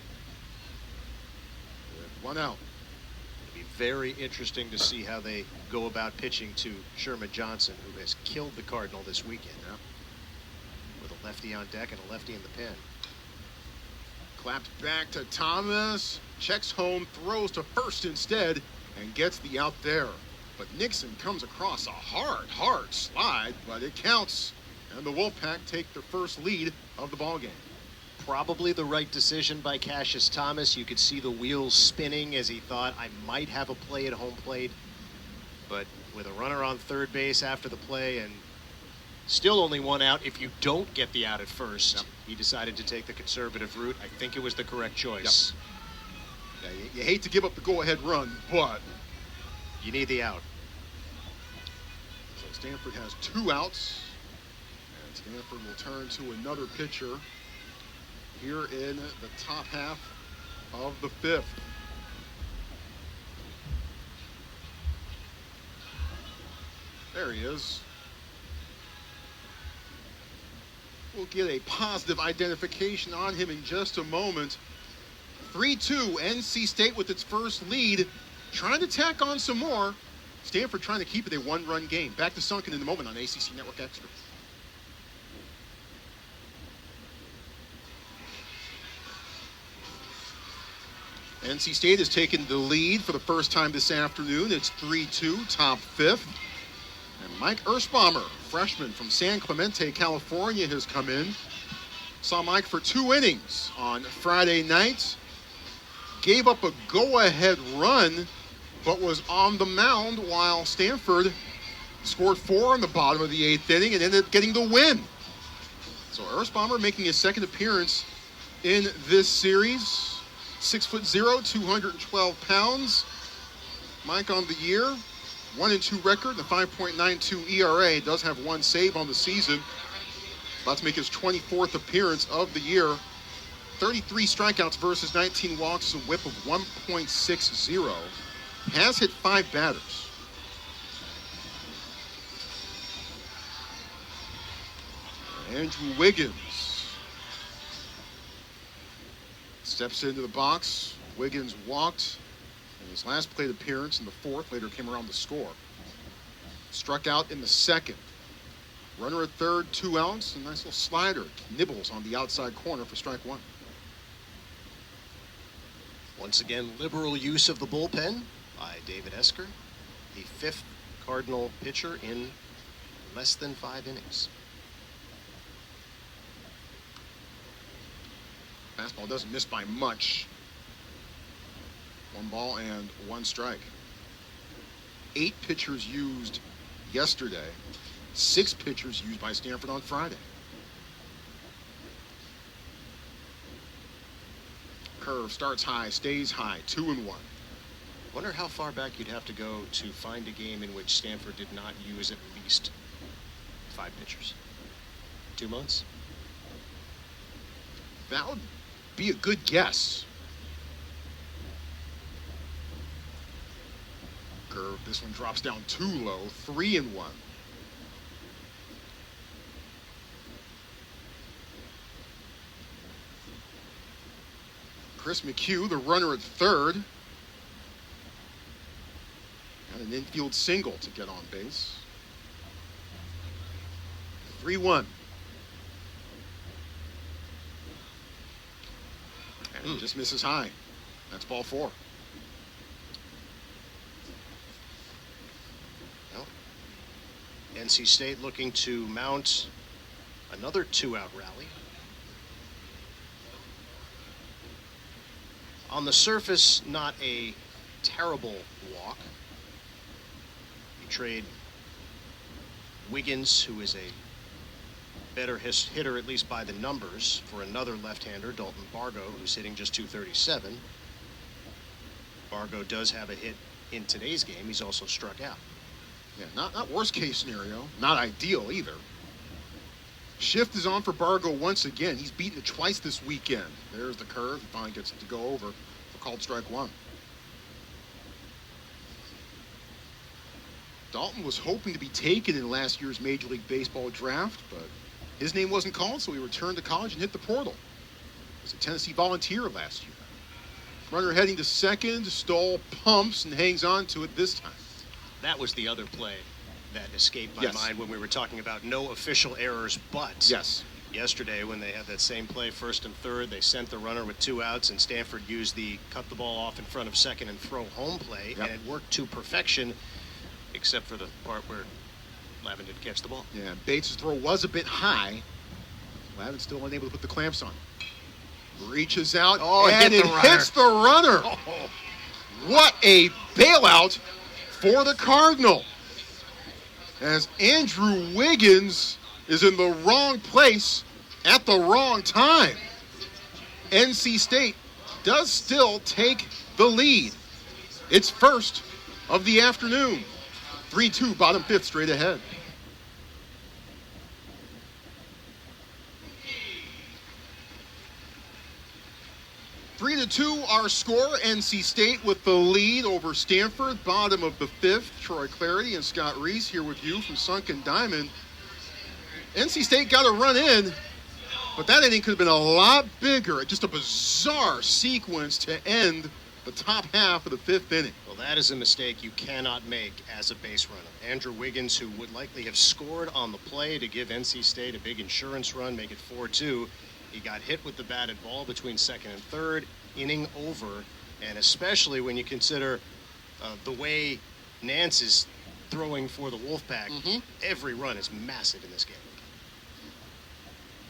With 1 out. It'll be very interesting to see how they go about pitching to Sherman Johnson, who has killed the Cardinal this weekend. Yeah. With a lefty on deck and a lefty in the pen. Clapped back to Thomas. Checks home, throws to first instead, and gets the out there. But Nixon comes across a hard slide, but it counts. And the Wolfpack take the first lead of the ballgame. Probably the right decision by Cassius Thomas. You could see the wheels spinning as he thought, I might have a play at home plate. But with a runner on third base after the play and still only 1 out, if you don't get the out at first, Yep. he decided to take the conservative route. I think it was the correct choice. Yep. Yeah, you hate to give up the go-ahead run, but You need the out. so Stanford has 2 outs. And Stanford will turn to another pitcher here in the top half of the 5th. There he is. We'll get a positive identification on him in just a moment. 3-2, NC State with its first lead. Trying to tack on some more. Stanford trying to keep it a 1-run game. Back to Sunken in a moment on ACC Network Extra. NC State has taken the lead for the first time this afternoon. It's 3-2, top 5th. And Mike Ersbomber, freshman from San Clemente, California, has come in. Saw Mike for 2 innings on Friday night. Gave up a go-ahead run, but was on the mound while Stanford scored 4 in the bottom of the 8th inning and ended up getting the win. So Ersbomber making his second appearance in this series. 6'0", 212 pounds. Mike on the year, 1-2 record, the 5.92 ERA. Does have 1 save on the season. About to make his 24th appearance of the year. 33 strikeouts versus 19 walks, a whip of 1.60. Has hit 5 batters. Andrew Wiggins steps into the box. Wiggins walked in his last plate appearance in the 4th. Later came around to score. Struck out in the 2nd. Runner at third, 2 outs. A nice little slider. Nibbles on the outside corner for strike 1. Once again, liberal use of the bullpen by David Esker, the 5th Cardinal pitcher in less than 5 innings. Fastball doesn't miss by much. 1 ball and 1 strike. 8 pitchers used yesterday. 6 pitchers used by Stanford on Friday. Curve starts high, stays high, 2-1. Wonder how far back you'd have to go to find a game in which Stanford did not use at least 5 pitchers. 2 months? That would be a good guess. Curve, this one drops down too low, 3-1. Chris McHugh, the runner at third. Got an infield single to get on base. 3-1. And he just misses high. That's ball 4. Well, NC State looking to mount another 2-out rally. On the surface, not a terrible walk. You trade Wiggins, who is a better hitter, at least by the numbers, for another left-hander, Dalton Bargo, who's hitting just .237. Bargo does have a hit in today's game. He's also struck out. Yeah, not worst case scenario, not ideal either. Shift is on for Bargo once again. He's beaten it twice this weekend. There's the curve. He finally gets it to go over for called strike 1. Dalton was hoping to be taken in last year's Major League Baseball draft, but his name wasn't called, so he returned to college and hit the portal. He was a Tennessee Volunteer last year. Runner heading to second. Stoll pumps and hangs on to it this time. That was the other play that escaped my mind when we were talking about no official errors, but yesterday when they had that same play, first and third, they sent the runner with 2 outs, and Stanford used the cut the ball off in front of second and throw home play, and it worked to perfection, except for the part where Lavin didn't catch the ball. Yeah, Bates' throw was a bit high. Lavin still unable to put the clamps on. Reaches out, and it hits the runner. What a bailout for the Cardinal, as Andrew Wiggins is in the wrong place at the wrong time. NC State does still take the lead. It's first of the afternoon. 3-2, bottom 5th, straight ahead. Three to 2, our score. NC State with the lead over Stanford. Bottom of the 5th, Troy Clarity and Scott Reese here with you from Sunken Diamond. NC State got a run in, but that inning could have been a lot bigger. Just a bizarre sequence to end the top half of the 5th inning. Well, that is a mistake you cannot make as a base runner. Andrew Wiggins, who would likely have scored on the play to give NC State a big insurance run, make it 4-2. He got hit with the batted ball between second and third, inning over, and especially when you consider the way Nance is throwing for the Wolfpack, every run is massive in this game.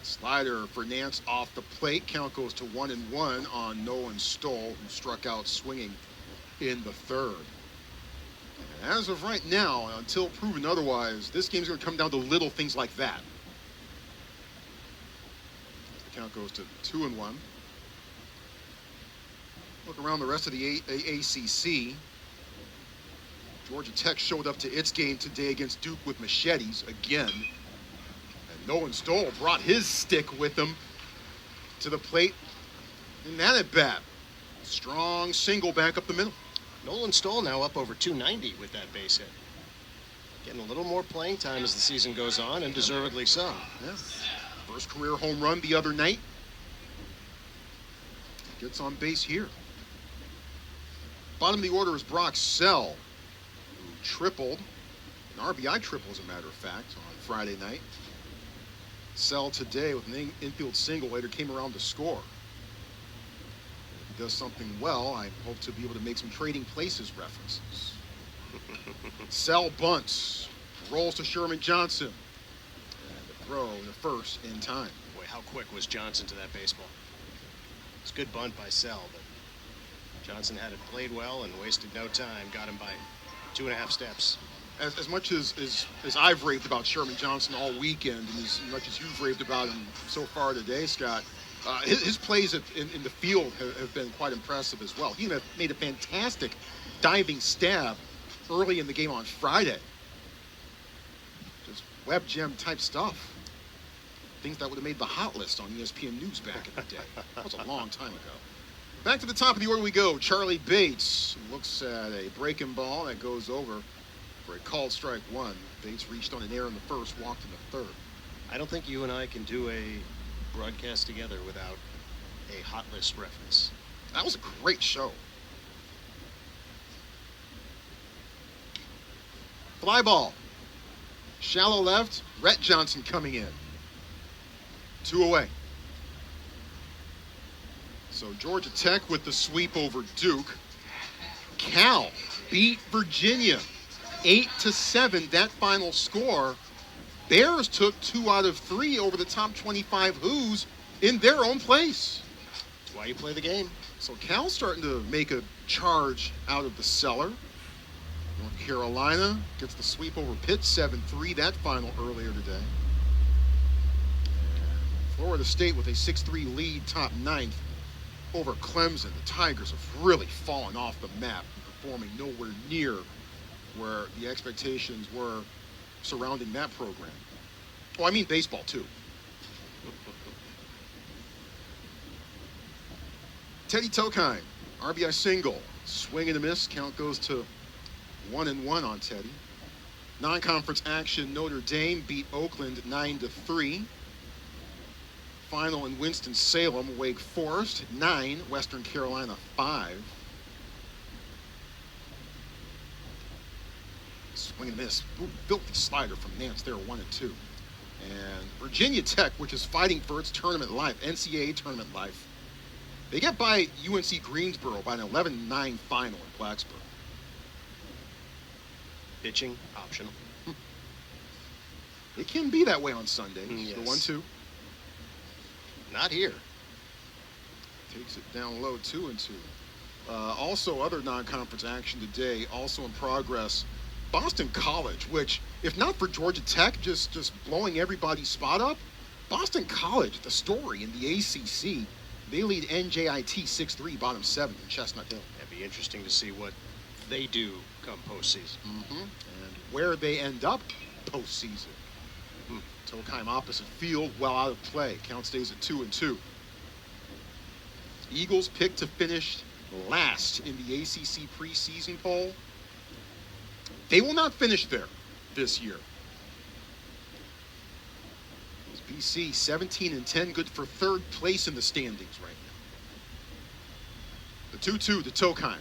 Slider for Nance off the plate. Count goes to 1-1 on Nolan Stoll, who struck out swinging in the 3rd. And as of right now, until proven otherwise, this game's going to come down to little things like that. Count goes to 2-1. Look around the rest of the ACC. Georgia Tech showed up to its game today against Duke with machetes again. And Nolan Stoll brought his stick with him to the plate in that at bat. Strong single back up the middle. Nolan Stoll now up over 290 with that base hit. Getting a little more playing time as the season goes on, and deservedly so. Yeah. First career home run the other night. Gets on base here. Bottom of the order is Brock Sell, who tripled, an RBI triple as a matter of fact, on Friday night. Sell today with an infield single, later came around to score. If he does something well, I hope to be able to make some trading places references. Sell bunts, rolls to Sherman Johnson. Throw the first in time. Boy, how quick was Johnson to that baseball? It's a good bunt by Sell, but Johnson had it played well and wasted no time. Got him by 2.5 steps. As much as I've raved about Sherman Johnson all weekend, and as much as you've raved about him so far today, Scott, his plays in the field have been quite impressive as well. He made a fantastic diving stab early in the game on Friday. Just web gem type stuff. Things that would have made the hot list on ESPN News back in the day. That was a long time ago. Back to the top of the order we go. Charlie Bates looks at a breaking ball that goes over for a called strike 1. Bates reached on an error in the first, walked in the 3rd. I don't think you and I can do a broadcast together without a hot list reference. That was a great show. Fly ball. Shallow left, Rhett Johnson coming in. 2 away. So Georgia Tech with the sweep over Duke. Cal beat Virginia 8-7, that final score. Bears took 2 out of 3 over the top 25 Who's in their own place. That's why you play the game. So Cal's starting to make a charge out of the cellar. North Carolina gets the sweep over Pitt 7-3, that final earlier today. And Florida State with a 6-3 lead, top 9th over Clemson. The Tigers have really fallen off the map, performing nowhere near where the expectations were surrounding that program. Oh, I mean baseball too. Teddy Tokheim, RBI single, swing and a miss. Count goes to 1-1 on Teddy. Non-conference action, Notre Dame beat Oakland 9-3. Final in Winston-Salem, Wake Forest 9, Western Carolina 5. Swing and a miss, filthy slider from Nance there, 1-2. And Virginia Tech, which is fighting for its tournament life, NCAA tournament life, they get by UNC Greensboro by an 11-9 final in Blacksburg. Pitching optional. It can be that way on Sunday. Yes. The 1-2. Not here. Takes it down low, 2-2. Also, other non-conference action today, also in progress. Boston College, which, if not for Georgia Tech just blowing everybody's spot up, Boston College, the story in the ACC, they lead NJIT 6-3, bottom 7 in Chestnut Hill. It'd be interesting to see what they do come postseason. And where they end up postseason. Tokheim opposite field, well out of play. Count stays at 2-2. Eagles picked to finish last in the ACC preseason poll. They will not finish there this year. BC 17-10, good for 3rd place in the standings right now. The 2-2 to Tokheim.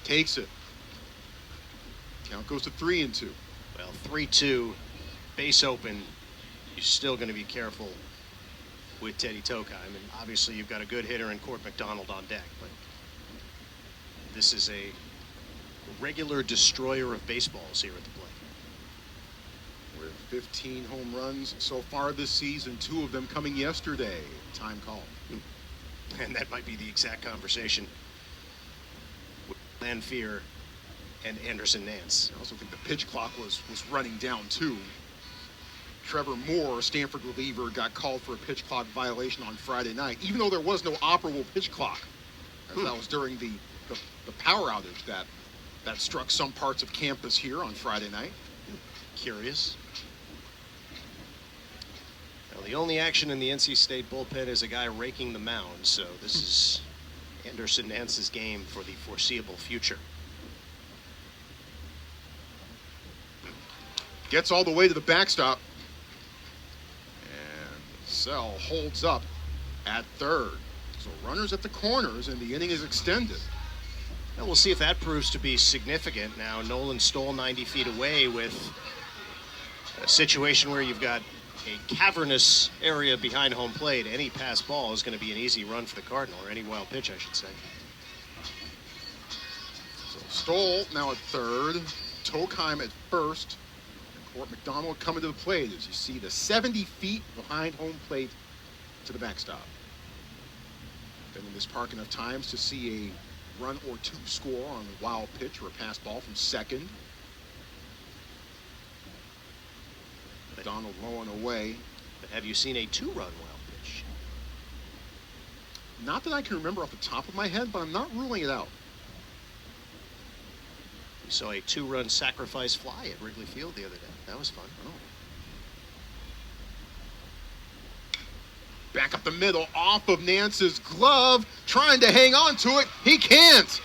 Takes it. Count goes to 3-2. Well, 3-2, base open. You're still going to be careful with Teddy Tokheim, and obviously you've got a good hitter in Court McDonald on deck. But this is a regular destroyer of baseballs here at the plate. With 15 home runs so far this season, 2 of them coming yesterday. Time call. And that might be the exact conversation with Lanphier and Anderson Nance. I also think the pitch clock was running down too. Trevor Moore, Stanford reliever, got called for a pitch clock violation on Friday night, even though there was no operable pitch clock. As that was during the power outage that struck some parts of campus here on Friday night. Curious. Well, the only action in the NC State bullpen is a guy raking the mound, so this is Anderson Nance's game for the foreseeable future. Gets all the way to the backstop. And Sell holds up at 3rd. So runners at the corners, and the inning is extended. Well, we'll see if that proves to be significant. Now, Nolan Stoll 90 feet away with a situation where you've got a cavernous area behind home plate. Any pass ball is going to be an easy run for the Cardinal, or any wild pitch, I should say. So Stoll now at 3rd, Tokheim at 1st, and Court McDonald coming to the plate as you see the 70 feet behind home plate to the backstop. Been in this park enough times to see a run or 2 score on a wild pitch or a pass ball from second. McDonald low and away. But have you seen a 2-run wild pitch? Not that I can remember off the top of my head, but I'm not ruling it out. We saw a 2-run sacrifice fly at Wrigley Field the other day. That was fun. Oh. Back up the middle, off of Nance's glove, trying to hang on to it. He can't.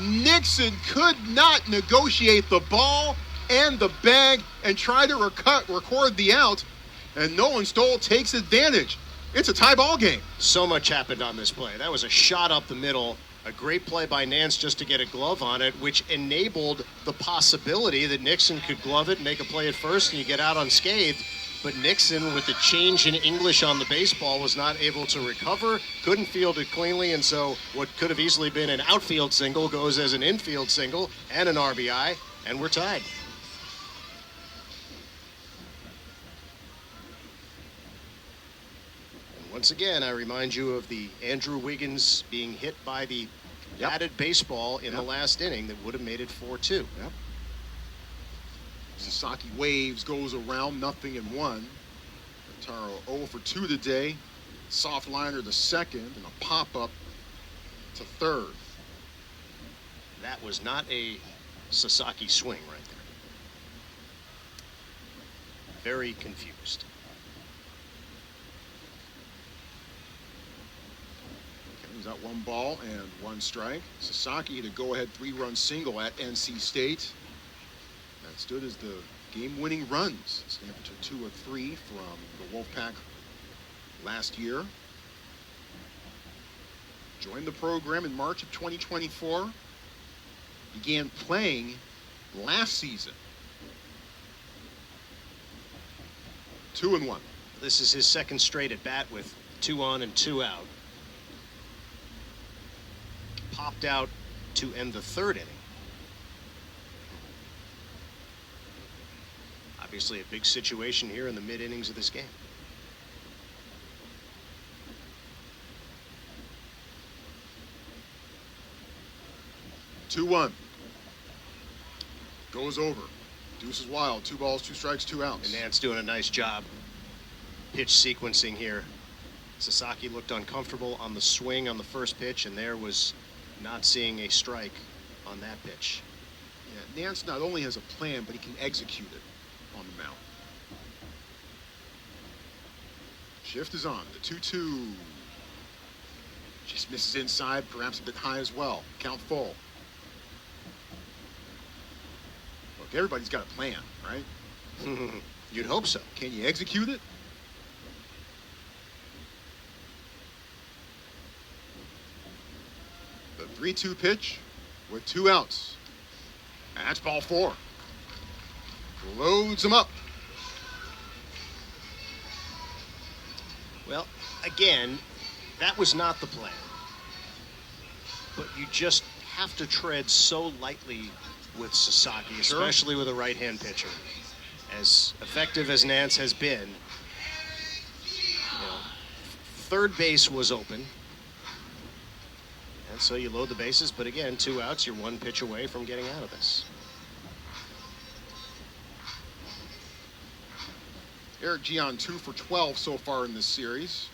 Nixon could not negotiate the ball and the bag and try to record the out, and Nolan Stoll takes advantage. It's a tie ball game. So much happened on this play. That was a shot up the middle A great play by Nance just to get a glove on it, which enabled the possibility that Nixon could glove it, make a play at first, and you get out unscathed. But Nixon, with the change in English on the baseball, was not able to recover, couldn't field it cleanly, and so what could have easily been an outfield single goes as an infield single and an RBI, and we're tied. And once again, I remind you of the Andrew Wiggins being hit by the batted baseball in the last inning that would have made it 4-2. Yep. Sasaki waves, goes around, 0-1. Taro 0 for 2 today. Soft liner to second, and a pop-up to third. That was not a Sasaki swing right there. Very confused. He's out 1 ball and 1 strike. Sasaki hit a go-ahead 3-run single at NC State. That stood as the game-winning runs. Stanford took 2 of 3 from the Wolfpack last year. Joined the program in March of 2024. Began playing last season. 2-1. This is his second straight at bat with 2 on and 2 out. Popped out to end the 3rd inning. Obviously a big situation here in the mid-innings of this game. Two-1. Goes over. Deuce is wild. 2 balls, 2 strikes, 2 outs. And Nance doing a nice job pitch sequencing here. Sasaki looked uncomfortable on the swing on the first pitch, and there was not seeing a strike on that pitch. Yeah, Nance not only has a plan, but he can execute it on the mound. Shift is on. The 2-2. Just misses inside, perhaps a bit high as well. Count full. Look, everybody's got a plan, right? You'd hope so. Can you execute it? The 3-2 pitch with 2 outs. And that's ball 4. Loads him up. Well, again, that was not the plan. But you just have to tread so lightly with Sasaki, especially with a right-hand pitcher. As effective as Nance has been, third base was open. And so you load the bases, but again, 2 outs, you're 1 pitch away from getting out of this. Eric Gian 2 for 12 so far in this series.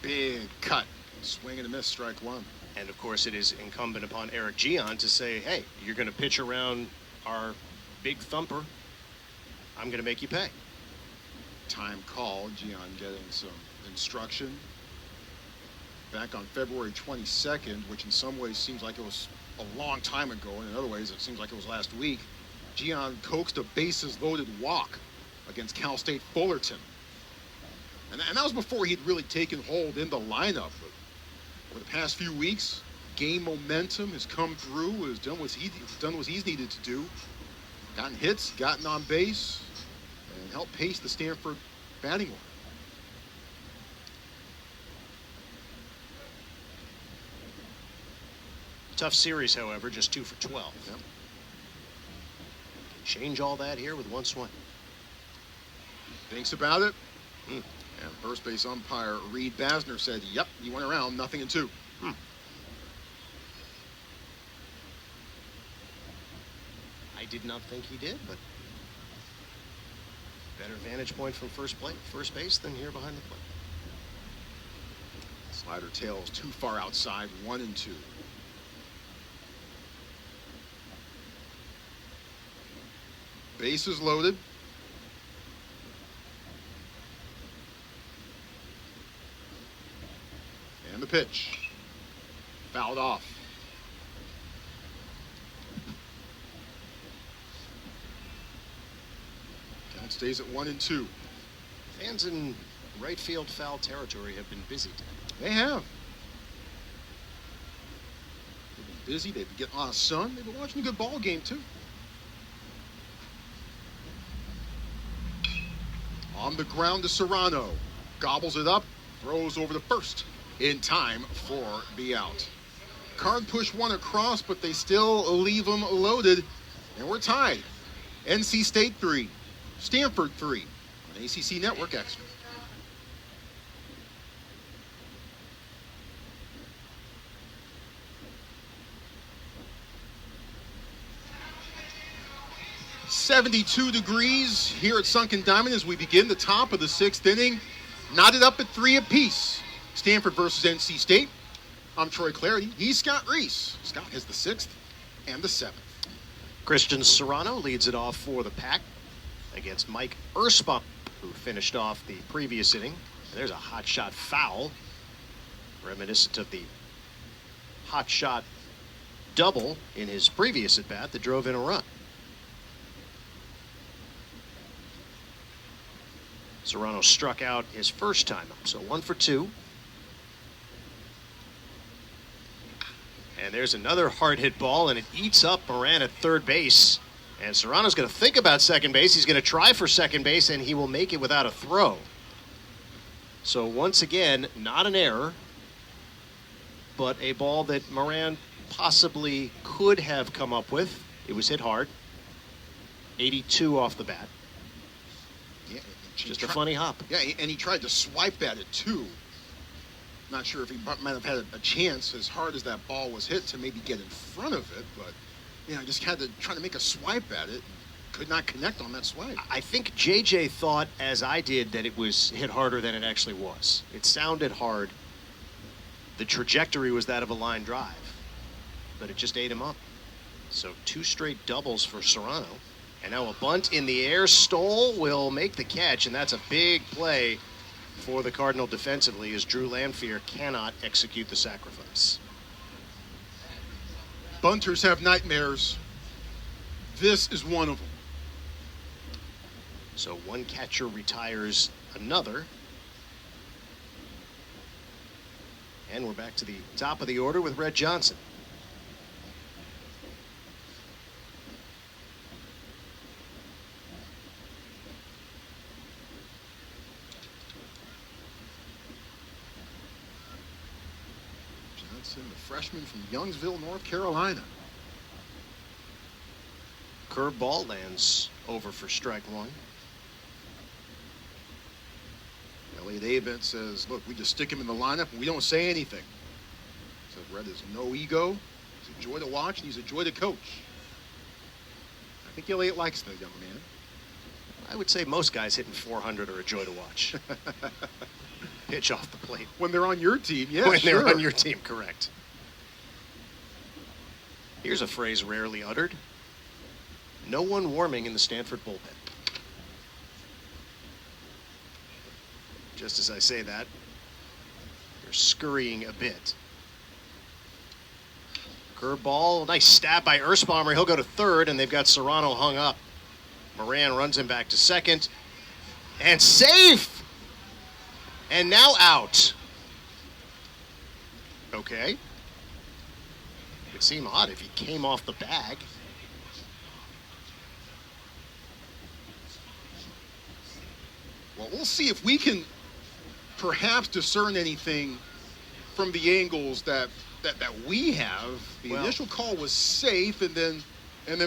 Big cut. Swing and a miss, strike 1. And of course, it is incumbent upon Eric Gian to say, hey, you're going to pitch around our big thumper. I'm going to make you pay. Time call. Gian getting some instruction. Back on February 22nd, which in some ways seems like it was a long time ago, and in other ways it seems like it was last week, Gian coaxed a bases-loaded walk against Cal State Fullerton. And that was before he'd really taken hold in the lineup. But over the past few weeks, game momentum has come through, has done what he's needed to do. Gotten hits, gotten on base, and helped pace the Stanford batting order. Tough series, however, just 2 for 12. Yep. Change all that here with 1 swing. Thinks about it. And first base umpire Reed Basner said, yep, he went around, 0-2. I did not think he did, but better vantage point from first base than here behind the plate. Slider tails too far outside, 1-2. Bases loaded. And the pitch. Fouled off. Count stays at 1-2. Fans in Right field foul territory have been busy today. They have. They've been busy. They've been getting a lot of sun. They've been watching a good ball game, too. On the ground to Serrano. Gobbles it up. Throws over the first in time for the out. Card push one across, but they still leave them loaded. And we're tied. NC State 3. Stanford 3. On ACC Network Extra. .72 degrees here at Sunken Diamond as we begin the top of the 6th inning. Knotted up at 3 apiece. Stanford versus NC State. I'm Troy Clarity. He's Scott Reese. Scott has the 6th and the 7th. Christian Serrano leads it off for the Pack against Mike Erspa, who finished off the previous inning. And there's a hot shot foul, reminiscent of the hot shot double in his previous at-bat that drove in a run. Serrano struck out his first time up, so 1 for 2. And there's another hard hit ball, and it eats up Moran at third base. And Serrano's going to think about second base. He's going to try for second base, and he will make it without a throw. So once again, not an error, but a ball that Moran possibly could have come up with. It was hit hard. 82 off the bat. Yeah, just a funny hop. Yeah, and he tried to swipe at it, too. Not sure if he might have had a chance, as hard as that ball was hit, to maybe get in front of it, but just had to try to make a swipe at it. Could not connect on that swipe. I think JJ thought, as I did, that it was hit harder than it actually was. It sounded hard. The trajectory was that of a line drive, but it just ate him up. So 2 straight doubles for Serrano. And now a bunt in the air. Stoll will make the catch, and that's a big play for the Cardinal defensively, as Drew Lanphier cannot execute the sacrifice. Bunters have nightmares. This is one of them. So one catcher retires another. And we're back to the top of the order with Red Johnson. The freshman from Youngsville, North Carolina. Curveball lands over for strike 1. Elliot Avent says, look, we just stick him in the lineup and we don't say anything. Says Red is no ego. He's a joy to watch and he's a joy to coach. I think Elliot likes the young man. I would say most guys hitting 400 are a joy to watch. Pitch off the plate. When they're on your team, yeah, When sure. they're on your team, correct. Here's a phrase rarely uttered. No one warming in the Stanford bullpen. Just as I say that, they're scurrying a bit. Curveball, nice stab by Erspamer. He'll go to third, and they've got Serrano hung up. Moran runs him back to second. And safe! And now out. Okay. It would seem odd if he came off the bag. Well, we'll see if we can perhaps discern anything from the angles that we have. The initial call was safe, and then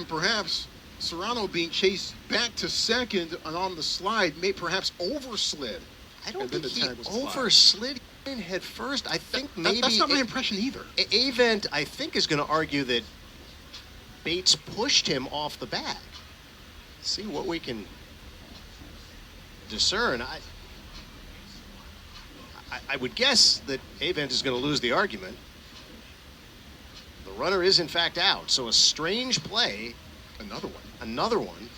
perhaps Serrano being chased back to second and on the slide may perhaps overslid. I don't think he overslid in head first. I think maybe that's not my impression either. Avent, I think, is going to argue that Bates pushed him off the bag. See what we can discern. I would guess that Avent is going to lose the argument. The runner is in fact out, so a strange play. Another one.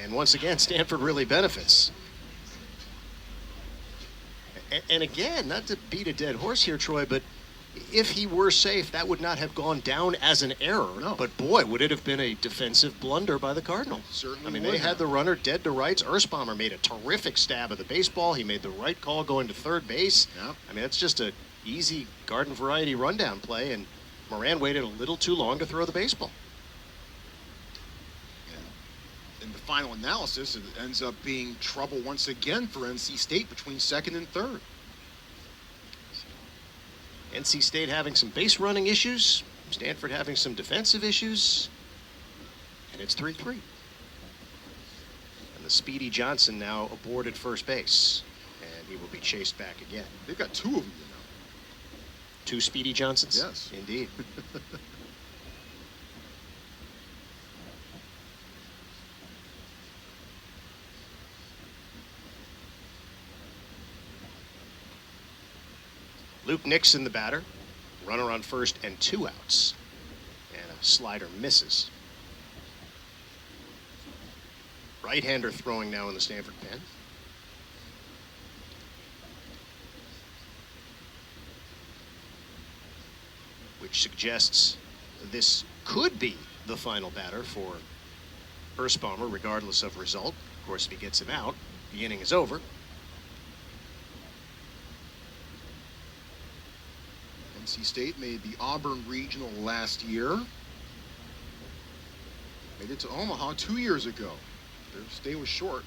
And once again, Stanford really benefits. And again, not to beat a dead horse here, Troy, but if he were safe, that would not have gone down as an error. No. But boy, would it have been a defensive blunder by the Cardinals. Certainly I mean, would they had have. the runner dead to rights. Ersbaumer made a terrific stab at the baseball. He made the right call going to third base. Yep. I mean, that's just a easy garden variety rundown play, and Moran waited a little too long to throw the baseball. In the final analysis, it ends up being trouble once again for NC State between second and third. NC State having some base running issues, Stanford having some defensive issues, and it's 3-3. And the Speedy Johnson now aboard at first base, and he will be chased back again. They've got two of them, you know. 2 Speedy Johnsons? Yes. Indeed. Luke Nixon, the batter. Runner on first and 2 outs. And a slider misses. Right-hander throwing now in the Stanford pen. Which suggests this could be the final batter for Ersbaumer, regardless of result. Of course, if he gets him out, the inning is over. NC State made the Auburn Regional last year. Made it to Omaha 2 years ago. Their stay was short.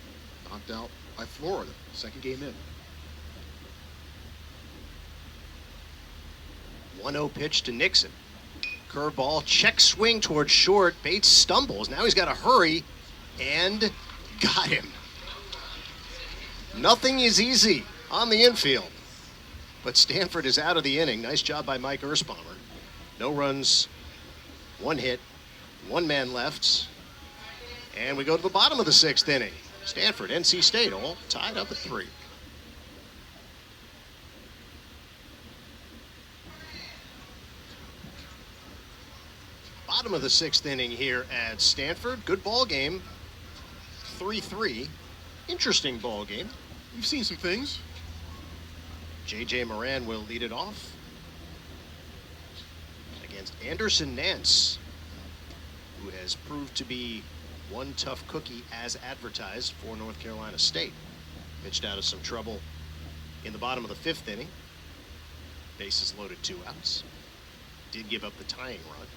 Knocked out by Florida. Second game in. 1-0 pitch to Nixon. Curveball, check swing towards short. Bates stumbles. Now he's got to hurry, and got him. Nothing is easy on the infield. But Stanford is out of the inning. Nice job by Mike Ersbaumer. No runs, 1 hit, 1 man left. And we go to the bottom of the 6th inning. Stanford, NC State all tied up at 3. Bottom of the 6th inning here at Stanford. Good ball game. 3-3. Interesting ball game. We've seen some things. J.J. Moran will lead it off against Anderson Nance, who has proved to be one tough cookie as advertised for North Carolina State. Pitched out of some trouble in the bottom of the 5th inning. Bases loaded, 2 outs. Did give up the tying run.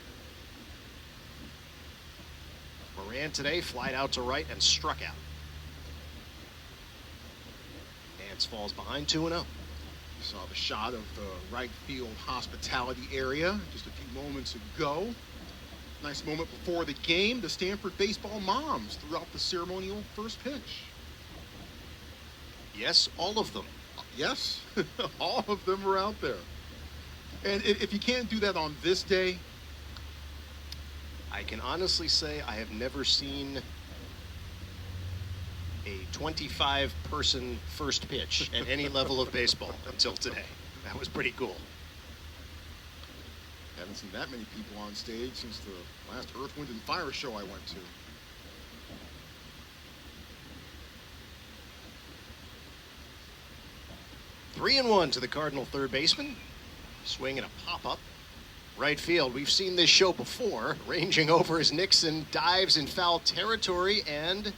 Moran today flied out to right and struck out. Nance falls behind 2-0. Saw the shot of the right field hospitality area just a few moments ago. Nice moment before the game. The Stanford baseball moms threw out the ceremonial first pitch. Yes, all of them. Yes, all of them are out there. And if you can't do that on this day, I can honestly say I have never seen a 25-person first pitch at any level of baseball until today. That was pretty cool. haven't seen that many people on stage since the last Earth, Wind, and Fire show I went to. Three and one to the Cardinal third baseman. Swing and a pop-up. Right field. We've seen this show before. Ranging over as Nixon dives in foul territory and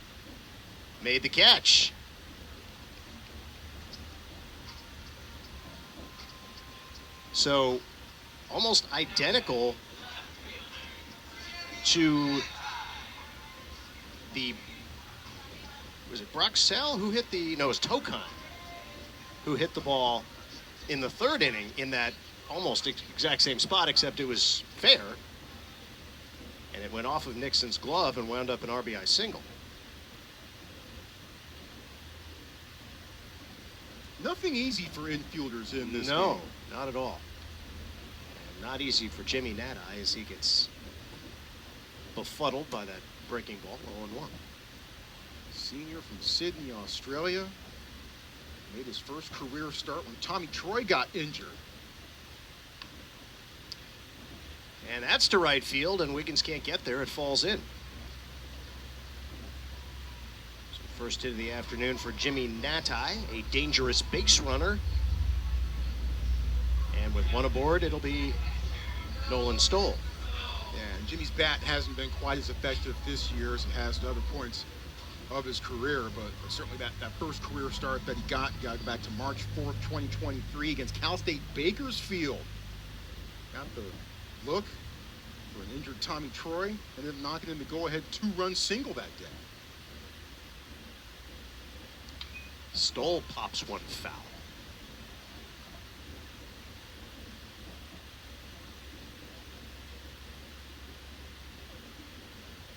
made the catch. So, almost identical to the, was it Broxell who hit the, no, it was Tokon who hit the ball in the third inning in that almost exact same spot, except it was fair. And it went off of Nixon's glove and wound up an RBI single. Nothing easy for infielders in this No, game. not at all. And not easy for Jimmy Nati as he gets befuddled by that breaking ball, 0-1. Senior from Sydney, Australia. Made his first career start when Tommy Troy got injured. And that's to right field, and Wiggins can't get there. It falls in. So first hit of the afternoon for Jimmy Nati, a dangerous base runner. And with one aboard, it'll be Nolan Stoll. Yeah, and Jimmy's bat hasn't been quite as effective this year as it has at other points of his career, but certainly that first career start that he got, you got to go back to March 4th, 2023 against Cal State Bakersfield. Got the look for an injured Tommy Troy, and then knocking in the go-ahead 2-run single that day. Stoll pops one foul.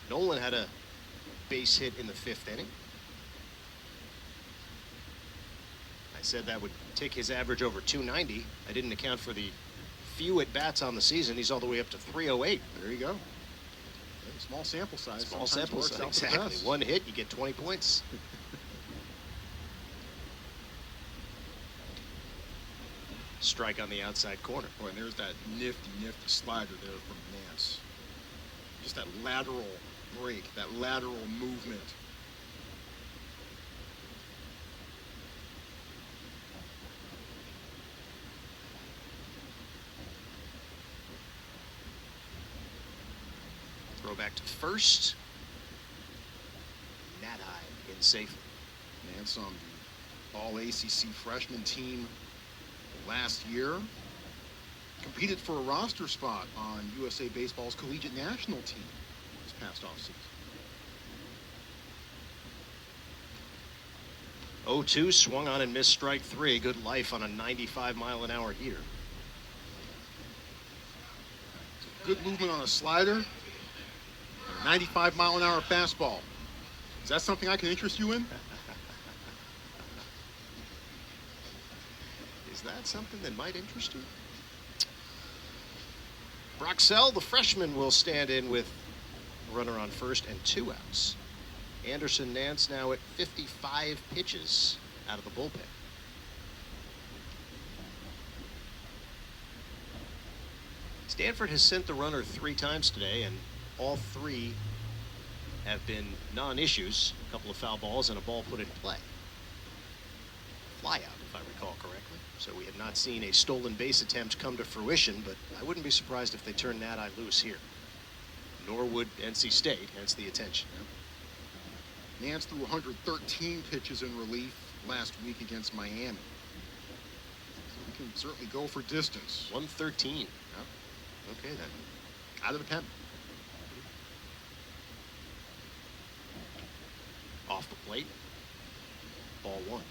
Nolan had a base hit in the 5th inning. I said that would take his average over 290. I didn't account for the few at-bats on the season. He's all the way up to 308. There you go. Small sample size. Small sample size, exactly. One hit, you get 20 points. Strike on the outside corner. Boy, and there's that nifty slider there from Nance. Just that lateral break, that lateral movement. Throw back to first. Nadai in safely. Nance on the All-ACC freshman team last year. Competed for a roster spot on USA Baseball's collegiate national team this past offseason. 0-2, swung on and missed strike 3. Good life on a 95-mile-an-hour heater. Good movement on a slider. 95-mile-an-hour fastball. Is that something I can interest you in? Is that something that might interest you? Broxell, the freshman, will stand in with a runner on first and 2 outs. Anderson Nance now at 55 pitches out of the bullpen. Stanford has sent the runner 3 times today, and all 3 have been non-issues. A couple of foul balls and a ball put in play. Fly out, if I recall correctly. So we have not seen a stolen base attempt come to fruition, but I wouldn't be surprised if they turn Nadai loose here. Nor would NC State, hence the attention. Nance threw 113 pitches in relief last week against Miami. So we can certainly go for distance. 113. Yeah. Okay, then. Out of the pen. Off the plate. Ball 1.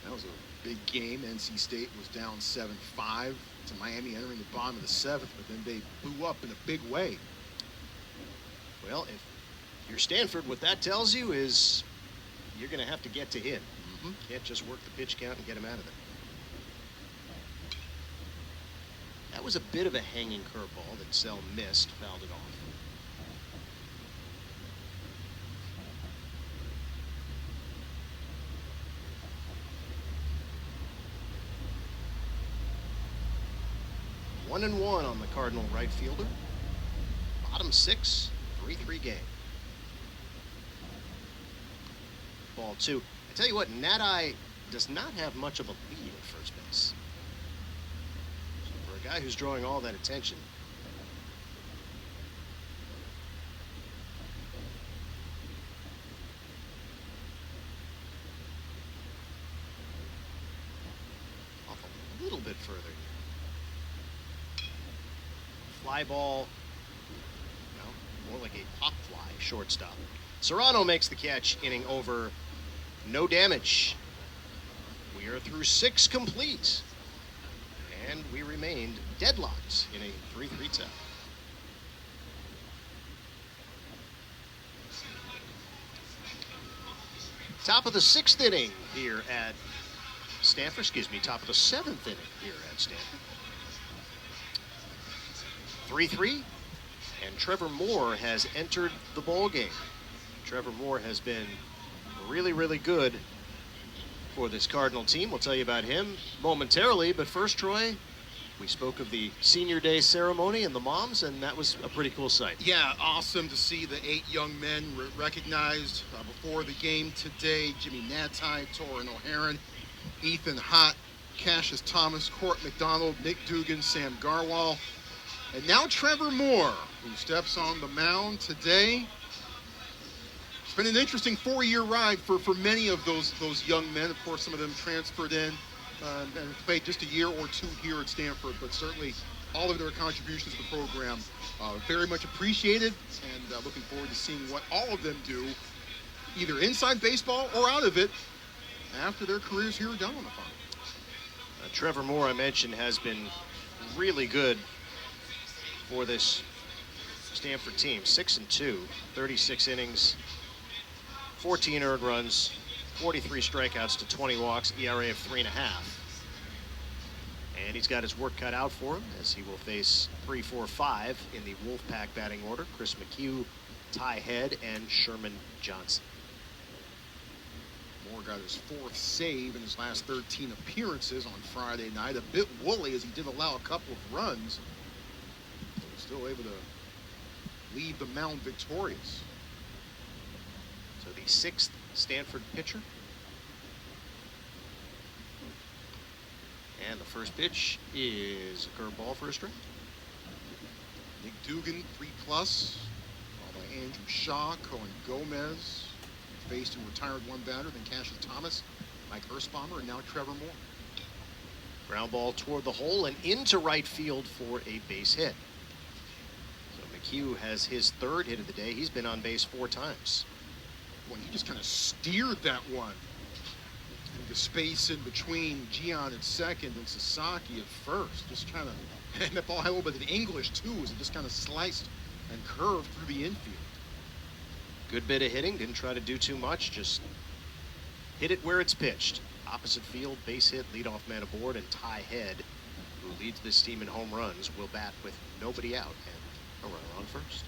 That was a big game. NC State was down 7-5 to Miami entering the bottom of the 7th, but then they blew up in a big way. Well, if you're Stanford, what that tells you is you're going to have to get to him. Can't just work the pitch count and get him out of there. That was a bit of a hanging curveball that Sell missed, fouled it off. One and one on the Cardinal right fielder. Bottom 6, 3-3 game. Ball 2. I tell you what, Nadai does not have much of a lead at first base. So for a guy who's drawing all that attention, off a little bit further. Fly ball, no, more like a pop fly, shortstop. Serrano makes the catch, inning over, no damage. We are through 6 complete, and we remained deadlocked in a 3-3 tie. Top of the 6th inning here at Stanford, top of the 7th inning here at Stanford. 3-3, and Trevor Moore has entered the ball game. Trevor Moore has been really, really good for this Cardinal team. We'll tell you about him momentarily, but first, Troy, we spoke of the Senior Day ceremony and the moms, and that was a pretty cool sight. Yeah, awesome to see the 8 young men recognized before the game today. Jimmy Natai, Torin O'Haron, Ethan Hott, Cassius Thomas, Court McDonald, Nick Dugan, Sam Garwal, and now Trevor Moore, who steps on the mound today. It's been an interesting 4-year ride for many of those young men. Of course, some of them transferred in and played just a year or two here at Stanford, but certainly all of their contributions to the program very much appreciated, and looking forward to seeing what all of them do, either inside baseball or out of it, after their careers here are done on the farm. Trevor Moore, I mentioned, has been really good for this Stanford team. 6-2, 36 innings, 14 earned runs, 43 strikeouts to 20 walks, ERA of 3.5. And he's got his work cut out for him as he will face 3-4-5 in the Wolfpack batting order. Chris McHugh, Ty Head, and Sherman Johnson. Moore got his 4th save in his last 13 appearances on Friday night. A bit woolly as he did allow a couple of runs, but was still able to leave the mound victorious. So the 6th Stanford pitcher. And the first pitch is a curveball for a strike. Nick Dugan, 3+, followed by Andrew Shaw, Cohen Gomez, faced and retired one batter, then Cassius Thomas, Mike Erspamer, and now Trevor Moore. Ground ball toward the hole and into right field for a base hit. So McHugh has his 3rd hit of the day. He's been on base 4 times. When he just kind of steered that one into space in between Gian at second and Sasaki at first. Just trying to, and that ball had a little bit of English too, as it just kind of sliced and curved through the infield. Good bit of hitting, didn't try to do too much, just hit it where it's pitched. Opposite field, base hit, leadoff man aboard, and Ty Head, who leads this team in home runs, will bat with nobody out and a runner on first.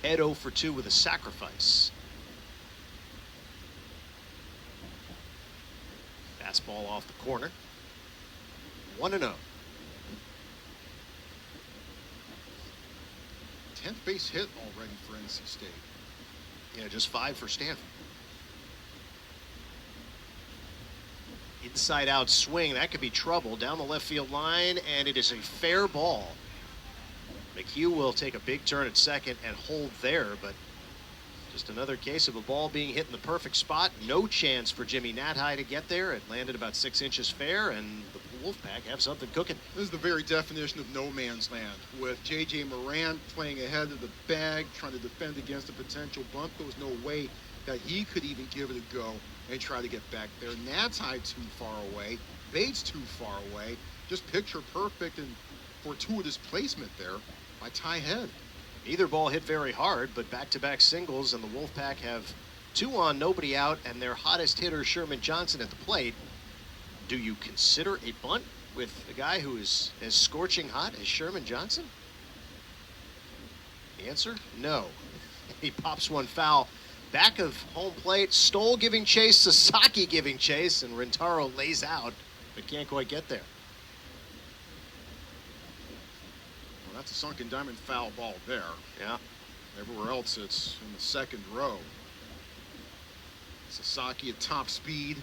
Ed 0 for 2 with a sacrifice. Fastball off the corner. 1-0. 10th base hit already for NC State. Yeah, just 5 for Stanford. Inside out swing, that could be trouble. Down the left field line, and it is a fair ball. McHugh will take a big turn at second and hold there, but just another case of a ball being hit in the perfect spot. No chance for Jimmy Nathai to get there. It landed about 6 inches fair, and the Wolfpack have something cooking. This is the very definition of no man's land, with J.J. Moran playing ahead of the bag, trying to defend against a potential bunt. There was no way that he could even give it a go and try to get back there. Nathai too far away, Bates too far away. Just picture perfect and fortuitous placement there by Ty Head. Either ball hit very hard, but back-to-back singles, and the Wolfpack have 2 on, nobody out, and their hottest hitter, Sherman Johnson, at the plate. Do you consider a bunt with a guy who is as scorching hot as Sherman Johnson? The answer, no. He pops one foul. Back of home plate, Stoll giving chase, Sasaki giving chase, and Rintaro lays out, but can't quite get there. That's a sunken diamond foul ball there. Yeah. Everywhere else, it's in the second row. Sasaki at top speed,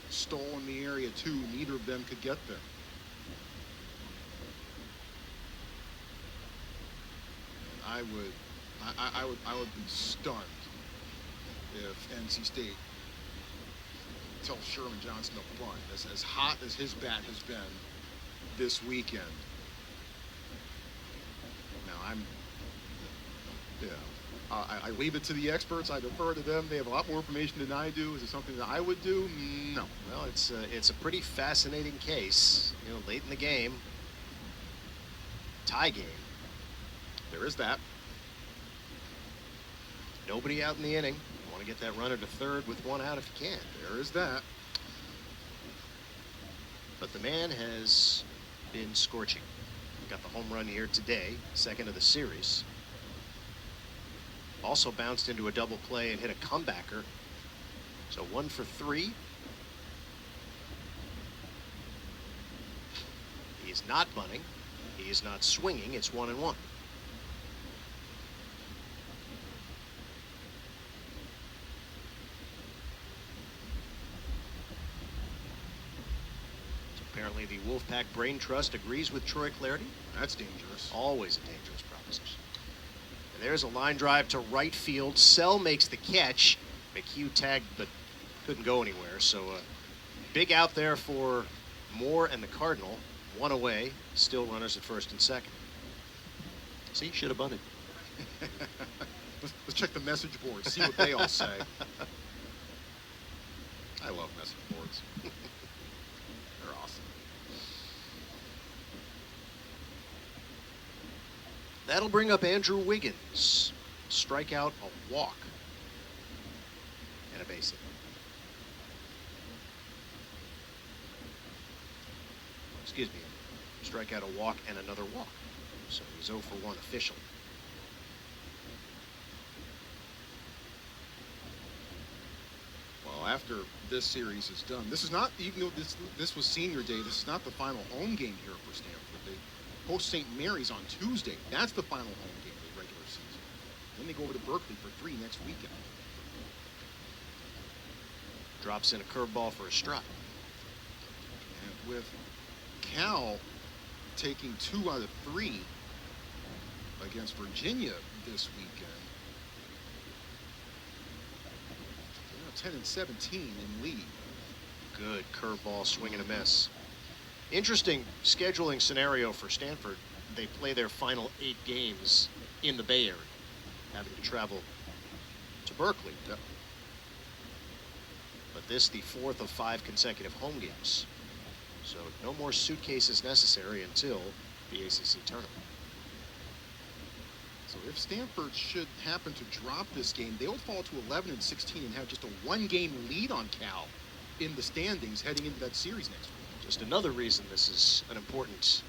Stoll in the area too. Neither of them could get there. I would be stunned if NC State tells Sherman Johnson to bunt. As hot as his bat has been this weekend. I leave it to the experts. I defer to them. They have a lot more information than I do. Is it something that I would do? No. Well, it's a pretty fascinating case. You know, late in the game, tie game. There is that. Nobody out in the inning. You want to get that runner to third with 1 out if you can. There is that. But the man has been scorching. Got the home run here today, 2nd of the series. Also bounced into a double play and hit a comebacker. So 1 for 3. He is not bunting. He is not swinging. It's 1-1. Apparently the Wolfpack Brain Trust agrees with Troy Clarity. That's dangerous. Always a dangerous proposition. And there's a line drive to right field. Sell makes the catch. McHugh tagged but couldn't go anywhere. So big out there for Moore and the Cardinal. One away. Still runners at first and second. See, should have bunted. Let's check the message board, see what they all say. I love message boards. They're awesome. That'll bring up Andrew Wiggins. Strikeout, a walk, and a base hit. Excuse me. Strikeout, a walk, and another walk. So he's 0 for 1 officially. Well, after this series is done, this is not, even though this was senior day, this is not the final home game here for Stanford. They host St. Mary's on Tuesday. That's the final home game of the regular season. Then they go over to Berkeley for 3 next weekend. Drops in a curveball for a strike. And with Cal taking 2 out of 3 against Virginia this weekend, 10-17 in lead. Good curveball, swing and a miss. Interesting scheduling scenario for Stanford. They play their final 8 games in the Bay Area, having to travel to Berkeley. Yep. But this, the 4th of 5 consecutive home games. So no more suitcases necessary until the ACC tournament. So if Stanford should happen to drop this game, they'll fall to 11-16 and have just a 1-game lead on Cal in the standings heading into that series next week. Just another reason this is an important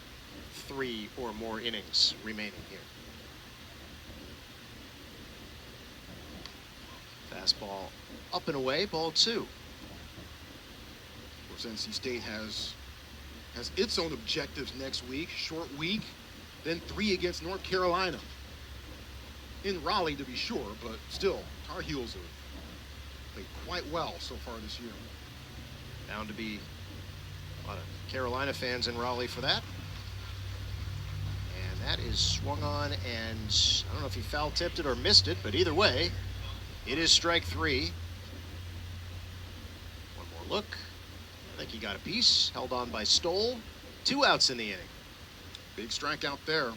3 or more innings remaining here. Fastball up and away, ball 2. Of course, NC State has its own objectives next week. Short week, then 3 against North Carolina. In Raleigh, to be sure, but still, Tar Heels have played quite well so far this year. Bound to be a lot of Carolina fans in Raleigh for that. And that is swung on, and I don't know if he foul-tipped it or missed it, but either way, it is strike 3. One more look. I think he got a piece. Held on by Stoll. 2 outs in the inning. Big strikeout there.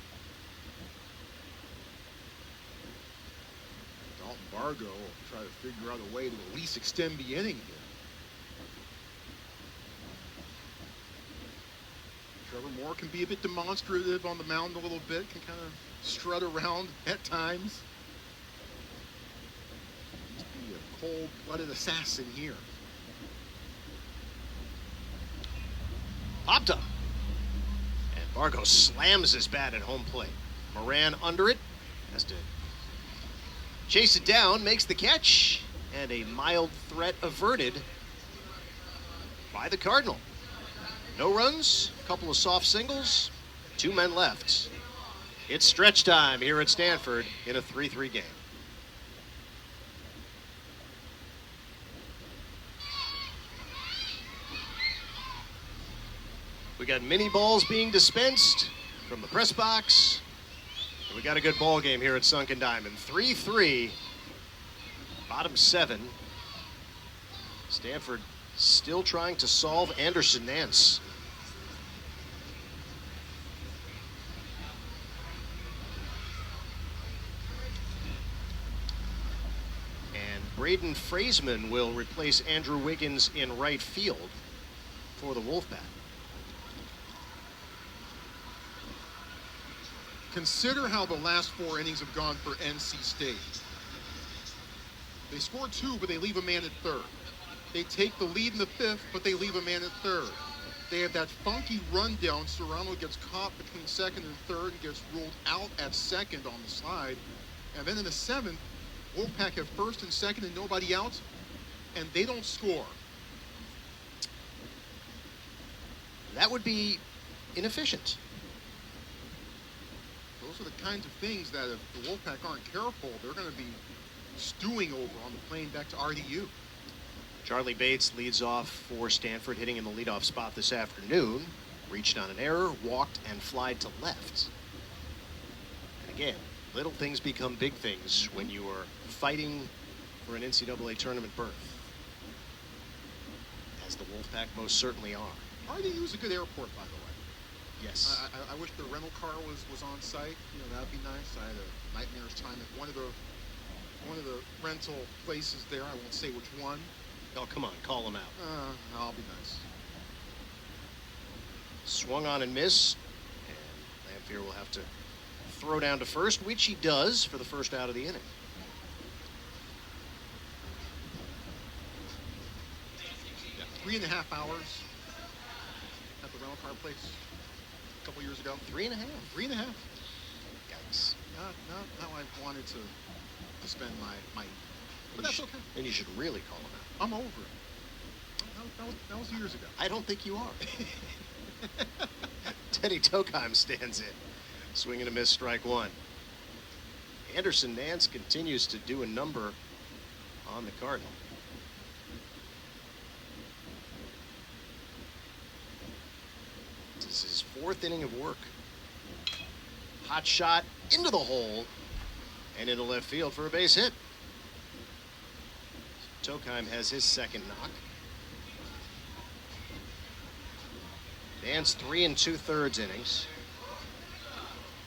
Bargo will try to figure out a way to at least extend the inning here. Trevor Moore can be a bit demonstrative on the mound a little bit, can kind of strut around at times. Must be a cold-blooded assassin here. Popped up. And Bargo slams his bat at home plate. Moran under it. Has to chase it down, makes the catch, and a mild threat averted by the Cardinal. No runs, a couple of soft singles, 2 men left. It's stretch time here at Stanford in a 3-3 game. We got mini balls being dispensed from the press box. We got a good ball game here at Sunken Diamond. 3-3, bottom 7. Stanford still trying to solve Anderson Nance. And Braden Fraseman will replace Andrew Wiggins in right field for the Wolfpack. Consider how the last 4 innings have gone for NC State. They score 2, but they leave a man at third. They take the lead in the 5th, but they leave a man at third. They have that funky rundown. Serrano gets caught between second and third and gets ruled out at second on the slide. And then in the 7th, Wolfpack have first and second and nobody out, and they don't score. That would be inefficient. Those are the kinds of things that if the Wolfpack aren't careful, they're going to be stewing over on the plane back to RDU. Charlie Bates leads off for Stanford, hitting in the leadoff spot this afternoon. Reached on an error, walked, and flied to left. And again, little things become big things when you are fighting for an NCAA tournament berth, as the Wolfpack most certainly are. RDU is a good airport, by the way. Yes. I wish the rental car was on site. You know, that'd be nice. I had a nightmare's time at one of the rental places there. I won't say which one. Oh, come on, call him out. I'll be nice. Swung on and missed, and Lamphere will have to throw down to first, which he does for the first out of the inning. Yeah, 3.5 hours at the rental car place a couple years ago. 3.5. 3.5. Yikes. Not how I wanted to spend my. But that's okay. And you should really call him out. I'm over it. That was years ago. I don't think you are. Teddy Tokheim stands in. Swing and a miss, strike one. Anderson Nance continues to do a number on the Cardinal. This is his fourth inning of work. Hot shot into the hole and into left field for a base hit. Tokheim has his second knock. Nance 3 2/3 innings.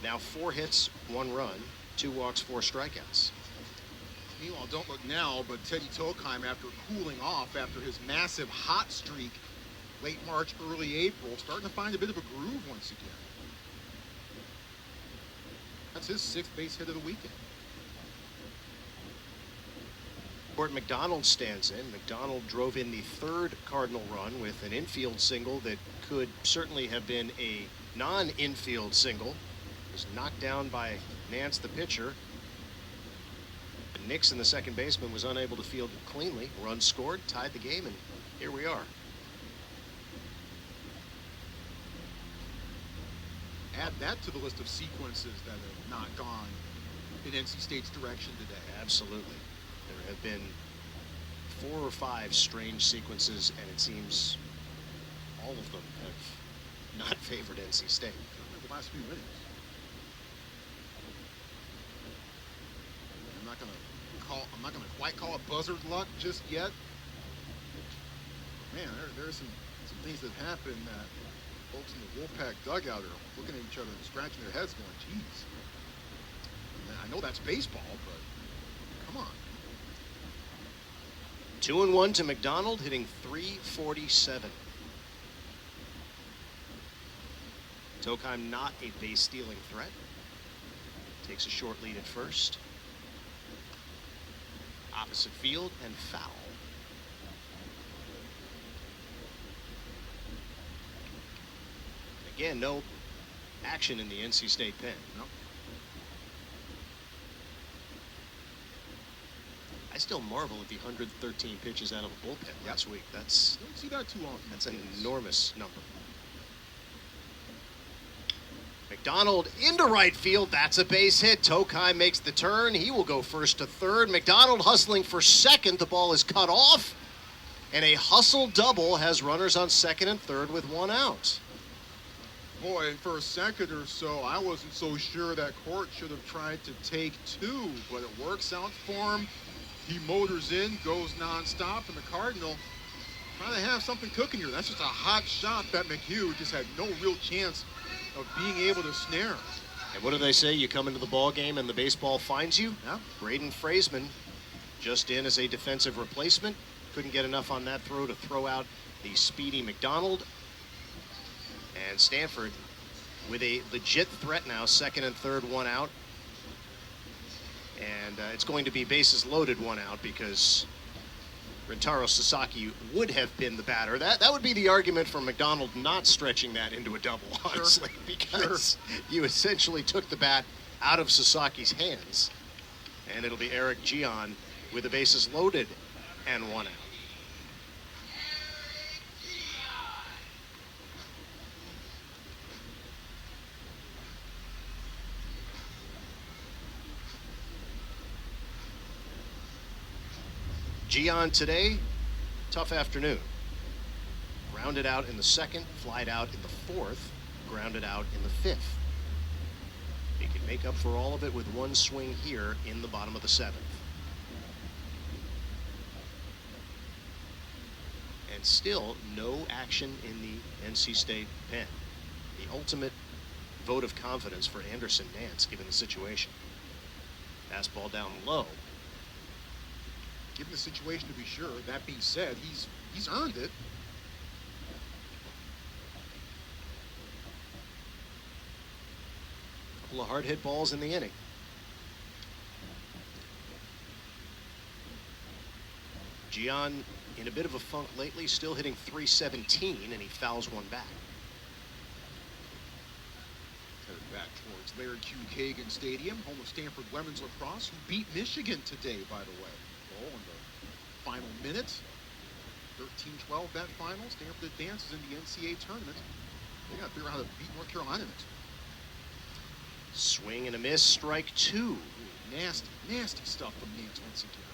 Now 4 hits, 1 run, 2 walks, 4 strikeouts. Meanwhile, don't look now, but Teddy Tokheim, after cooling off after his massive hot streak late March, early April, starting to find a bit of a groove once again. That's his 6th base hit of the weekend. Court McDonald stands in. McDonald drove in the 3rd Cardinal run with an infield single that could certainly have been a non-infield single. Was knocked down by Nance, the pitcher. Nixon, the second baseman, was unable to field it cleanly. Run scored, tied the game, and here we are. Add that to the list of sequences that have not gone in NC State's direction today. Absolutely. There have been 4 or 5 strange sequences, and it seems all of them have not favored NC State. The last few innings. I'm not gonna quite call it buzzard luck just yet. Man, there's some things that happen that folks in the Wolfpack dugout are looking at each other and scratching their heads going, geez. I know that's baseball, but come on. 2-1 to McDonald, hitting .347. Tokheim not a base-stealing threat. Takes a short lead at first. Opposite field and foul. Again, no action in the NC State pen. No. I still marvel at the 113 pitches out of a bullpen last week. You don't see that too often. That's an enormous number. McDonald into right field. That's a base hit. Tokheim makes the turn. He will go first to third. McDonald hustling for second. The ball is cut off. And a hustle double has runners on second and third with 1 out. Boy, and for a second or so, I wasn't so sure that Court should have tried to take 2, but it works out for him. He motors in, goes nonstop, and the Cardinal trying to have something cooking here. That's just a hot shot that McHugh just had no real chance of being able to snare. And what do they say? You come into the ball game and the baseball finds you? Yeah. Braden Fraseman just in as a defensive replacement. Couldn't get enough on that throw to throw out the speedy McDonald. And Stanford with a legit threat now, second and third, 1 out. And it's going to be bases loaded, 1 out, because Rentaro Sasaki would have been the batter. That would be the argument for McDonald not stretching that into a double, honestly, because you essentially took the bat out of Sasaki's hands. And it'll be Eric Gian with the bases loaded and 1 out. Gian today tough afternoon. Grounded out in the second, flied out in the fourth, grounded out in the fifth. He can make up for all of it with one swing here in the bottom of the seventh. And still no action in the NC State pen. The ultimate vote of confidence for Anderson Nance given the situation. Fastball down low. Given the situation, to be sure. That being said, he's earned it. Couple of hard hit balls in the inning. Gian in a bit of a funk lately, still hitting .317, and he fouls one back. Headed back towards Larry Q. Kagan Stadium, home of Stanford Women's Lacrosse, who beat Michigan today, by the way. Oh, in the final minute, 13-12 that final. Stanford advances in the NCAA tournament. They got to figure out how to beat North Carolina next. Swing and a miss, strike two. Ooh, nasty, nasty stuff from Nance once again.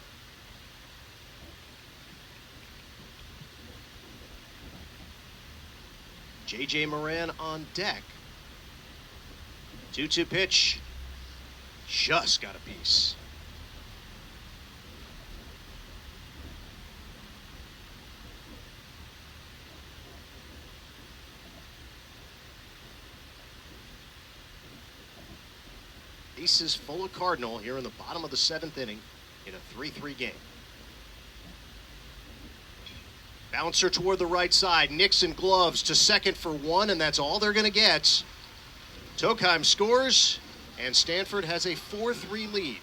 J.J. Moran on deck. 2-2 pitch. Just got a piece. Bases full of Cardinal here in the bottom of the seventh inning in a 3-3 game. Bouncer toward the right side. Nixon gloves to second for one, and that's all they're going to get. Tokheim scores, and Stanford has a 4-3 lead.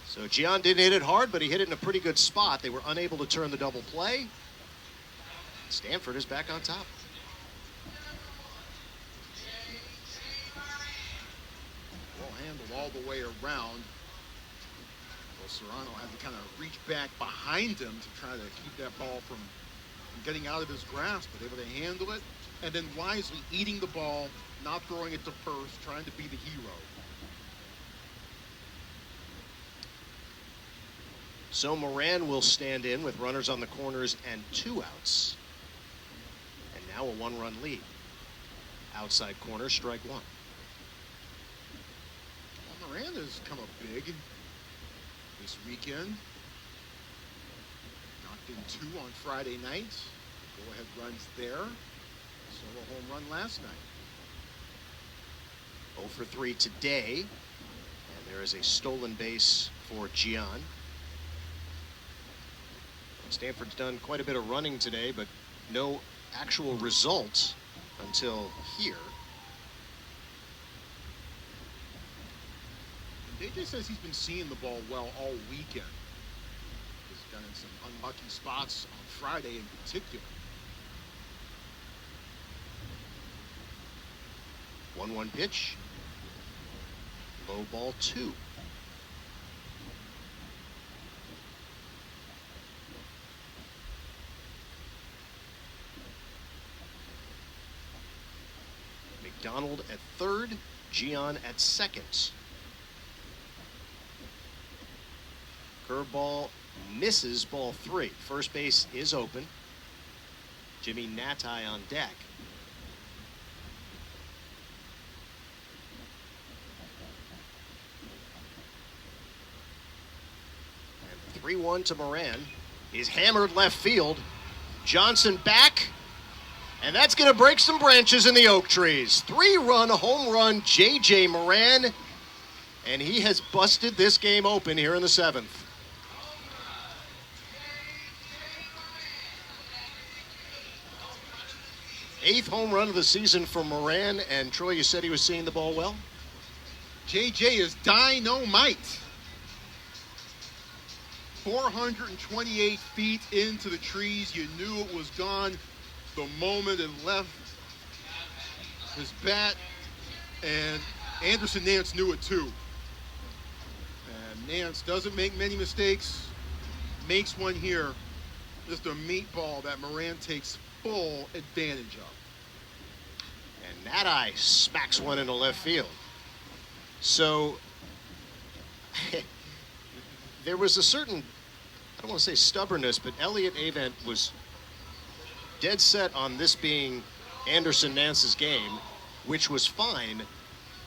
So Gian didn't hit it hard, but he hit it in a pretty good spot. They were unable to turn the double play. Stanford is back on top. Well handled all the way around. Serrano had to kind of reach back behind him to try to keep that ball from getting out of his grasp, but able to handle it, and then wisely eating the ball, not throwing it to first, trying to be the hero. So Moran will stand in with runners on the corners and 2 outs. And now a 1-run lead. Outside corner, strike one. Well, Moran has come up big this weekend. Knocked in 2 on Friday night. Go-ahead runs there. Solo home run last night. 0 for 3 today. And there is a stolen base for Gian. Stanford's done quite a bit of running today, but no actual result until here. JJ says he's been seeing the ball well all weekend. He's done in some unlucky spots on Friday in particular. 1-1 pitch. Low ball 2. McDonald at third, Gian at second. Curveball misses ball 3. First base is open. Jimmy Natai on deck. And 3-1 to Moran. He's hammered left field. Johnson back. And that's going to break some branches in the oak trees. 3-run home run, J.J. Moran. And he has busted this game open here in the 7th. 8th home run of the season for Moran. And Troy, you said he was seeing the ball well? JJ is dynamite. 428 feet into the trees. You knew it was gone the moment it left his bat. And Anderson Nance knew it too. And Nance doesn't make many mistakes. Makes one here. Just a meatball that Moran takes full advantage of. And Natai smacks one into left field. So there was a certain, I don't want to say stubbornness, but Elliot Avent was dead set on this being Anderson Nance's game, which was fine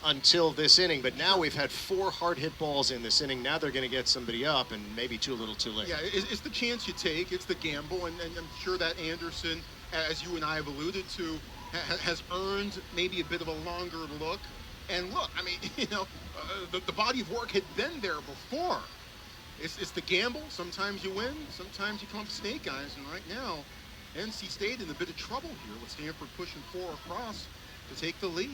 until this inning. But now we've had 4 hard hit balls in this inning. Now they're going to get somebody up, and maybe too little too late. Yeah, it's the chance you take. It's the gamble, and I'm sure that Anderson, as you and I have alluded to, has earned maybe a bit of a longer look. And look, I mean, the body of work had been there before. It's the gamble. Sometimes you win, sometimes you come up snake eyes. And right now, NC State in a bit of trouble here with Stanford pushing 4 across to take the lead.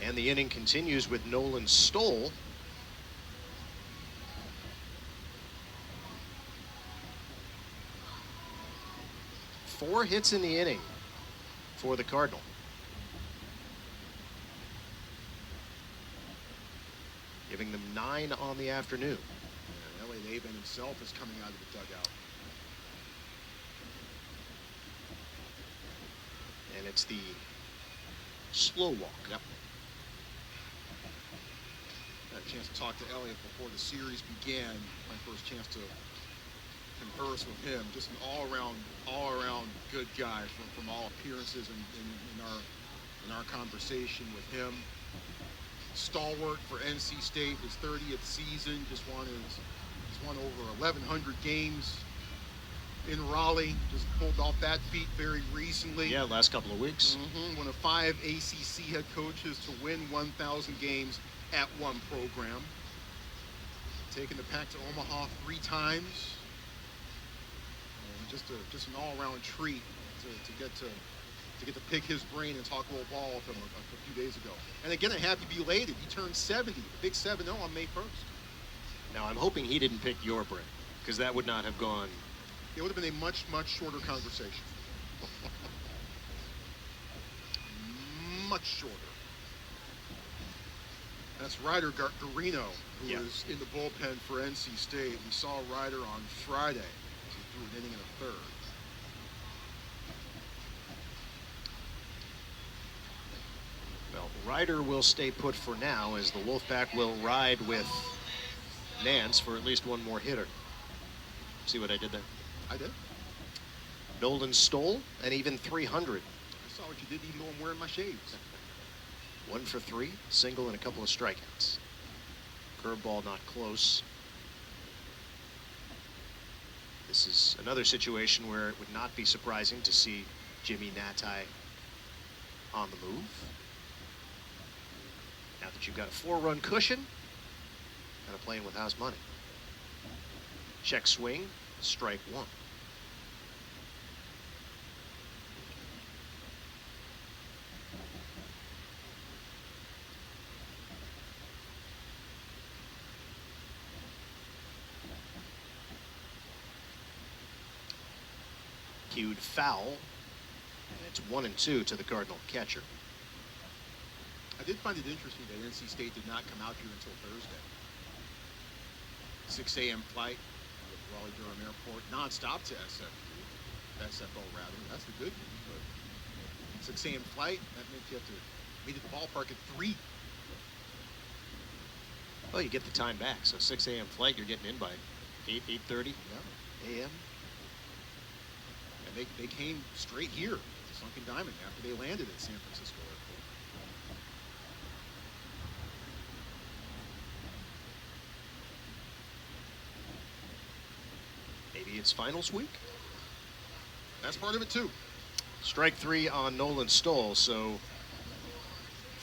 And the inning continues with Nolan Stoll. Four hits in the inning for the Cardinal. Giving them 9 on the afternoon. Yeah, Elliot Avent himself is coming out of the dugout. And it's the slow walk. Yep. Had a chance to talk to Elliot before the series began. My first chance to converse with him. Just an all-around good guy from all appearances in our conversation with him. Stalwart for NC State, his 30th season. Just won over 1,100 games in Raleigh. Just pulled off that feat very recently. Yeah, last couple of weeks. One of 5 ACC head coaches to win 1,000 games at one program. Taking the pack to Omaha 3 times. And just an all-around treat to get to pick his brain and talk a little ball with him a few days ago. And again, I have to be elated. He turned 70, big 7-0 on May 1st. Now, I'm hoping he didn't pick your brain, because that would not have gone. It would have been a much, much shorter conversation. Much shorter. That's Ryder Garino, who is in the bullpen for NC State. We saw Ryder on Friday as he threw an inning and a third. Well, Ryder will stay put for now, as the Wolfpack will ride with Nance for at least one more hitter. See what I did there? I did. Nolan Stoll, and even 300. I saw what you did, even though I'm wearing my shades. 1 for 3, single, and a couple of strikeouts. Curveball not close. This is another situation where it would not be surprising to see Jimmy Natai on the move. Now that you've got a 4-run cushion, kind of playing with house money. Check swing, strike 1. Cued foul, and it's 1-2 to the Cardinal catcher. I did find it interesting that NC State did not come out here until Thursday. 6 a.m. flight with Raleigh-Durham Airport, nonstop to SFO rather. That's the good news. But 6 a.m. flight, that means you have to meet at the ballpark at 3. Well, you get the time back. So 6 a.m. flight, you're getting in by 8:30 a.m. And they came straight here to Sunken Diamond after they landed at San Francisco Airport. Maybe it's finals week. That's part of it too. Strike 3 on Nolan Stoll. So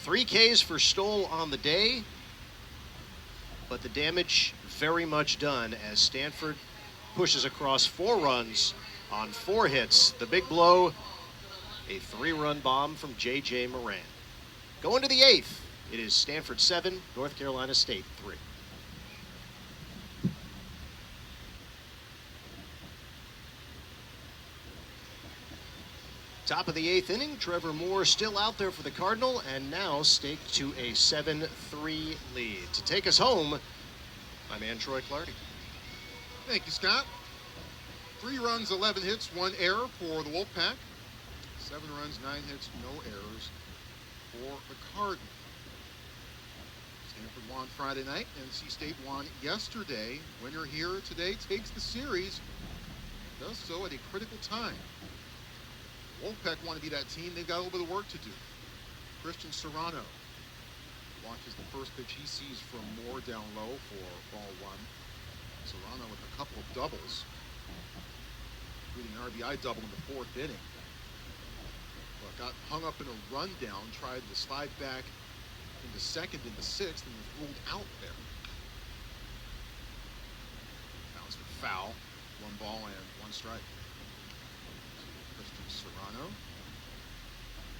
3 Ks for Stoll on the day, but the damage very much done as Stanford pushes across 4 runs on 4 hits. The big blow, a 3-run bomb from J.J. Moran. Going to the 8th, it is Stanford 7, North Carolina State 3. Top of the 8th inning, Trevor Moore still out there for the Cardinal, and now staked to a 7-3 lead. To take us home, my man Troy Clardy. Thank you, Scott. 3 runs, 11 hits, 1 error for the Wolfpack. 7 runs, 9 hits, no errors for the Cardinal. Stanford won Friday night. NC State won yesterday. Winner here today takes the series. Does so at a critical time. Wolfpack want to be that team. They've got a little bit of work to do. Christian Serrano watches the first pitch he sees from Moore down low for ball one. Serrano with a couple of doubles, including an RBI double in the fourth inning. But got hung up in a rundown, tried to slide back into second in the sixth, and was ruled out there. Bounced for foul. 1 ball and 1 strike. Christian Serrano,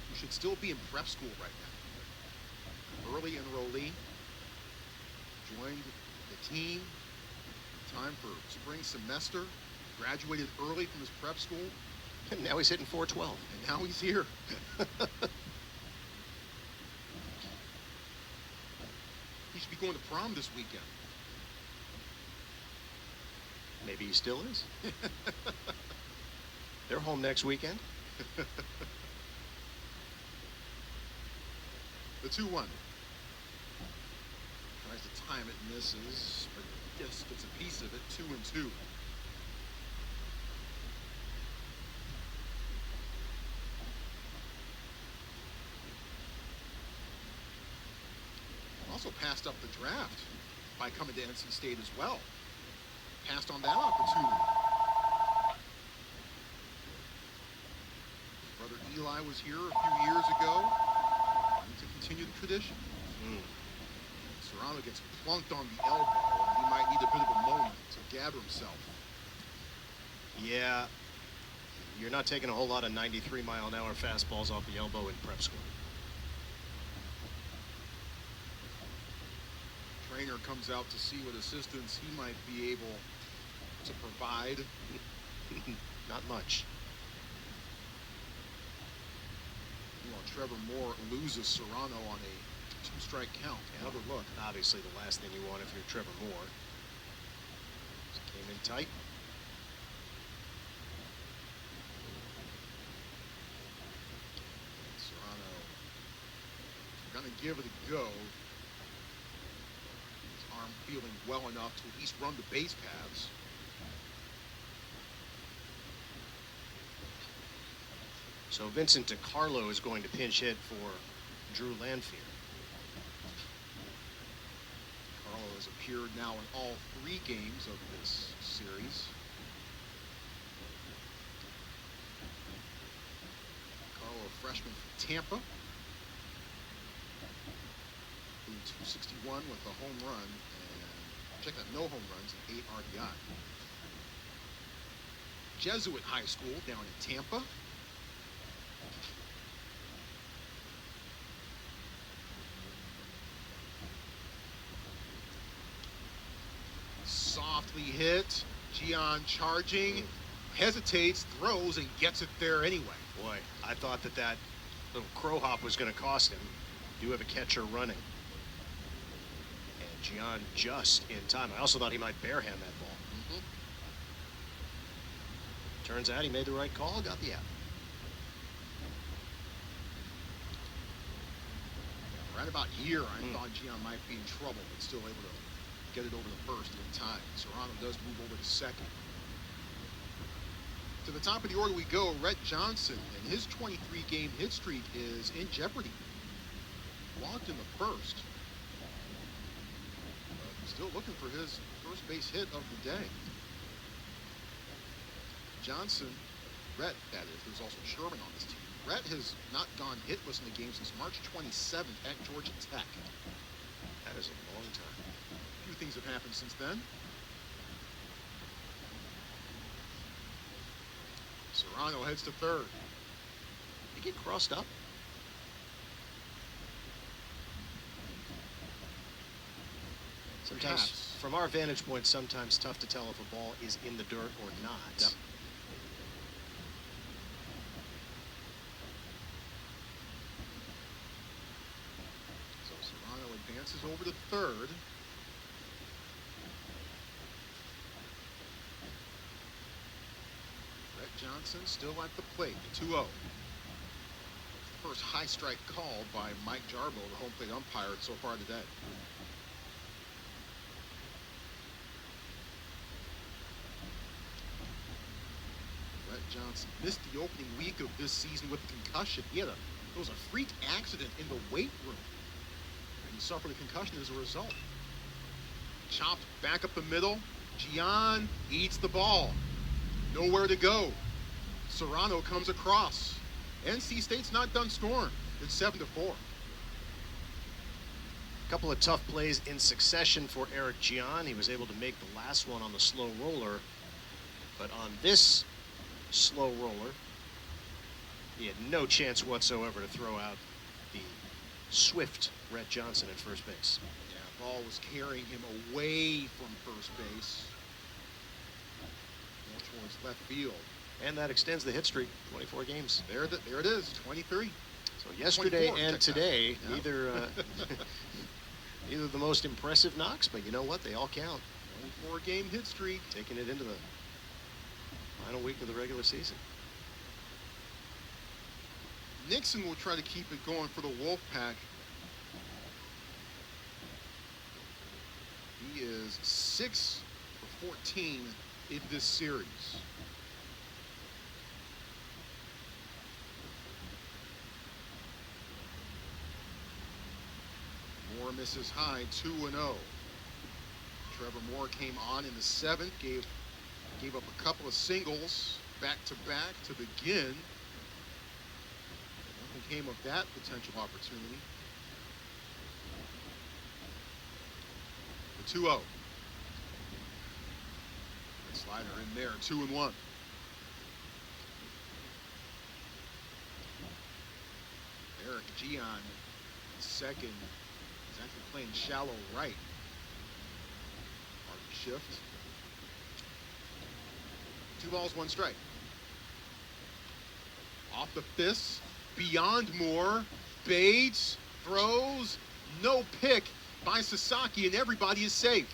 who should still be in prep school right now. Early enrollee, joined the team in time for spring semester, graduated early from his prep school. And now he's hitting 412. And now he's here. He should be going to prom this weekend. Maybe he still is. They're home next weekend. The 2-1. Tries to time it, misses, but just gets a piece of it. 2-2. Also passed up the draft by coming to NC State as well. Passed on that opportunity. Brother Eli was here a few years ago to continue the tradition. Serrano gets plunked on the elbow, and he might need a bit of a moment to gather himself. Yeah, you're not taking a whole lot of 93-mile-an-hour fastballs off the elbow in prep school. Trainer comes out to see what assistance he might be able to provide. Not much. Well, Trevor Moore loses Serrano on a 2-strike count. Another look. Obviously the last thing you want if you're Trevor Moore. Just came in tight. Serrano going to give it a go. Arm feeling well enough to at least run the base paths. So Vincent DiCarlo is going to pinch hit for Drew Lanphier. Carlo has appeared now in all 3 games of this series. Carlo, a freshman from Tampa. 261 with a home run, and check that, no home runs and 8 RBI. Jesuit High School down in Tampa. Softly hit. Gian charging, hesitates, throws, and gets it there anyway. Boy, I thought that little crow hop was going to cost him. Do have a catcher running. And Gian just in time. I also thought he might barehand that ball. Turns out he made the right call, got the out. Right about here, I thought Gian might be in trouble, but still able to get it over the first in time. Serrano does move over to second. To the top of the order we go. Rhett Johnson, and his 23-game hit streak is in jeopardy. Walked in the first. But still looking for his first base hit of the day. Johnson, Rhett, that is, there's also Sherman on this team. Rhett has not gone hitless in the game since March 27th at Georgia Tech. That is a long time. A few things have happened since then. Serrano heads to third. He get crossed up? Sometimes, Perhaps. from our vantage point, sometimes tough to tell if a ball is in the dirt or not. Yep. So Serrano advances over to third. Rhett Johnson still at the plate, 2-0. First high strike called by Mike Jarbo, the home plate umpire so far today. Johnson missed the opening week of this season with a concussion. It was a freak accident in the weight room, and he suffered a concussion as a result. Chopped back up the middle. Gian eats the ball. Nowhere to go. Serrano comes across. NC State's not done scoring. It's 7-4. A couple of tough plays in succession for Eric Gian. He was able to make the last one on the slow roller. But on this slow roller, he had no chance whatsoever to throw out the swift Rhett Johnson at first base. Yeah, ball was carrying him away from first base. More towards left field. And that extends the hit streak, 24 games. There it is, 23. So yesterday 24, and today, yeah. neither the most impressive knocks, but you know what? They all count. 24-game hit streak. Taking it into the final week of the regular season. Nixon will try to keep it going for the Wolfpack. He is 6 for 14 in this series. Moore misses high, 2-0. Trevor Moore came on in the 7th, gave up a couple of singles back-to-back to begin. Nothing came of that potential opportunity. The 2-0. Slider in there, 2-1. Eric Gian, second. He's actually playing shallow right. Hard shift. 2 balls, 1 strike. Off the fist, beyond Moore. Bates throws, no pick by Sasaki, and everybody is safe.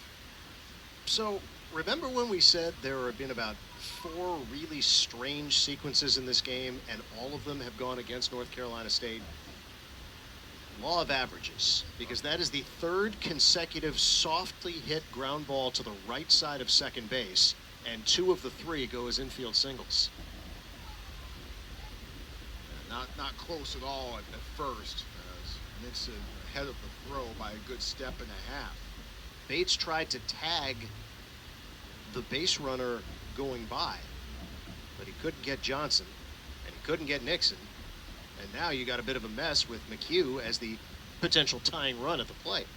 So, remember when we said there have been about 4 really strange sequences in this game, and all of them have gone against North Carolina State? Law of averages, because that is the 3rd consecutive softly hit ground ball to the right side of second base, and 2 of the 3 go as infield singles. Not close at all at first, as Nixon ahead of the throw by a good step and a half. Bates tried to tag the base runner going by, but he couldn't get Johnson, and he couldn't get Nixon, and now you got a bit of a mess with McHugh as the potential tying run at the plate.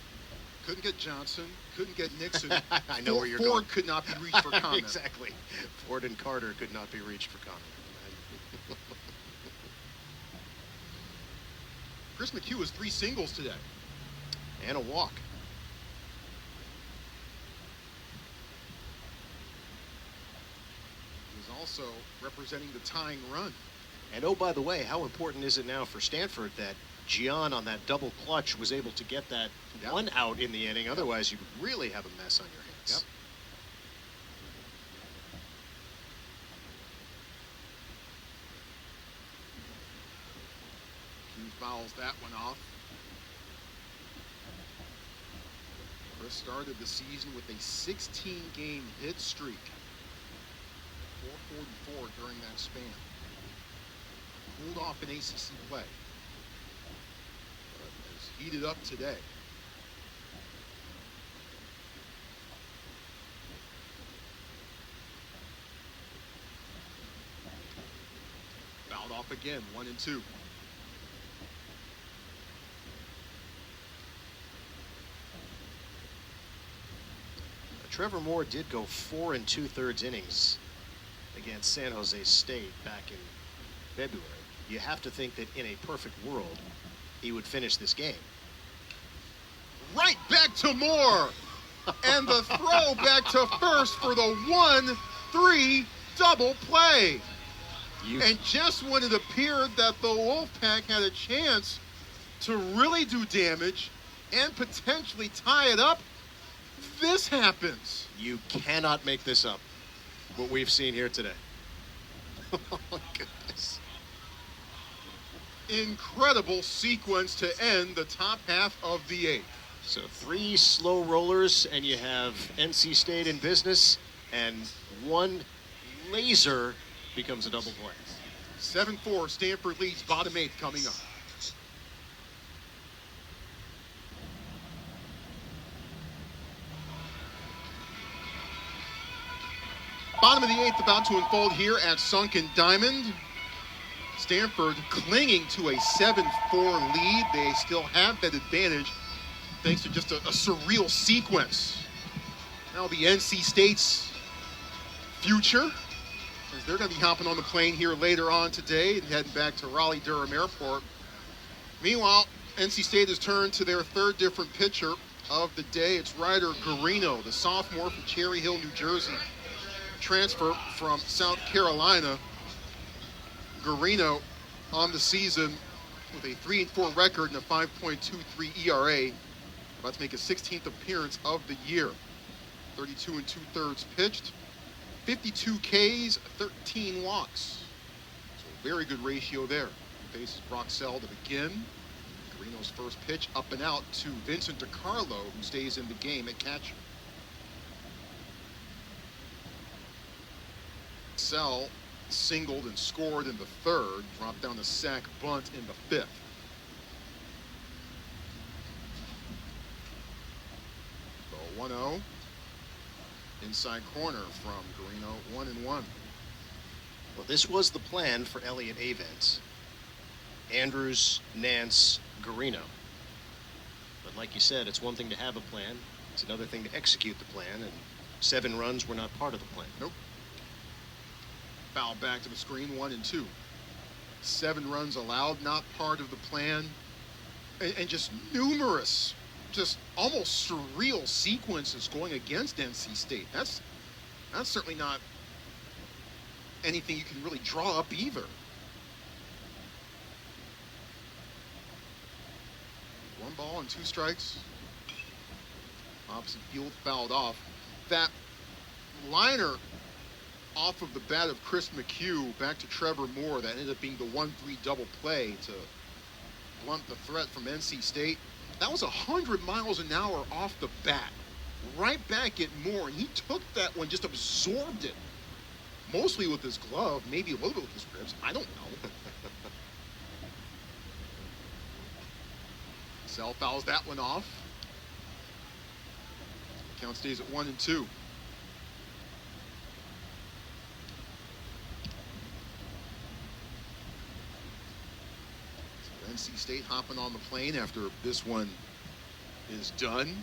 Couldn't get Johnson, couldn't get Nixon. I know where you're Ford going. Could not be reached for comment. Exactly. Ford and Carter could not be reached for comment. Chris McHugh has 3 singles today. And a walk. He's also representing the tying run. And oh, by the way, how important is it now for Stanford that Gian on that double clutch was able to get that 1 out in the inning? Otherwise, you would really have a mess on your hands. Hughes fouls that one off. Chris started the season with a 16-game hit streak. 444 during that span. Cooled off in ACC play. But has heated up today. Fouled off again, 1-2. Trevor Moore did go 4 2/3 innings against San Jose State back in February. You have to think that in a perfect world, he would finish this game. Right back to Moore. And the throw back to first for the 1-3 double play. And just when it appeared that the Wolfpack had a chance to really do damage and potentially tie it up, this happens. You cannot make this up, what we've seen here today. Oh, my goodness. Incredible sequence to end the top half of the 8th. So 3 slow rollers, and you have NC State in business, and 1 laser becomes a double play. 7-4, Stanford leads, bottom 8th coming up. Bottom of the 8th about to unfold here at Sunken Diamond. Stanford clinging to a 7-4 lead. They still have that advantage thanks to just a surreal sequence. That'll be NC State's future, as they're going to be hopping on the plane here later on today and heading back to Raleigh-Durham Airport. Meanwhile, NC State has turned to their third different pitcher of the day. It's Ryder Garino, the sophomore from Cherry Hill, New Jersey, transfer from South Carolina. Garino on the season with a 3-4 record and a 5.23 ERA. About to make his 16th appearance of the year. 32 2/3 pitched, 52 Ks, 13 walks. So a very good ratio there. Faces Brock Sell to begin. Garino's first pitch up and out to Vincent DiCarlo, who stays in the game at catcher. Sell singled and scored in the third, dropped down the sac bunt in the fifth. So 1-0. Inside corner from Garino, 1-1. Well, this was the plan for Elliott Avent. Andrews, Nance, Garino. But like you said, it's one thing to have a plan. It's another thing to execute the plan, and 7 runs were not part of the plan. Nope. Foul back to the screen, 1-2. 7 runs allowed, not part of the plan. And just numerous, just almost surreal sequences going against NC State. That's certainly not anything you can really draw up either. 1 ball and 2 strikes. Opposite field fouled off. That liner off of the bat of Chris McHugh back to Trevor Moore, that ended up being the 1-3 double play to blunt the threat from NC State. That was 100 miles an hour off the bat, right back at Moore, and he took that one, just absorbed it, mostly with his glove, maybe a little bit with his ribs, I don't know. Sell fouls that one off. Count stays at 1-2. NC State hopping on the plane after this one is done.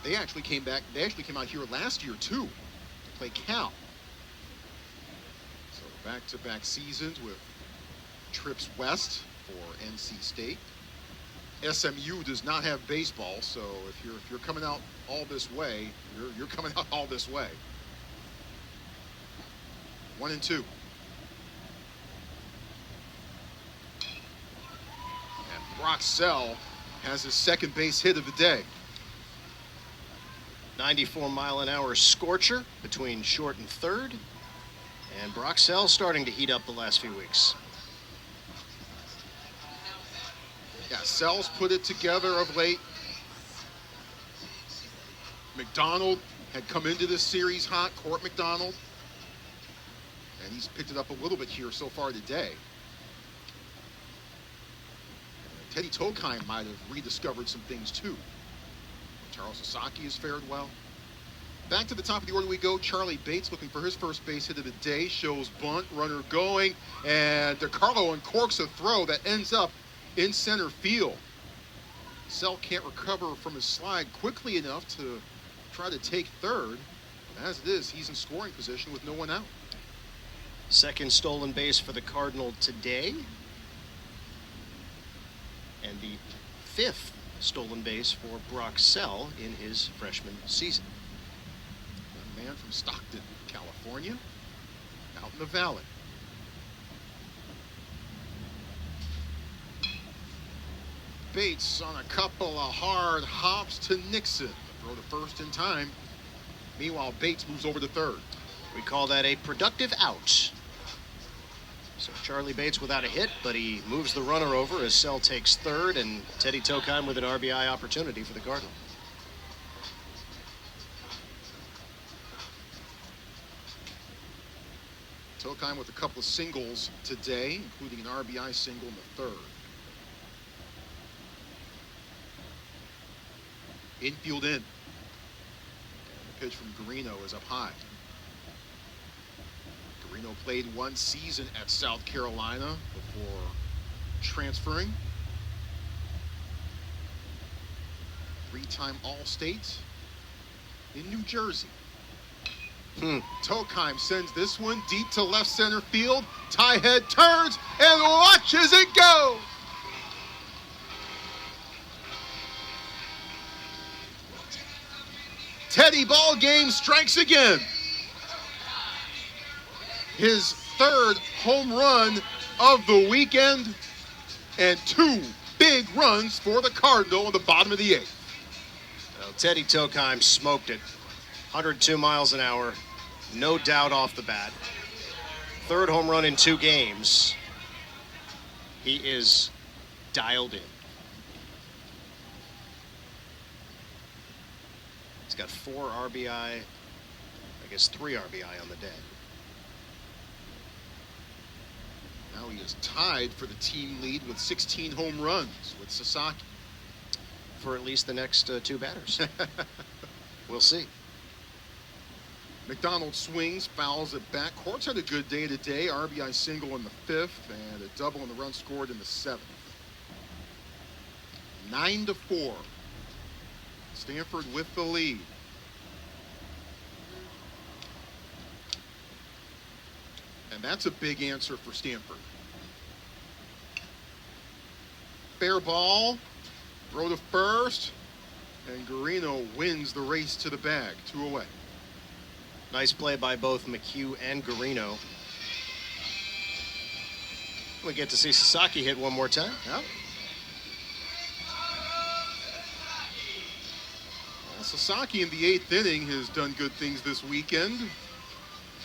They actually came back. They actually came out here last year too to play Cal. So back-to-back seasons with trips west for NC State. SMU does not have baseball, so if you're coming out all this way, you're coming out all this way. 1-2. And Brock Sell has his second base hit of the day. 94-mile-an-hour scorcher between short and third. And Brock Sell starting to heat up the last few weeks. Yeah, Sell's put it together of late. McDonald had come into this series hot, Court McDonald. And he's picked it up a little bit here so far today. Teddy Tokheim might have rediscovered some things too. Charles Sasaki has fared well. Back to the top of the order we go. Charlie Bates looking for his first base hit of the day. Shows bunt, runner going, and DiCarlo uncorks a throw that ends up in center field. Sell can't recover from his slide quickly enough to try to take third. As it is, he's in scoring position with no one out. Second stolen base for the Cardinal today. And the 5th stolen base for Brock Sell in his freshman season. A man from Stockton, California, out in the valley. Bates on a couple of hard hops to Nixon. Throw to first in time. Meanwhile, Bates moves over to third. We call that a productive out. So Charlie Bates without a hit, but he moves the runner over as Sell takes third, and Teddy Tokheim with an RBI opportunity for the Cardinal. Tokheim with a couple of singles today, including an RBI single in the third. Infield in. And the pitch from Garino is up high. Garino played one season at South Carolina before transferring. Three-time All-State in New Jersey. Tokheim sends this one deep to left center field. Tyhead turns and watches it go. Teddy Ballgame strikes again. His third home run of the weekend and two big runs for the Cardinal in the bottom of the eighth. Well, Teddy Tokheim smoked it. 102 miles an hour, no doubt off the bat. Third home run in 2 games. He is dialed in. He's got 4 RBI, I guess 3 RBI on the day. Now he is tied for the team lead with 16 home runs with Sasaki. For at least the next 2 batters. We'll see. McDonald swings, fouls it back. Courts had a good day today. RBI single in the 5th and a double in the run scored in the 7th. 9-4. Stanford with the lead. And that's a big answer for Stanford. Fair ball, throw to first, and Garino wins the race to the bag, 2 away. Nice play by both McHugh and Garino. We get to see Sasaki hit one more time. Yep. Well, Sasaki in the 8th inning has done good things this weekend,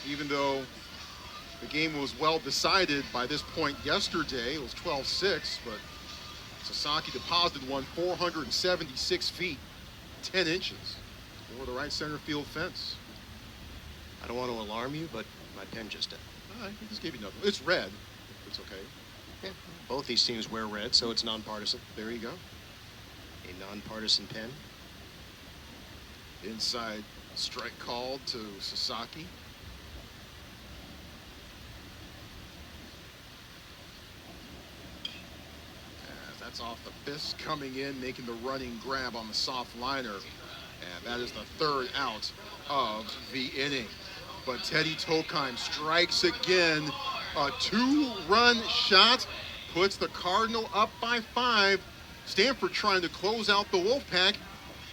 even though the game was well decided by this point yesterday. It was 12-6, but Sasaki deposited one 476 feet, 10 inches over the right center field fence. I don't want to alarm you, but my pen just did. I just gave you nothing. It's red. It's okay. Yeah, both these teams wear red, so it's nonpartisan. There you go. A nonpartisan pen. Inside strike called to Sasaki. That's off the fist, coming in, making the running grab on the soft liner. And that is the 3rd out of the inning. But Teddy Tokheim strikes again. A 2-run shot puts the Cardinal up by 5. Stanford trying to close out the Wolfpack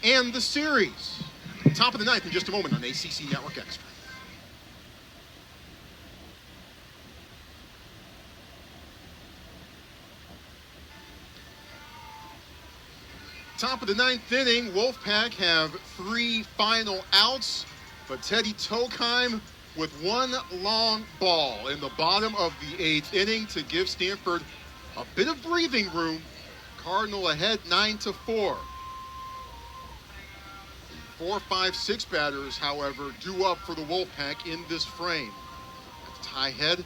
and the series. Top of the 9th in just a moment on ACC Network Extra. Top of the 9th inning, Wolfpack have 3 final outs, but Teddy Tokheim with 1 long ball in the bottom of the 8th inning to give Stanford a bit of breathing room. Cardinal ahead 9-4. 4, 5, 6 batters, however, due up for the Wolfpack in this frame. That's Ty Head,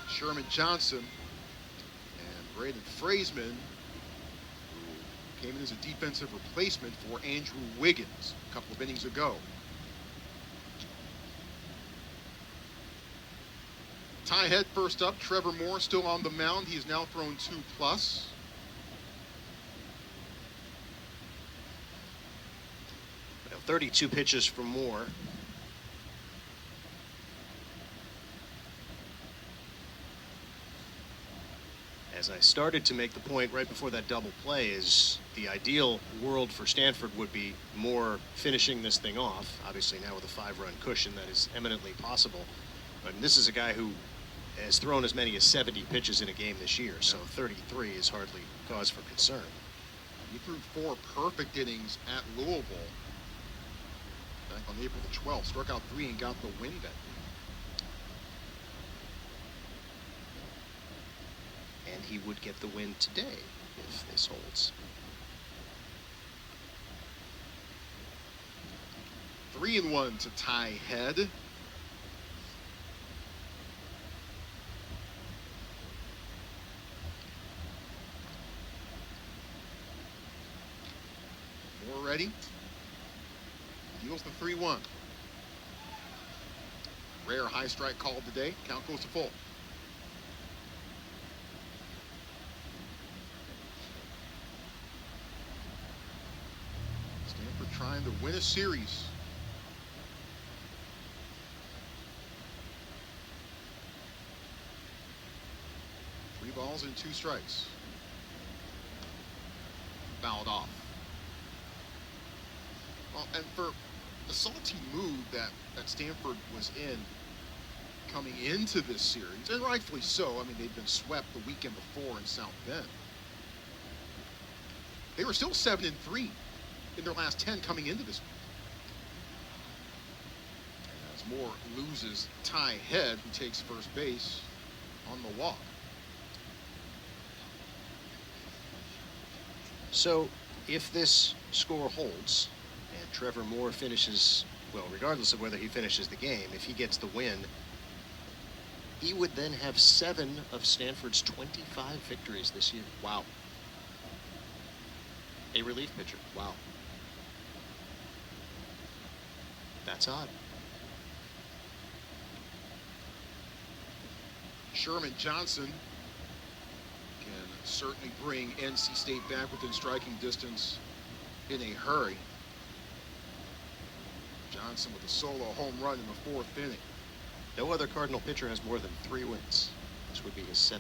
Sherman Johnson, and Braden Fraseman, came in as a defensive replacement for Andrew Wiggins a couple of innings ago. Ty Head first up. Trevor Moore still on the mound. He has now thrown 2+. Well, 32 pitches for Moore. As I started to make the point right before that double play, is the ideal world for Stanford would be more finishing this thing off. Obviously now with a 5-run cushion, that is eminently possible. But this is a guy who has thrown as many as 70 pitches in a game this year, so 33 is hardly cause for concern. He threw 4 perfect innings at Louisville back on April the 12th. Struck out 3 and got the win that week. And he would get the win today if this holds. 3-1 to Ty Head. ready. Deals the 3-1. Rare high strike called today. Count goes to full. Stanford trying to win a series. Three balls and 2 strikes. Fouled off. Well, and for the salty mood that Stanford was in coming into this series, and rightfully so. I mean, they'd been swept the weekend before in South Bend. They were still 7-3 in their last 10 coming into this week. And as Moore loses, Ty Head, who takes first base on the walk. So if this score holds and Trevor Moore finishes, well, regardless of whether he finishes the game, if he gets the win, he would then have 7 of Stanford's 25 victories this year. Wow. A relief pitcher. Wow. That's odd. Sherman Johnson can certainly bring NC State back within striking distance in a hurry. Johnson with a solo home run in the 4th inning. No other Cardinal pitcher has more than 3 wins. This would be his 7th.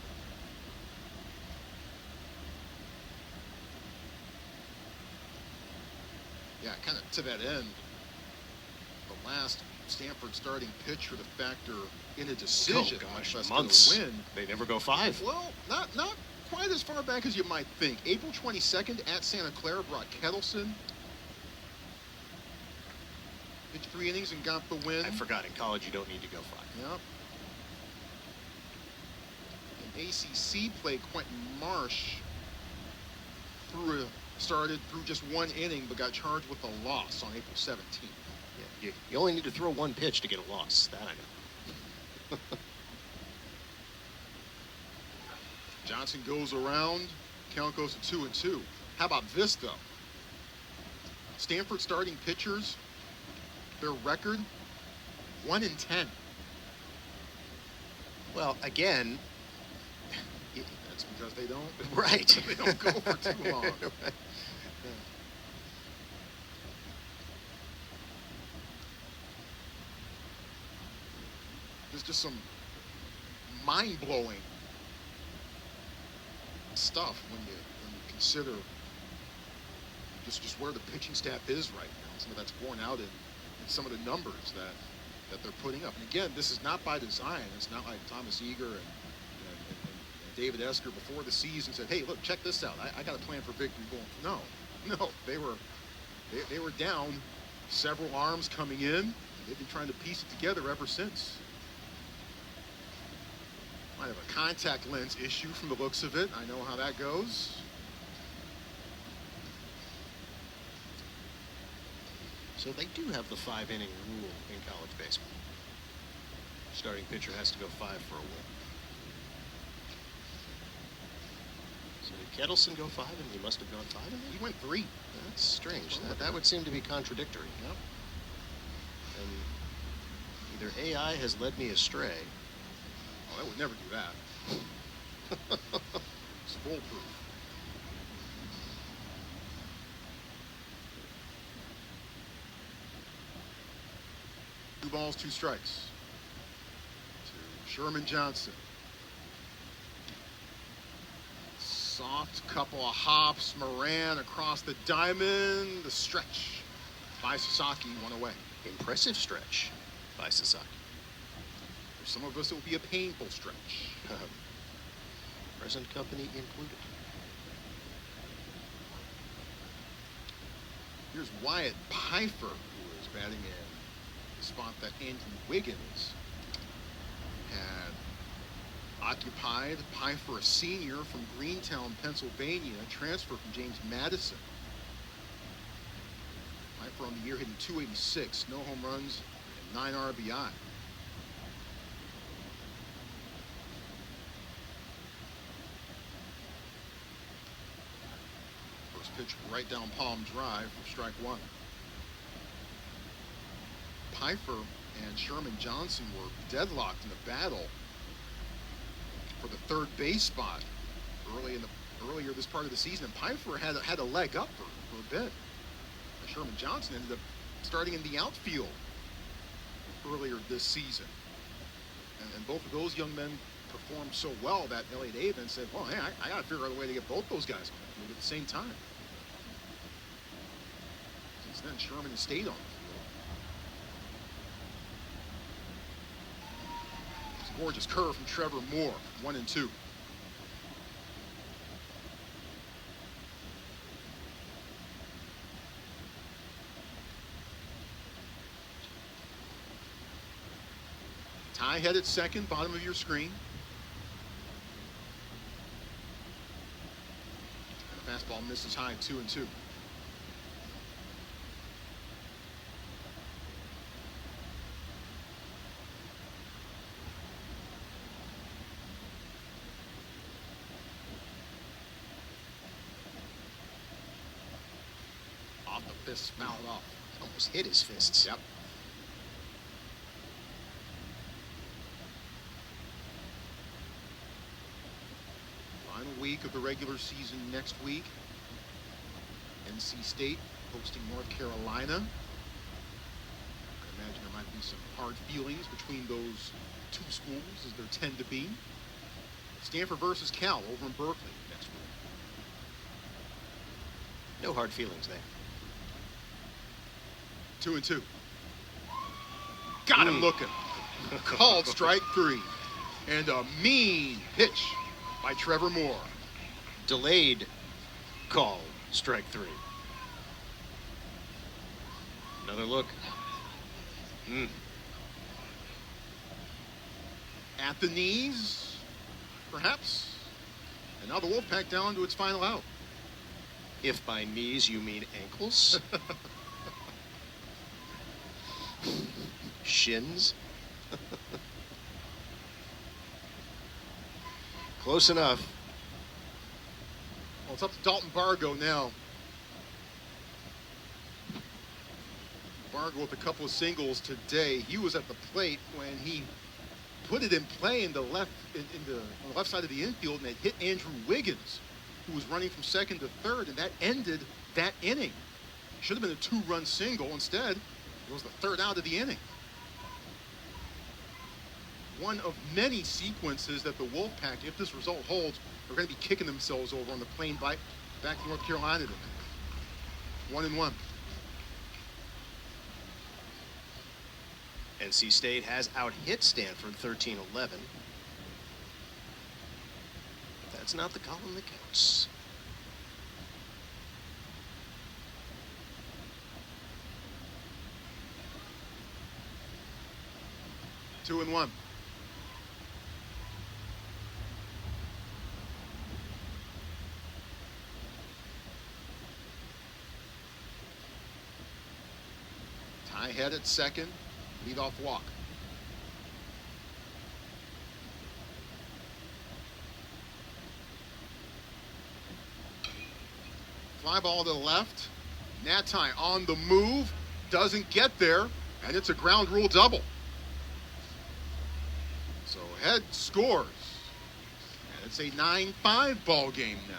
Yeah, kind of to that end, the last Stanford starting pitcher to factor in a decision, gosh, much less months. win. They never go 5. Well, not quite as far back as you might think. April 22nd at Santa Clara brought Kettleson. Pitched 3 innings and got the win. I forgot, in college you don't need to go 5. Yep. In ACC play, Quentin Marsh started through just 1 inning, but got charged with a loss on April 17th. Yeah, you only need to throw 1 pitch to get a loss. That I know. Johnson goes around. Count goes to 2-2. How about this, though? Stanford starting pitchers, their record, 1-10. Well, again, That's because they don't. right. They don't go for too long. Right. There's just some mind-blowing stuff when you consider just where the pitching staff is right now. Some of that's borne out in some of the numbers that they're putting up. And again, this is not by design. It's not like Thomas Eager and David Esker before the season said, "Hey, look, check this out. I got a plan for victory going." No, they were down several arms coming in. They've been trying to piece it together ever since. Might have a contact lens issue from the looks of it. I know how that goes. So they do have the 5-inning rule in college baseball. Starting pitcher has to go 5 for a win. So did Kettleson go 5 and he must have gone 5 in there? He went 3. That's strange. That would seem to be contradictory. Yep. And either AI has led me astray. Oh, that would never do that. It's foolproof. Two balls, 2 strikes to Sherman Johnson. Soft couple of hops. Moran across the diamond. The stretch by Sasaki, 1 away. Impressive stretch by Sasaki. For some of us, it will be a painful stretch. Present company included. Here's Wyatt Pfeiffer, who is batting in the spot that Andrew Wiggins had occupied. Pfeiffer, a senior from Greentown, Pennsylvania, transfer from James Madison. Pfeiffer on the year hitting .286, no home runs, and 9 RBI. First Pitch right down Palm Drive for strike one. Pfeiffer and Sherman Johnson were deadlocked in a battle for the third base spot earlier this part of the season. And Pfeiffer had a leg up for a bit. And Sherman Johnson ended up starting in the outfield earlier this season. And both of those young men performed so well that Elliot Avon said, well, hey, I got to figure out a way to get both those guys on the field at the same time. Since then, Sherman has stayed on the field. It's a gorgeous curve from Trevor Moore, 1-2. Ty head at second, bottom of your screen. And the fastball misses high, 2-2. Off the fist, fouled off. Almost hit his fists. Yep. Week of the regular season next week. NC State hosting North Carolina. I imagine there might be some hard feelings between those two schools, as there tend to be. Stanford versus Cal over in Berkeley next week. No hard feelings there. 2-2. Got him looking. Called strike three. And a mean pitch by Trevor Moore. Delayed call, strike three. Another look. At the knees, perhaps. And now the Wolfpack down to its final out. If by knees you mean ankles. Shins. Close enough. Well, it's up to Dalton Bargo now. Bargo with a couple of singles today. He was at the plate when he put it in play on the left side of the infield, and it hit Andrew Wiggins, who was running from second to third, and that ended that inning. Should have been a two-run single. Instead, it was the third out of the inning. One of many sequences that the Wolfpack, if this result holds, are going to be kicking themselves over on the plane back to North Carolina today. 1-1. NC State has out-hit Stanford 13-11. But that's not the column that counts. Two and one. Ty head at second, leadoff walk. Fly ball to the left. Natai on the move, doesn't get there, and it's a ground rule double. So Head scores, and it's a 9-5 ball game now.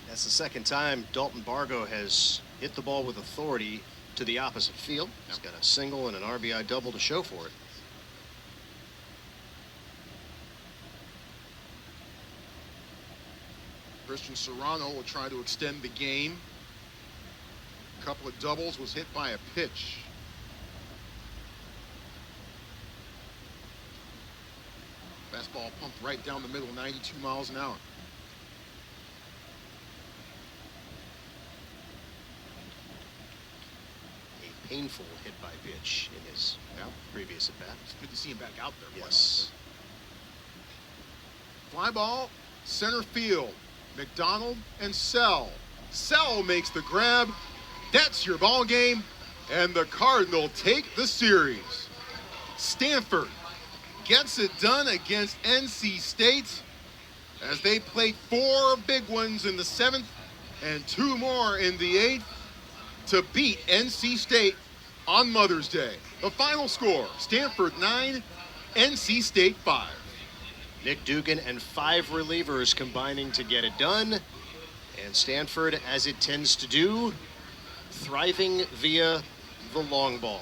That's the second time Dalton Bargo has hit the ball with authority to the opposite field. He's got a single and an RBI double to show for it. Christian Serrano will try to extend the game. A couple of doubles, was hit by a pitch. Fastball pumped right down the middle, 92 miles an hour. A painful hit by pitch in his previous at bat. It's good to see him back out there. Yes. Fly ball, center field. McDonald and Sell. Sell makes the grab. That's your ball game, and the Cardinal take the series. Stanford gets it done against NC State as they played 4 big ones in the 7th and 2 more in the 8th to beat NC State on Mother's Day. The final score, Stanford 9, NC State 5. Nick Dugan and 5 relievers combining to get it done. And Stanford, as it tends to do, thriving via the long ball.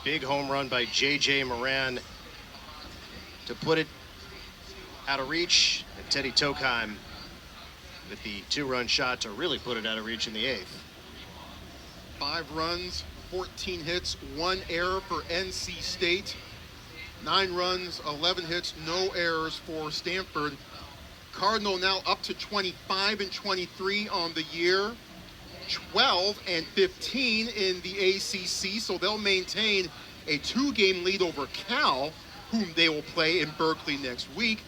Big home run by J.J. Moran to put it out of reach. And Teddy Tokheim with the 2-run shot to really put it out of reach in the 8th. 5 runs, 14 hits, 1 error for NC State. 9 runs, 11 hits, no errors for Stanford. Cardinal now up to 25-23 on the year, 12-15 in the ACC, so they'll maintain a 2-game lead over Cal, whom they will play in Berkeley next week.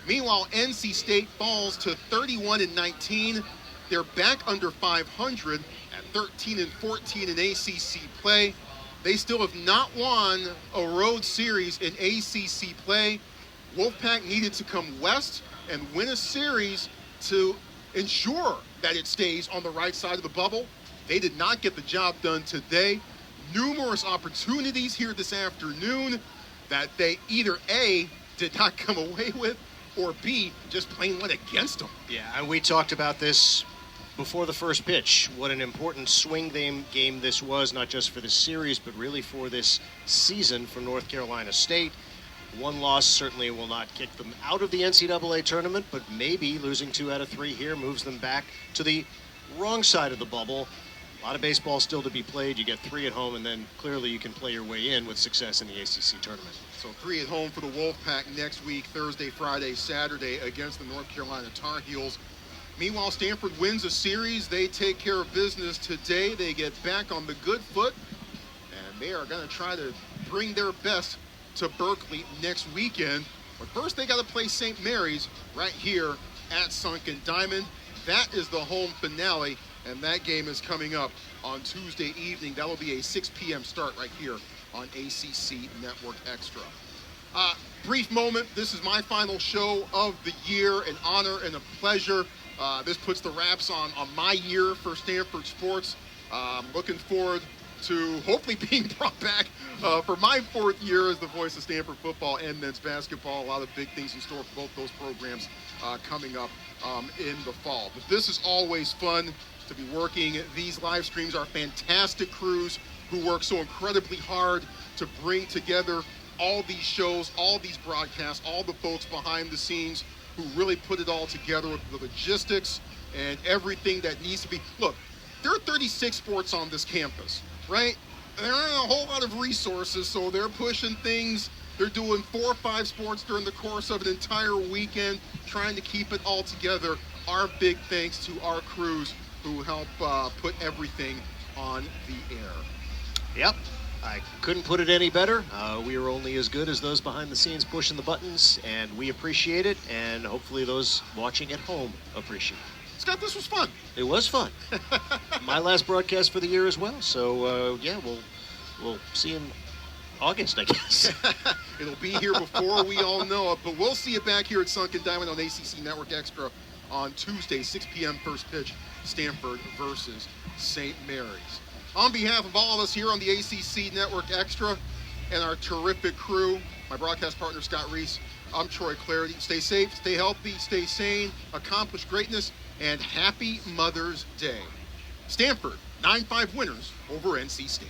Meanwhile, NC State falls to 31-19. They're back under 500 at 13-14 in ACC play. They still have not won a road series in ACC play. Wolfpack needed to come west and win a series to ensure that it stays on the right side of the bubble. They did not get the job done today. Numerous opportunities here this afternoon that they either A, did not come away with, or B, just plain went against them. Yeah, and we talked about this before the first pitch, what an important swing game this was, not just for this series, but really for this season for North Carolina State. 1 loss certainly will not kick them out of the NCAA tournament, but maybe losing 2 out of 3 here moves them back to the wrong side of the bubble. A lot of baseball still to be played. You get 3 at home, and then clearly you can play your way in with success in the ACC tournament. So 3 at home for the Wolfpack next week, Thursday, Friday, Saturday against the North Carolina Tar Heels. Meanwhile, Stanford wins a series. They take care of business today. They get back on the good foot, and they are going to try to bring their best to Berkeley next weekend. But first, they got to play St. Mary's right here at Sunken Diamond. That is the home finale, and that game is coming up on Tuesday evening. That will be a 6 p.m. start right here on ACC Network Extra. Brief moment. This is my final show of the year. An honor and a pleasure. This puts the wraps on my year for Stanford sports. Looking forward to hopefully being brought back for my 4th year as the voice of Stanford football and men's basketball. A lot of big things in store for both those programs coming up in the fall. But this is always fun to be working. These live streams are fantastic crews who work so incredibly hard to bring together all these shows, all these broadcasts, all the folks behind the scenes who really put it all together with the logistics and everything that needs to be. Look, there are 36 sports on this campus, right? There aren't a whole lot of resources, so they're pushing things. They're doing 4 or 5 sports during the course of an entire weekend, trying to keep it all together. Our big thanks to our crews who help put everything on the air. Yep, I couldn't put it any better. We are only as good as those behind the scenes pushing the buttons, and we appreciate it, and hopefully those watching at home appreciate it. Scott, this was fun. It was fun. My last broadcast for the year as well. So, yeah, we'll see you in August, I guess. It'll be here before we all know it, but we'll see you back here at Sunken Diamond on ACC Network Extra on Tuesday, 6 p.m. first pitch, Stanford versus St. Mary's. On behalf of all of us here on the ACC Network Extra and our terrific crew, my broadcast partner, Scott Reese, I'm Troy Clarity. Stay safe, stay healthy, stay sane, accomplish greatness, and happy Mother's Day. Stanford, 9-5 winners over NC State.